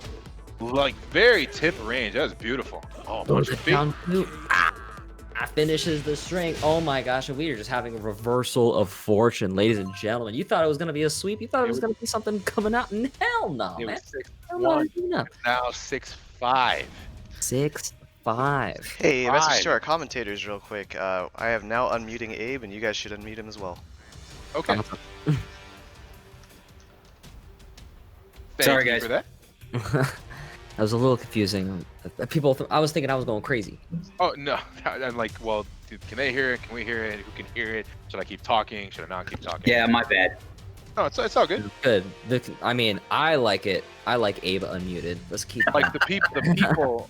Like very tip range. That was beautiful. Oh,
down two. That finishes the string. Oh my gosh, and we are just having a reversal of fortune, ladies and gentlemen. You thought it was gonna be a sweep. You thought it was gonna be something coming out. And hell no,
it
man.
was 6-1. Now 6-5.
6-5.
Hey, message to our commentators real quick. I have now unmuting Abe, and you guys should unmute him as well.
Okay.
Sorry, guys.
For that.
That was a little confusing. I was thinking I was going crazy.
Oh no! I'm like, well, dude, can they hear it? Can we hear it? Who can hear it? Should I keep talking? Should I not keep talking?
Yeah, my bad.
No, it's all good.
Good. I mean, I like it. I like Abe unmuted. Let's keep.
Like the people,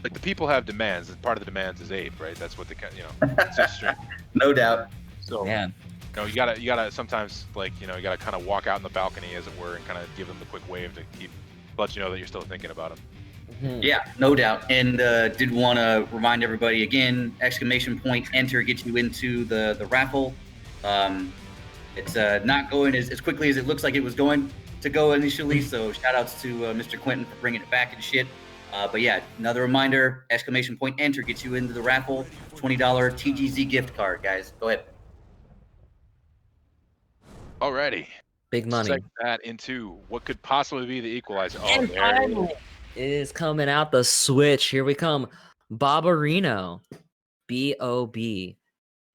like the people have demands. And part of the demands is Abe, right? That's what it's just straight.
No doubt.
So
Man.
you gotta sometimes you gotta kind of walk out in the balcony, as it were, and kind of give them the quick wave to let you know that you're still thinking about them.
Yeah, no doubt. And did want to remind everybody again, !enter gets you into the raffle. It's not going as quickly as it looks like it was going to go initially. So shout outs to Mr. Quentin for bringing it back and shit. But yeah, another reminder, !enter gets you into the raffle. $20 TGZ gift card, guys. Go ahead.
Alrighty.
Big money.
Check that into what could possibly be the equalizer. Oh,
And
there it is.
it is coming out the switch. Here we come. Barbarino. B-O-B.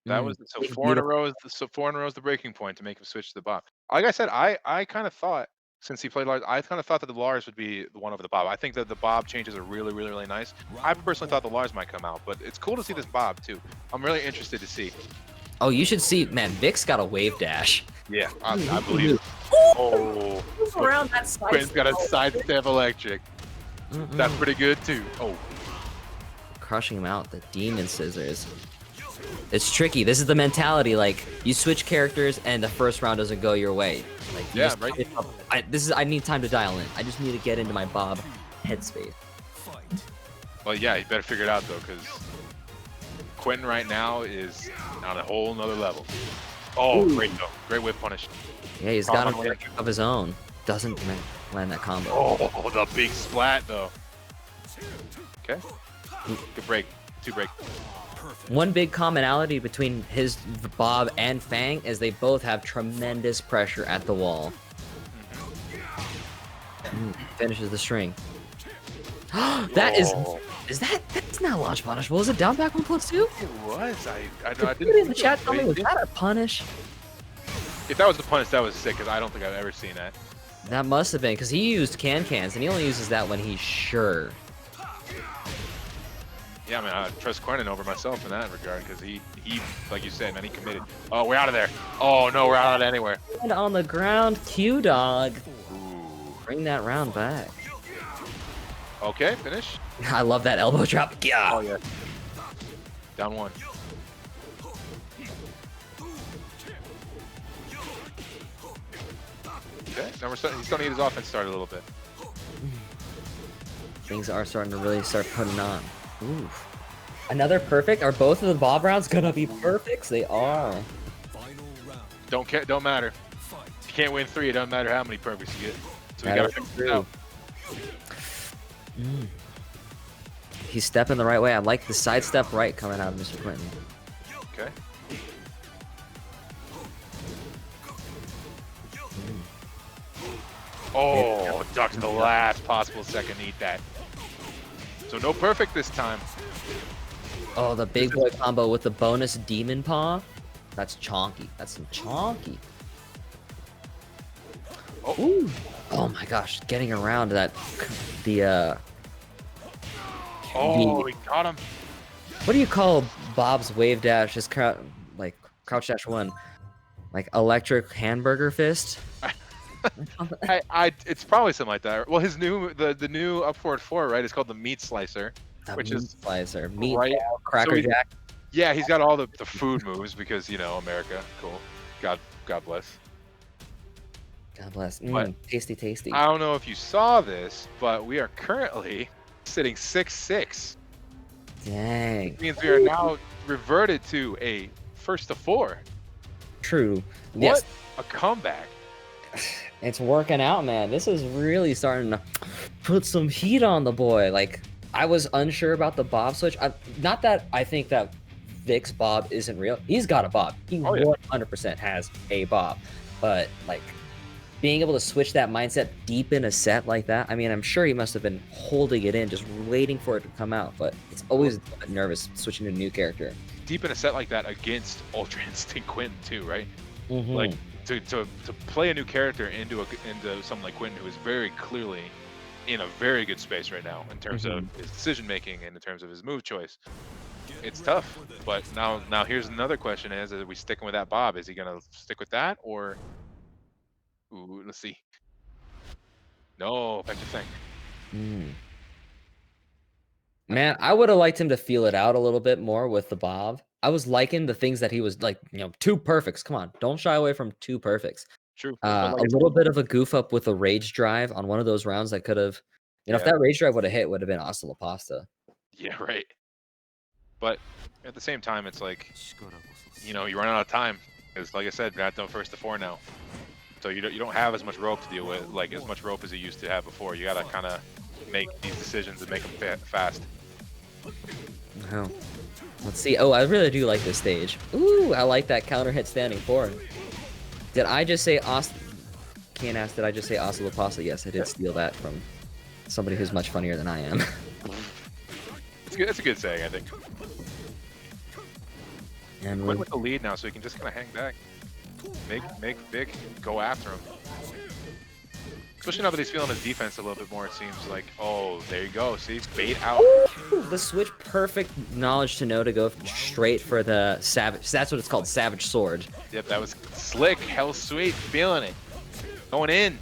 That was so 4 in a row. So 4 in a row is the breaking point to make him switch to the Bob. Like I said, I kind of thought, since he played Lars, I kind of thought that the Lars would be the one over the Bob. I think that the Bob changes are really, really, really nice. I personally thought the Lars might come out, but it's cool to see this Bob too. I'm really interested to see.
Oh, you should see, man. Vic's got a wave dash.
Yeah, I believe it. Oh,
Around that side.
Quinn's got a sidestep electric. That's pretty good too. Oh,
crushing him out. The demon scissors. It's tricky. This is the mentality. Like, you switch characters and the first round doesn't go your way. Like,
yeah, right.
I need time to dial in. I just need to get into my Bob headspace.
well, yeah, you better figure it out though, because Quentin right now is on a whole nother level. Oh, great though. Great whip punish.
Yeah, he's got him of his own. Doesn't land that combo.
Oh, the big splat though. Okay. Good break. 2 break.
One big commonality between his Bob and Fang is they both have tremendous pressure at the wall. Finishes the string. That's not launch punishable. Is it down back 1+2?
It was. I
Put
didn't.
it in the chat. Tell me, was that a punish?
If that was the punish, that was sick, because I don't think I've ever seen that.
That must have been, because he used cans, and he only uses that when he's sure.
Yeah, I mean, I trust Quentin over myself in that regard, because he, like you said, man, he committed. Oh, we're out of there. Oh, no, we're out of anywhere.
And on the ground, Q-Dog.
Ooh.
Bring that round back.
Okay, finish.
I love that elbow drop. Yeah.
Oh, yeah. Down 1. Okay, now he's starting to get his offense started a little bit.
Things are starting to really start putting on. Ooh. Another perfect? Are both of the Bob rounds gonna be perfects? They are.
Don't matter. If you can't win 3, it doesn't matter how many perfects you get. So we gotta fix it out.
He's stepping the right way. I like the sidestep right coming out of Mr. Quentin.
Okay. Oh, ducked the last possible second to eat that. So no perfect this time.
Oh, the big boy combo with the bonus demon paw. That's chonky. That's some chonky.
Oh.
Oh my gosh, getting around that, the
Oh, he got him.
What do you call Bob's wave dash? His like crouch dash one, like electric hamburger fist.
It's probably something like that. Well, his new the new up forward 4, right, is called the meat slicer,
The
which
meat
is
slicer, meat
right.
cracker
So
jack.
yeah, he's got all the food moves because America, cool. God bless.
God bless.
But-
Tasty, tasty.
I don't know if you saw this, but we are currently sitting 6-6.
Dang.
Which means we are now reverted to a first to 4.
True.
What
Yes.
a comeback!
It's working out, man. This is really starting to put some heat on the boy. Like, I was unsure about the Bob switch. Not that I think that Vic's Bob isn't real. He's got a Bob. He
Oh, yeah.
100% has a Bob. But, like, being able to switch that mindset deep in a set like that, I mean, I'm sure he must have been holding it in, just waiting for it to come out. But it's always a bit nervous switching to a new character.
Deep in a set like that against Ultra Instinct Quentin too, right?
Mhm.
Like to play a new character into someone like Quentin, who is very clearly in a very good space right now in terms of his decision making and in terms of his move choice. It's tough, but now here's another question: is we sticking with that Bob? Is he gonna stick with that, or ooh, let's see. No, back to thing.
Mm. Man, I would have liked him to feel it out a little bit more with the Bob. I was liking the things that he was like, 2 perfects. Come on, don't shy away from 2 perfects.
True. But
A little bit of a goof up with a rage drive on one of those rounds that could have, if
Yeah.
that rage drive would have hit, would have been hasta la pasta.
Yeah, right. But at the same time, it's like, you run out of time. Because like I said, we're at the first to 4 now. So you don't have as much rope to deal with, like as much rope as you used to have before. You gotta kind of make these decisions and make them fast.
Oh. Let's see. Oh, I really do like this stage. Ooh, I like that counter hit standing forward. Did I just say Can't ask, did I just say hasta la pasta? Yes, I did steal that from somebody who's much funnier than I am.
It's a good saying, I think.
And
Went with the lead now, so he can just kind of hang back. Make Vic go after him. Especially now that he's feeling his defense a little bit more, it seems like, oh, there you go. See, bait out.
Ooh, the switch, perfect knowledge to know to go straight for the savage. That's what it's called, savage sword.
Yep, that was slick. Hell sweet. Feeling it. Going in.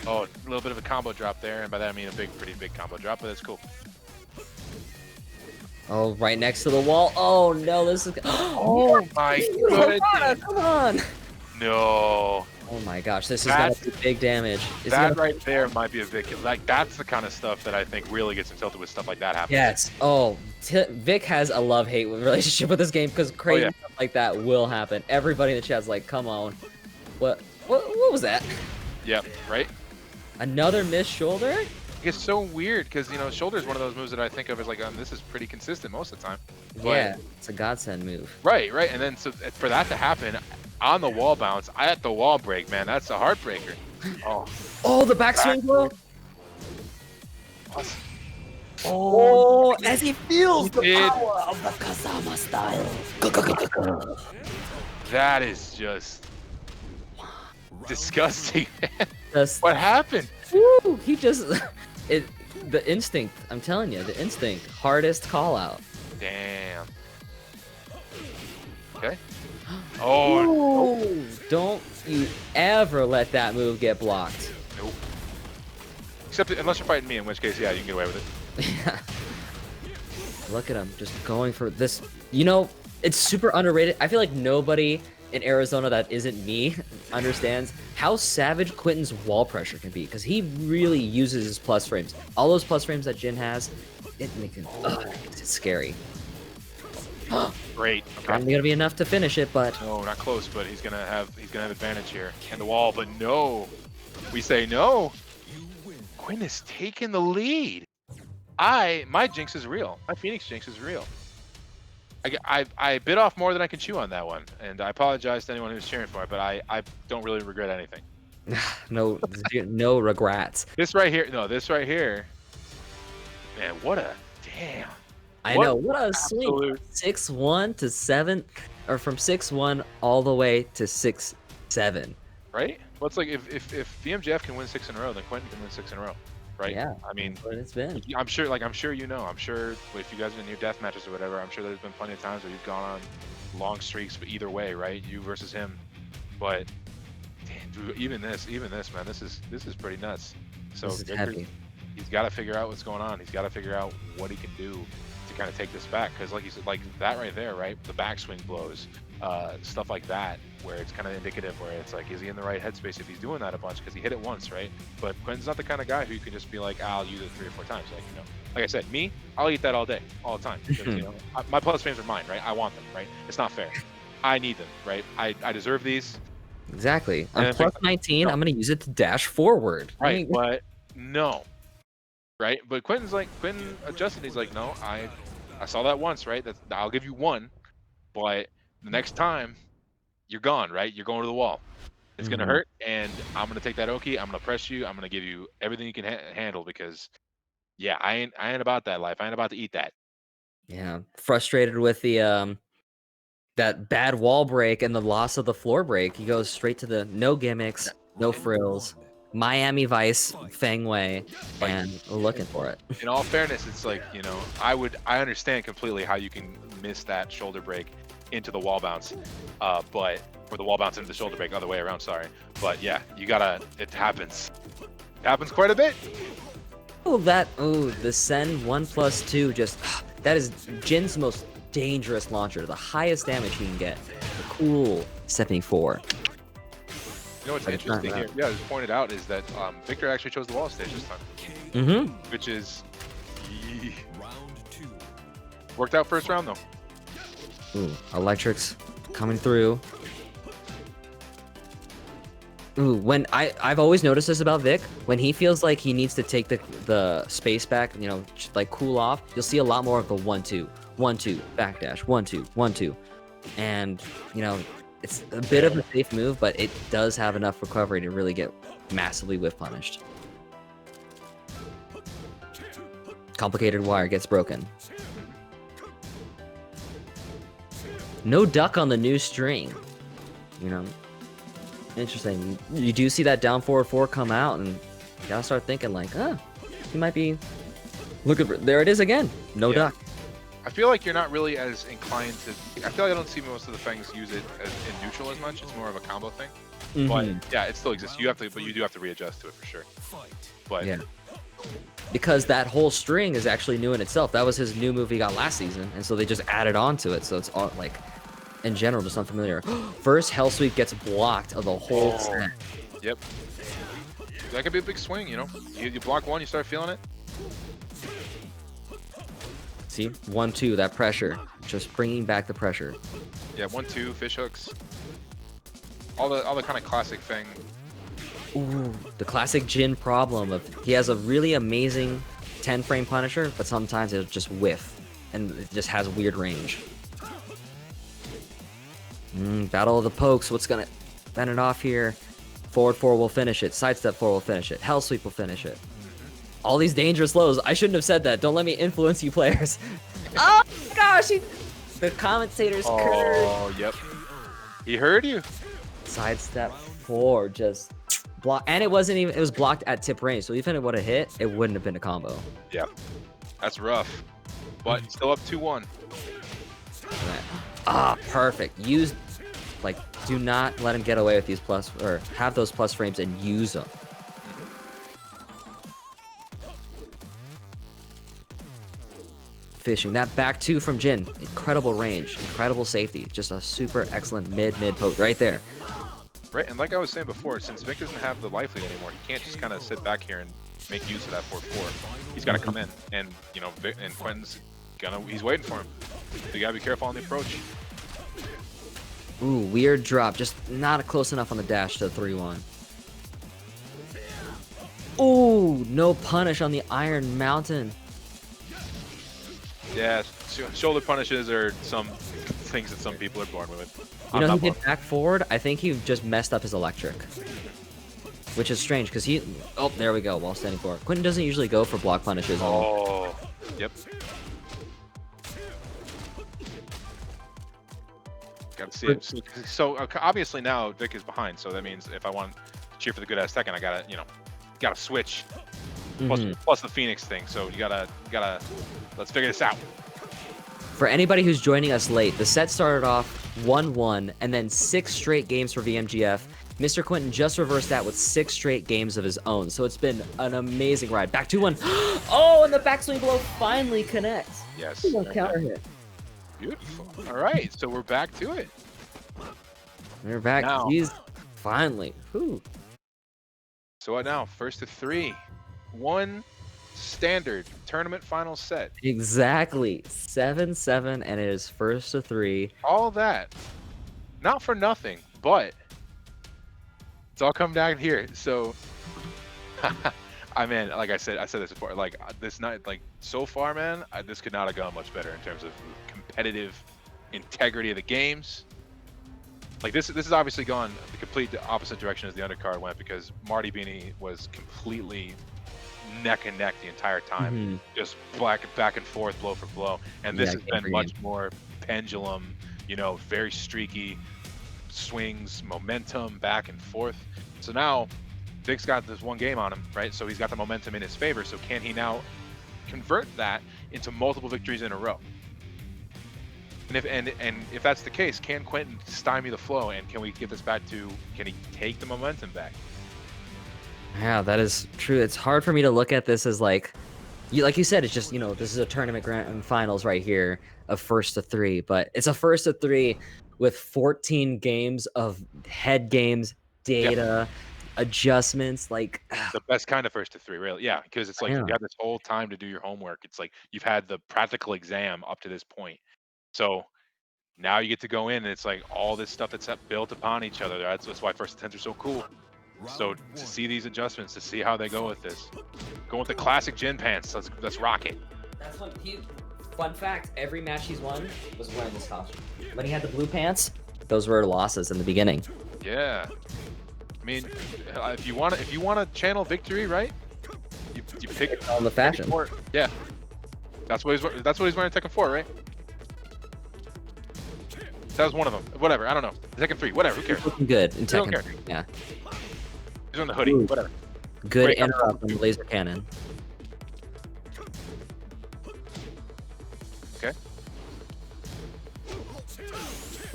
Oh, a little bit of a combo drop there. And by that, I mean a pretty big combo drop, but that's cool.
Oh, right next to the wall. Oh, no, this is...
Oh, my goodness.
Come on.
No.
Oh, my gosh, this is going to be big damage.
That right there might be a Vic. Like, that's the kind of stuff that I think really gets him tilted with stuff like that happening.
Yes. Oh, Vic has a love-hate relationship with this game because crazy stuff like that will happen. Everybody in the chat's like, come on. What was that?
Yep, right?
Another missed shoulder?
It's so weird because, shoulder is one of those moves that I think of as like, this is pretty consistent most of the time. But,
Yeah, it's a godsend move.
Right. And then so for that to happen on the wall bounce, at the wall break, man, that's a heartbreaker.
Oh, the backswing blow? Oh, as he feels the power of the Kazama style.
That is just disgusting, man.
Just,
What happened?
woo, he just... the instinct, I'm telling you, the instinct. Hardest call out.
Damn. Okay. Oh,
Ooh, don't you ever let that move get blocked.
nope. Except unless you're fighting me, in which case, yeah, you can get away with it.
Look at him, just going for this. It's super underrated. I feel like nobody in Arizona that isn't me understands how savage Quentin's wall pressure can be, because he really uses his plus frames. All those plus frames that Jin has, it makes it scary.
Great.
Probably gonna be enough to finish it, but
No, not close, but he's gonna have advantage here. And the wall, but no. We say no. Quinn is taking the lead. My jinx is real. My Phoenix jinx is real. I bit off more than I can chew on that one, and I apologize to anyone who's cheering for it, but I don't really regret anything.
no regrets.
This right here, man, what a damn.
I know, what a swing. 6-1 to 7, or from 6-1 all the way to 6-7.
Right? Well, it's like if BMJF can win 6 in a row, then Quentin can win 6 in a row. right?
Yeah,
I mean,
that's what it's been.
I'm sure, I'm sure you know. I'm sure if you guys are in your death matches or whatever, I'm sure there's been plenty of times where you've gone on long streaks, but either way, right? You versus him. But damn, dude, even this, man, this is pretty nuts. So
This is
Victor,
heavy.
he's got to figure out what's going on. He's got to figure out what he can do to kind of take this back. Because like you said, like that right there, right? The backswing blows, stuff like that, where it's kind of indicative where it's like, is he in the right headspace if he's doing that a bunch? Because he hit it once, right? But Quinn's not the kind of guy who you can just be like, I'll use it 3 or 4 times. Like, you know, like I said, me, I'll eat that all day, all the time. Because, you know, my plus frames are mine, right? I want them, right? It's not fair. I need them, right? I deserve these.
Exactly. I'm
And
plus 19.
no.
I'm gonna use it to dash forward.
Right, but no, right? But Quentin adjusted. He's like, no, I saw that once, right? I'll give you 1, but the next time you're gone, right? You're going to the wall. It's gonna hurt, and I'm gonna take that Oki. I'm gonna press you. I'm gonna give you everything you can handle because, yeah, I ain't about that life. I ain't about to eat that.
Yeah, frustrated with the that bad wall break and the loss of the floor break. He goes straight to the no gimmicks, no frills, Miami Vice, Feng Wei,
Like,
and looking for it.
In all fairness, it's like, you know, I understand completely how you can miss that shoulder break into the wall bounce, or the wall bounce into the shoulder break, other way around. Sorry, but yeah, it happens. It happens quite a bit.
The Sen 1+2 just that is Jin's most dangerous launcher, the highest damage he can get. The cool 74.
You know what's interesting here? Yeah, it's pointed out is that Victor actually chose the wall stage this time. Which is
Round 2.
worked out first round though.
Ooh, electrics coming through. Ooh, when I've always noticed this about Vic, when he feels like he needs to take the space back, you know, like cool off, you'll see a lot more of the 1-2, 1-2, backdash, 1-2, 1-2, and you know, it's a bit of a safe move, but it does have enough recovery to really get massively whiff punished. Complicated wire gets broken. No duck on the new string, you know. Interesting. You do see that down forward 4 come out, and you gotta start thinking like, he might be. Look at there it is again. No duck.
I feel like you're not really as inclined to. I feel like I don't see most of the Fangs use it as in neutral as much. It's more of a combo thing. But yeah, it still exists. But you do have to readjust to it for sure. But
yeah, because that whole string is actually new in itself. That was his new move he got last season, and so they just added on to it. So it's all like, in general, just unfamiliar. First Hell Sweep gets blocked of the whole set.
Yep. That could be a big swing, you know. You block one, you start feeling it.
See, 1-2, that pressure, just bringing back the pressure.
Yeah, 1-2 fish hooks. All the kind of classic thing.
Ooh, the classic Jin problem of he has a really amazing 10-frame Punisher, but sometimes it'll just whiff, and it just has weird range. Battle of the pokes. What's gonna fend it off here? Forward 4 will finish it. Sidestep 4 will finish it. Hell Sweep will finish it. All these dangerous lows. I shouldn't have said that. Don't let me influence you players. Oh gosh, the commentator's curse.
Oh, yep. He heard you.
Sidestep 4 just block, and it wasn't even. It was blocked at tip range. So even if it would have hit, it wouldn't have been a combo.
Yeah, that's rough. But still up 2-1.
Perfect. Use, like, do not let him get away with these plus, or have those plus frames and use them. Fishing that back 2 from Jin. Incredible range, incredible safety. Just a super excellent mid poke right there.
Right, and like I was saying before, since Vic doesn't have the life lead anymore, he can't just kind of sit back here and make use of that 4-4. He's got to come in, and you know, and Quentin's he's waiting for him. So you gotta be careful on the approach.
Ooh, weird drop. Just not close enough on the dash to 3-1. Ooh, no punish on the Iron Mountain.
Yeah, shoulder punishes are some things that some people are born with.
You know, he did back forward. I think he just messed up his electric. Which is strange, because he... Oh, there we go, while standing forward. Quentin doesn't usually go for block punishes.
Oh, yep. Gotta see it. So obviously now Vic is behind, so that means if I want to cheer for the good ass Tekken, I gotta, you know, gotta switch. plus the Phoenix thing. So you gotta let's figure this out.
For anybody who's joining us late, the set started off 1-1 and then 6 straight games for VMGF. Mr. Quentin just reversed that with 6 straight games of his own. So it's been an amazing ride. Back 2-1. Oh, and the backswing blow finally connects.
Yes.
Counter hit.
Beautiful. All right, so we're back to it.
We're back.
Now.
He's finally. Whew.
So what now? First to 3. 1 standard tournament final set.
Exactly. 7-7, and it is first to 3.
All that. Not for nothing, but it's all come down here. So I mean, like I said this before, like this night, like so far, man, this could not have gone much better in terms of competitive integrity of the games. Like this has obviously gone the complete opposite direction as the undercard went, because Marty Beanie was completely neck and neck the entire time, just back and forth, blow for blow. And this has been much more pendulum, you know, very streaky swings, momentum, back and forth. So now Vic's got this one game on him, right? So he's got the momentum in his favor. So can he now convert that into multiple victories in a row? And if that's the case, can Quentin stymie the flow, and can we get this back to, can he take the momentum back?
Yeah, that is true. It's hard for me to look at this as like you said, it's just, you know, this is a tournament grand finals right here of first to 3, but it's a first to 3 with 14 games of head games, data, adjustments, like
the best kind of first to 3, really. Yeah, because it's like you got this whole time to do your homework. It's like you've had the practical exam up to this point. So now you get to go in, and it's like all this stuff that's built upon each other. That's why first attempts are so cool. So to see these adjustments, to see how they go with this, going with the classic Jin pants. Let's rock it.
That's what fun fact, every match he's won was wearing this costume. When he had the blue pants, those were losses in the beginning.
Yeah. I mean, if you want to channel victory, right? You pick
on the fashion.
Yeah. That's what he's wearing Tekken 4, right? That was one of them. Whatever. I don't know. Tekken 3. Whatever. Who cares?
Looking good in Tekken.
Don't care.
Yeah.
He's on the hoodie. Whatever.
Good
Break up.
interrupt on the laser cannon.
Okay.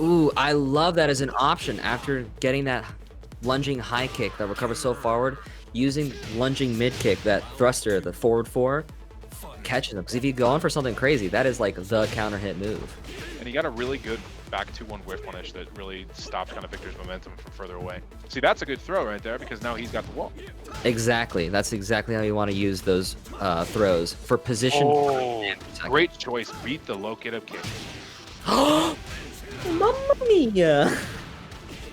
Ooh, I love that as an option after getting that lunging high kick that recovers so forward, using lunging mid kick, that thruster, the forward 4, catching them. Because if you go on for something crazy, that is like the counter hit move.
And he got a really good back 2-1 whiff punish that really stopped kind of Victor's momentum from further away. See, that's a good throw right there, because now he's got the wall.
Exactly. That's exactly how you want to use those throws for position.
Oh, great choice. Beat the low get up kick.
Mamma mia!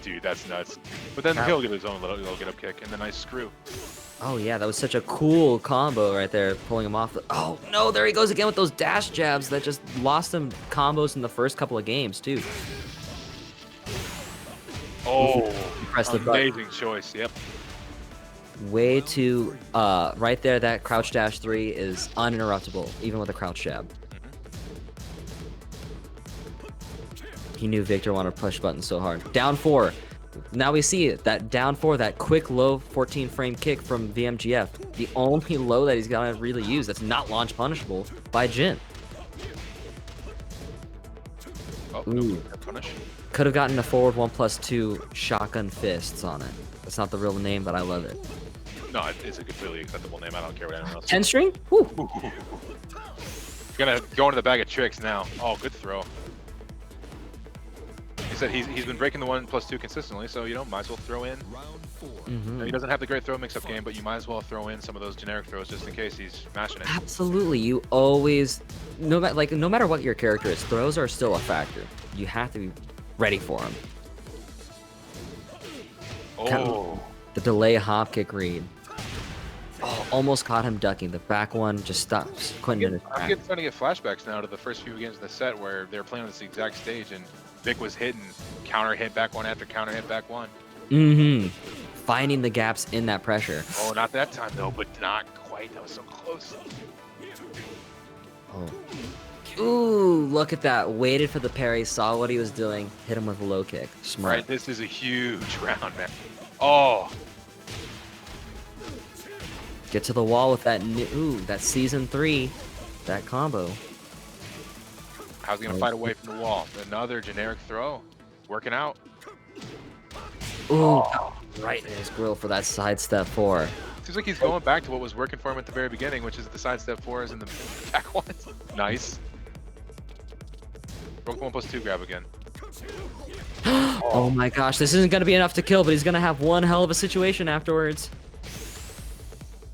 Dude, that's nuts. But then he'll get his own little get up kick and the nice screw.
Oh yeah, that was such a cool combo right there, pulling him off. Oh no, there he goes again with those dash jabs that just lost him combos in the first couple of games too.
Oh,
Press the
amazing
button.
choice. Yep.
Way too, right there, that crouch dash 3 is uninterruptible, even with a crouch jab. He knew Victor wanted to push button so hard. Down 4. Now we see it, that down 4, that quick low 14 frame kick from VMGF. The only low that he's gonna really use that's not launch punishable by Jin.
Oh,
Ooh.
no, punish.
Could have gotten a forward 1+2 shotgun fists on it. That's not the real name, but I love it.
No, it's a completely acceptable name. I don't care what anyone else
10
says.
string? Woo.
Gonna go into the bag of tricks now. Oh, good throw. He said he's been breaking the 1+2 consistently, so you know, might as well throw in.
Mm-hmm.
He doesn't have the great throw mix-up game, but you might as well throw in some of those generic throws just in case he's mashing it.
Absolutely, you always, no matter what your character is, throws are still a factor. You have to be ready for them.
Oh,
The delay hop kick read. Oh, almost caught him ducking. The back one just stops Quentin in his
I'm
track.
starting to get flashbacks now to the first few games of the set where they were playing on this exact stage and Vic was hitting counter hit back one after counter hit back one.
Mm-hmm. Finding the gaps in that pressure.
Oh, not that time though, but not quite. That was so close.
Oh. Ooh, look at that. Waited for the parry, saw what he was doing, hit him with a low kick. Smart.
Right, this is a huge round, man. Oh.
Get to the wall with that that season 3, that combo.
How's he gonna fight away from the wall? Another generic throw. Working out.
Ooh, right in his grill for that sidestep 4.
Seems like he's going back to what was working for him at the very beginning, which is the sidestep 4s and the back ones. Nice. Broke 1+2 grab again.
Oh my gosh, this isn't gonna be enough to kill, but he's gonna have one hell of a situation afterwards.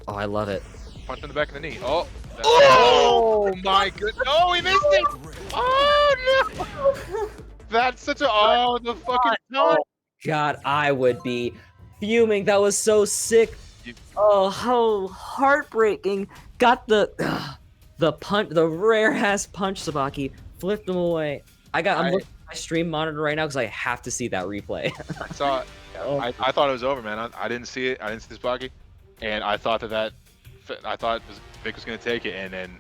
Oh, I love it.
Punch in the back of the knee. Oh my goodness. Oh, he missed it. Oh no. That's such a the fucking
Oh God, I would be fuming. That was so sick. Oh, how heartbreaking. Got the punch, the rare ass punch, Sabaki. Flipped him away. I'm looking at my stream monitor right now because I have to see that replay.
I saw it. I thought it was over, man. I didn't see it. I didn't see this Baki. And I thought Vic was going to take it, and then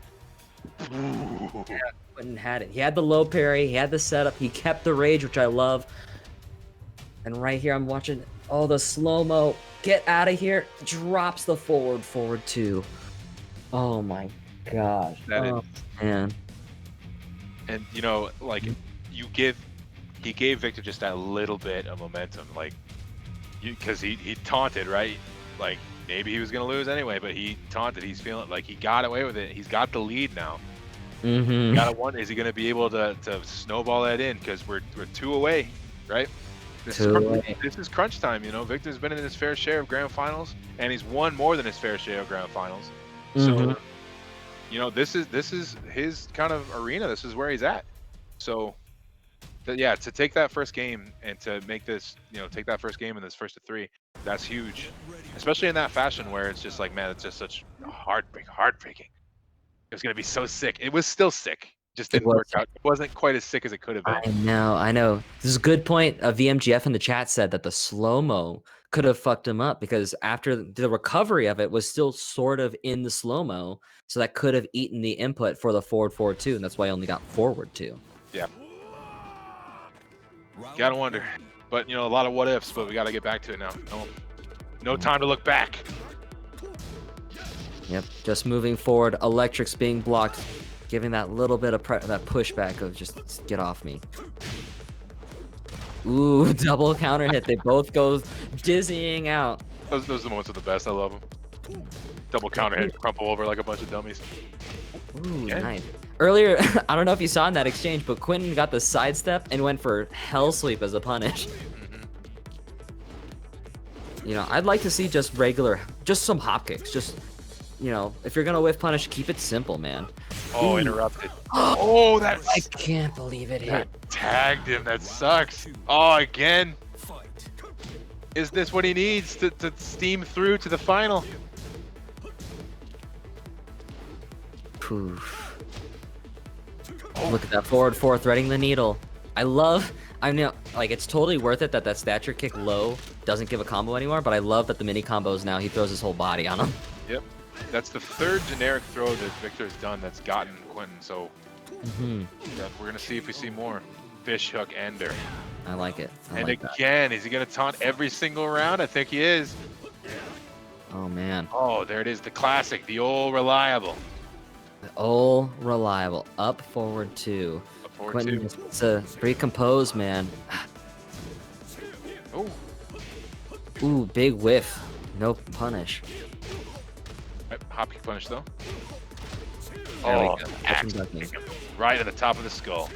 Quentin had it. He had the low parry, he had the setup, he kept the rage, which I love. And right here, I'm watching, the slow-mo. Get out of here. Drops the forward 2. Oh my gosh. Man.
And you know, like he gave Victor just that little bit of momentum, like because he taunted, right? Like maybe he was gonna lose anyway, but he taunted. He's feeling like he got away with it. He's got the lead now.
Mm-hmm.
Gotta wonder, is he gonna be able to snowball that in? Because we're 2 away, right? This is crunch time. You know, Victor's been in his fair share of grand finals, and he's won more than his fair share of grand finals. So, you know, this is his kind of arena. This is where he's at. So, yeah, to take that first game and to make this, you know, take that first game in this first of 3, that's huge. Especially in that fashion where it's just like, man, it's just such heartbreaking. It was gonna be so sick. It was still sick. Just didn't work out. It wasn't quite as sick as it could have been.
I know. This is a good point. VMGF in the chat said that the slow-mo could have fucked him up because after the recovery of it was still sort of in the slow-mo, so that could have eaten the input for the forward 2, and that's why I only got forward 2.
Yeah. Gotta wonder. But, you know, a lot of what ifs, but we gotta get back to it now. No time to look back.
Yep, just moving forward. Electrics being blocked, giving that little bit of that pushback of just get off me. Ooh, double counter hit. They both go dizzying out.
Those are the moments of the best. I love them. Double counter hit, crumple over like a bunch of dummies.
Ooh, nice. Earlier, I don't know if you saw in that exchange, but Quentin got the sidestep and went for hell sweep as a punish. You know, I'd like to see just some hop kicks. Just, you know, if you're gonna whiff punish, keep it simple, man.
Oh, interrupted. Oh, that's...
I can't believe it hit.
That tagged him. That sucks. Oh, again. Is this what he needs to steam through to the final?
Poof. Look at that forward 4 threading the needle. I know, like, it's totally worth it that stature kick low doesn't give a combo anymore, but I love that the mini combos now, he throws his whole body on them.
Yep. That's the 3rd generic throw that Victor's done that's gotten Quentin, so we're going to see if we see more. Fish hook ender.
I like it.
And again, is he going to taunt every single round? I think he is.
Oh, man.
Oh, there it is. The classic, the old reliable.
The old reliable. Up forward 2.
Up forward
Quentin
2.
It's a recompose, man.
Oh.
Ooh, big whiff. No punish.
Hop kick punish though.
There we
Oh,
go.
right at the top of the skull.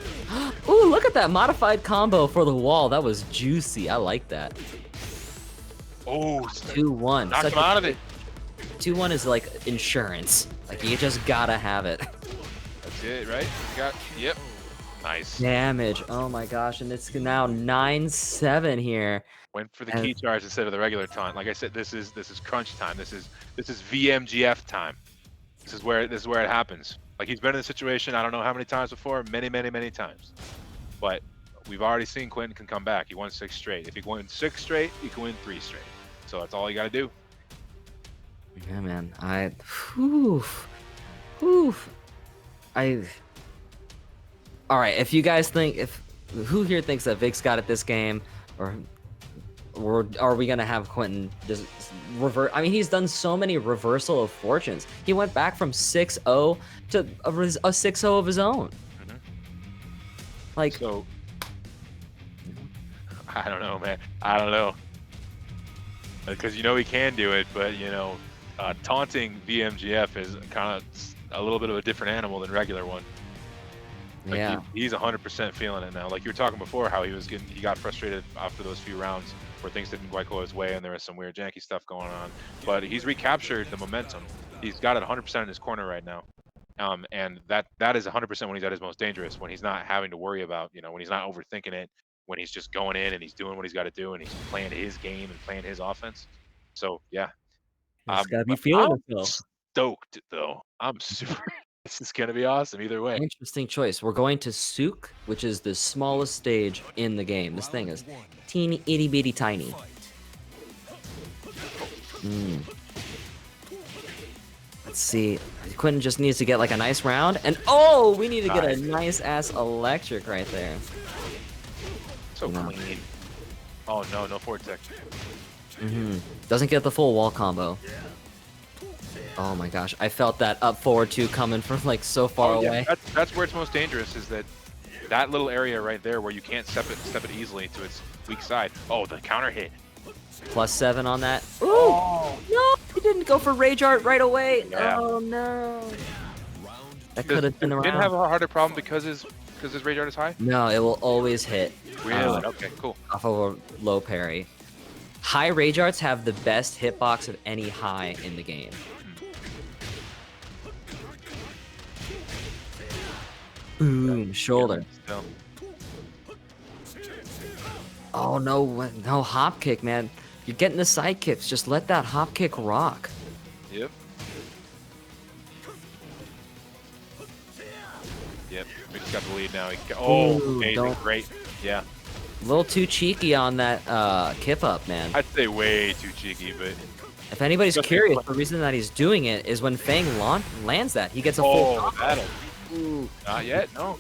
Ooh, look at that modified combo for the wall. That was juicy. I like that.
Oh,
2-1.
knocked him out of it.
2-1 is like insurance. Like, you just gotta have it.
That's it, right? Yep. Nice.
Damage. Oh my gosh, and it's now 9-7 here.
Went for the key charge instead of the regular taunt. Like I said, this is crunch time. This is VMGF time. This is where it happens. Like, he's been in this situation I don't know how many times before, many times. But we've already seen Quentin can come back. He won 6 straight. If he can win 6 straight, he can win 3 straight. So that's all you got to do.
Yeah, man. All right, if you guys think who here thinks that Vic's got it this game, or are we gonna have Quentin just revert? I mean, he's done so many reversal of fortunes. He went back from 6-0 to a 6-0 of his own.
Mhm.
Like,
So I don't know, man. I don't know. Because you know he can do it, but you know, taunting VMGF is kind of a little bit of a different animal than regular one. Like
yeah.
he's 100% feeling it now. Like you were talking before, how he got frustrated after those few rounds where things didn't quite go his way and there was some weird janky stuff going on. But he's recaptured the momentum. He's got it 100% in his corner right now. And that is 100% when he's at his most dangerous, when he's not having to worry about, you know, when he's not overthinking it, when he's just going in and he's doing what he's got to do and he's playing his game and playing his offense. So yeah,
He's gotta be
I'm
feeling himself.
stoked though. I'm super. This is gonna be awesome either way.
Interesting choice. We're going to Souk, which is the smallest stage in the game. This thing is teeny itty bitty tiny. Let's see. Quentin just needs to get like a nice round, and oh, we need to get a nice ass electric right there.
So clean. Oh no, no forward tech.
Doesn't get the full wall combo. Oh my gosh, I felt that up forward two coming from like so far away.
That's where it's most dangerous, is that little area right there where you can't step it easily to its weak side. Oh, the counter hit.
+7 on that. Ooh! No, he didn't go for Rage Art right away.
Yeah.
Oh no. That could have been around.
Didn't have a harder problem because his Rage Art is high?
No, it will always hit.
Really? Okay, cool.
Off of a low parry. High Rage Arts have the best hitbox of any high in the game. Boom, shoulder.
Still.
Oh no, no hop kick, man. You're getting the side kicks. Just let that hop kick rock.
Yep. Yep. Mick's got the lead now.
Ooh,
Amazing. Great. Yeah.
A little too cheeky on that kip up, man.
I'd say way too cheeky, but
If anybody's curious, the reason that he's doing it is when Fang lands that, he gets a full combo.
that'll.
Ooh.
Not yet. No.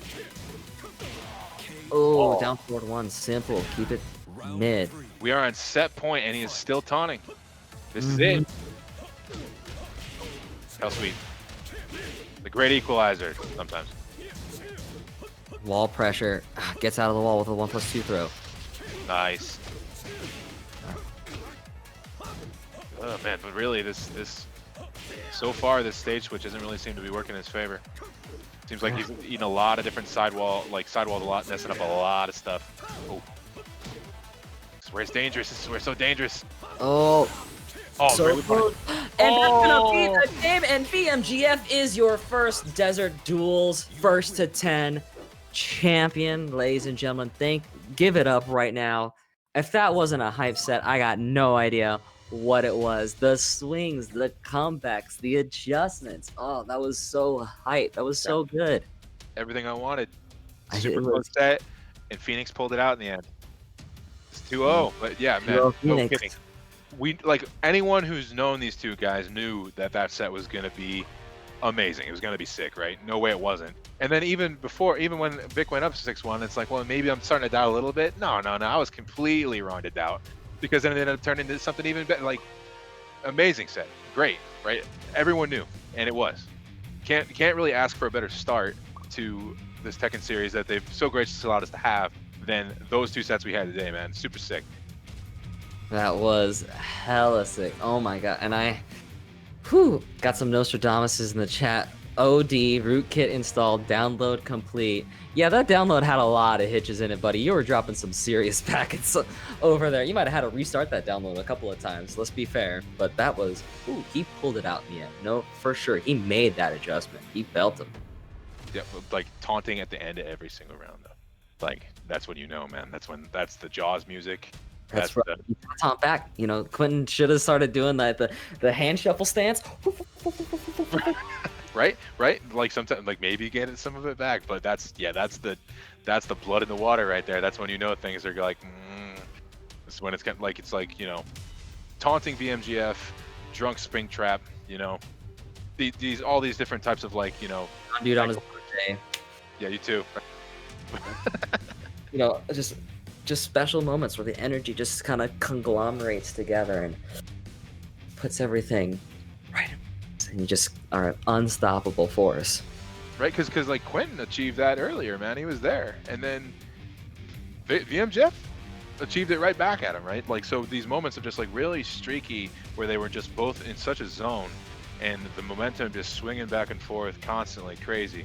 Oh, down forward one, simple. Keep it mid.
We are on set point, and he is still taunting. This is it. How sweet. The great equalizer, sometimes.
Wall pressure. Gets out of the wall with a 1+2 throw.
Nice. Oh man, but really, this so far this stage switch doesn't really seem to be working in his favor. Seems like he's eating a lot of different sidewalls a lot, messing up a lot of stuff. Oh. This is where it's dangerous. This is where it's so dangerous.
Oh.
Oh,
So
really
close. And that's gonna be the game, and VMGF is your first Desert Duels first to 10 champion, ladies and gentlemen. Give it up right now. If that wasn't a hype set, I got no idea what it was. The swings, the comebacks, the adjustments. Oh, that was so hype. That was so good.
Everything I wanted.
It
Super
was-
close set, and Phoenix pulled it out in the end. It's 2-0, but yeah, man,
2-0
no
Phoenix.
kidding. We like anyone who's known these two guys knew that set was gonna be amazing. It was gonna be sick, right? No way it wasn't. And then even when Vic went up 6-1, it's like, well, maybe I'm starting to doubt a little bit. No, I was completely wrong to doubt, because then it ended up turning into something even better. Like, amazing set, great, right? Everyone knew, and it was. Can't really ask for a better start to this Tekken series that they've so graciously allowed us to have than those two sets we had today, man. Super sick.
That was hella sick. Oh my god. And I got some Nostradamuses in the chat. OD, rootkit installed, download complete. Yeah, that download had a lot of hitches in it, buddy. You were dropping some serious packets over there. You might have had to restart that download a couple of times, let's be fair. But that was, he pulled it out in the end. No, for sure. He made that adjustment. He felt him.
Yeah, like taunting at the end of every single round, though. Like, that's when you know, man. That's the Jaws music.
That's right. Taunt back. You know, Quentin should have started doing that, the hand shuffle stance.
Right. Like sometimes, like maybe getting some of it back, but that's the blood in the water right there. That's when you know things are like. This is when it's kind of like you know, taunting VMGF, drunk spring trap. You know, all these different types of like, you know.
Dude on his birthday.
Yeah, you too.
You know, just just special moments where the energy just kind of conglomerates together and puts everything right, and you just are an unstoppable force.
Right, because like Quentin achieved that earlier, man. He was there, and then VM Jeff achieved it right back at him, right? Like, so these moments of just like really streaky, where they were just both in such a zone, and the momentum just swinging back and forth constantly, crazy.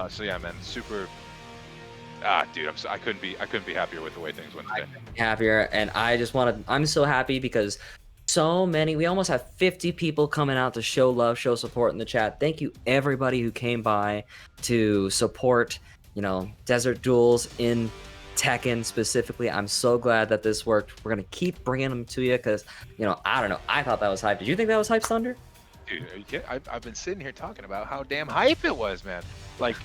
So yeah, man, super. Dude, I couldn't be happier with the way things went today.
Happier, and I'm so happy because we almost have 50 people coming out to show love, show support in the chat. Thank you everybody who came by to support, Desert Duels in Tekken specifically. I'm so glad that this worked. We're gonna keep bringing them to you because, I don't know. I thought that was hype. Did you think that was hype, Thunder?
Dude, are you kidding? I've been sitting here talking about how damn hype it was, man. Like,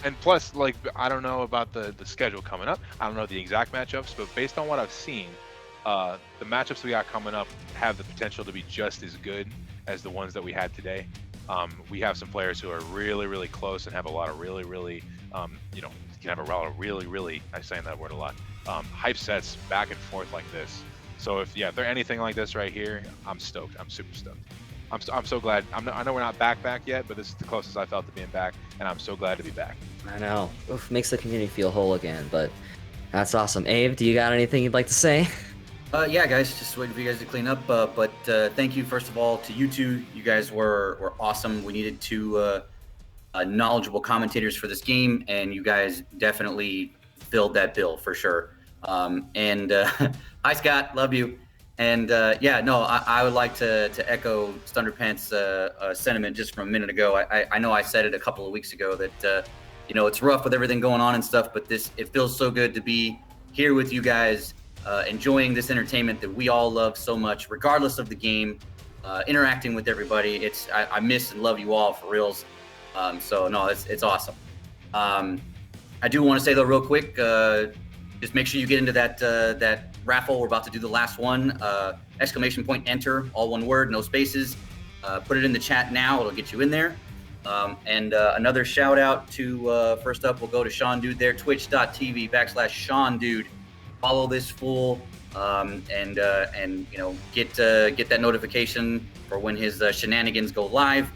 and plus, like, I don't know about the schedule coming up. I don't know the exact matchups, but based on what I've seen, the matchups we got coming up have the potential to be just as good as the ones that we had today. We have some players who are really, really close and have a lot of really, really, can have a lot of really, really, I'm saying that word a lot, hype sets back and forth like this. So if they're anything like this right here, I'm stoked. I'm super stoked. I'm so glad. I know we're not back yet, but this is the closest I felt to being back, and I'm so glad to be back.
I know. Oof, makes the community feel whole again, but that's awesome. Abe, do you got anything you'd like to say?
Yeah, guys, just waiting for you guys to clean up. But thank you, first of all, to you two. You guys were awesome. We needed two knowledgeable commentators for this game, and you guys definitely filled that bill for sure. Hi, Scott. Love you. And I would like to echo Thunderpants' sentiment just from a minute ago. I know I said it a couple of weeks ago that it's rough with everything going on and stuff, but it feels so good to be here with you guys, enjoying this entertainment that we all love so much, regardless of the game, interacting with everybody. I miss and love you all for reals. It's awesome. I do want to say though, real quick, just make sure you get into that raffle. We're about to do the last one. ! Enter, all one word, no spaces. Put it in the chat now. It'll get you in there. Another shout out to, first up, we'll go to Sean Dude there, twitch.tv/Sean Dude. Follow this fool get that notification for when his shenanigans go live.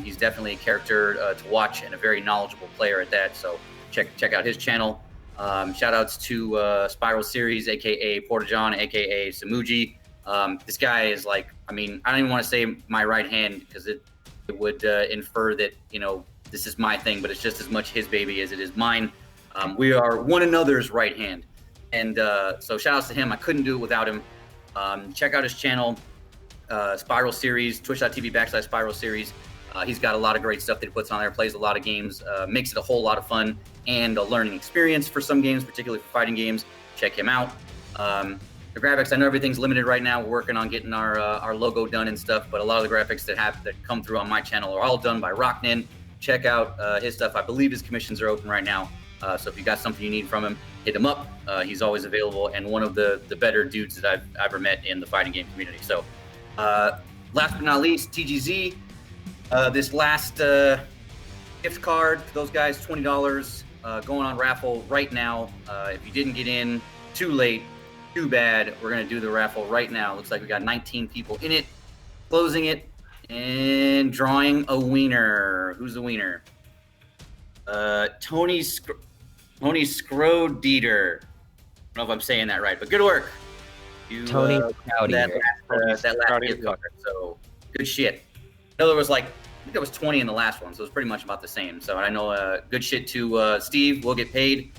He's definitely a character to watch and a very knowledgeable player at that. So check out his channel. Shout outs to Spiral Series, aka Portajon, aka Samuji. This guy is like, I don't even want to say my right hand because it would infer that this is my thing, but it's just as much his baby as it is mine. We are one another's right hand, and so shout outs to him. I couldn't do it without him. Check out his channel, Spiral Series, twitch.tv/Spiral Series. He's got a lot of great stuff that he puts on there, plays a lot of games, makes it a whole lot of fun and a learning experience for some games, particularly for fighting games. Check him out. The graphics, I know everything's limited right now. We're working on getting our logo done and stuff, but a lot of the graphics that come through on my channel are all done by Rocknin. Check out his stuff. I believe his commissions are open right now. So if you got something you need from him, hit him up. He's always available and one of the better dudes that I've ever met in the fighting game community. So last but not least, TGZ. This last gift card for those guys, $20, going on raffle right now. If you didn't get in, too late, too bad. We're going to do the raffle right now. Looks like we got 19 people in it, closing it, and drawing a wiener. Who's the wiener? Tony Skrodieter. I don't know if I'm saying that right, but good work.
Tony
that last gift card. So good shit. I know there was I think there was 20 in the last one, so it's pretty much about the same. So I know good shit to Steve. We'll get paid.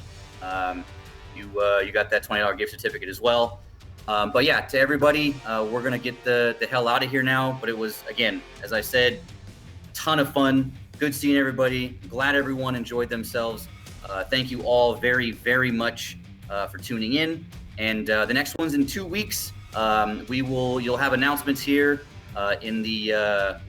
You got that $20 gift certificate as well. But yeah, to everybody, we're gonna get the hell out of here now. But it was, again, as I said, a ton of fun. Good seeing everybody. Glad everyone enjoyed themselves. Thank you all very, very much for tuning in. And the next one's in 2 weeks. You'll have announcements here in the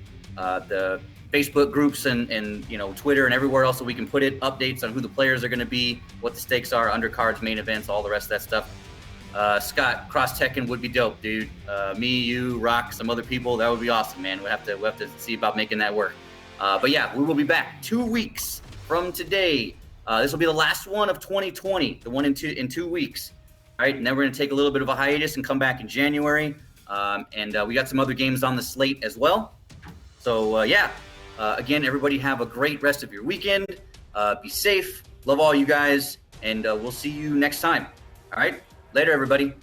Facebook groups and Twitter and everywhere else that we can put it. Updates on who the players are going to be, what the stakes are, undercards, main events, all the rest of that stuff. Scott, Cross Tekken would be dope, dude. Me, you, Rock, some other people, that would be awesome, man. We'll have to see about making that work. But yeah, we will be back 2 weeks from today. This will be the last one of 2020, the one in 2 weeks. All right, and then we're going to take a little bit of a hiatus and come back in January. And we got some other games on the slate as well. So, again, everybody have a great rest of your weekend. Be safe. Love all you guys. And we'll see you next time. All right, later, everybody.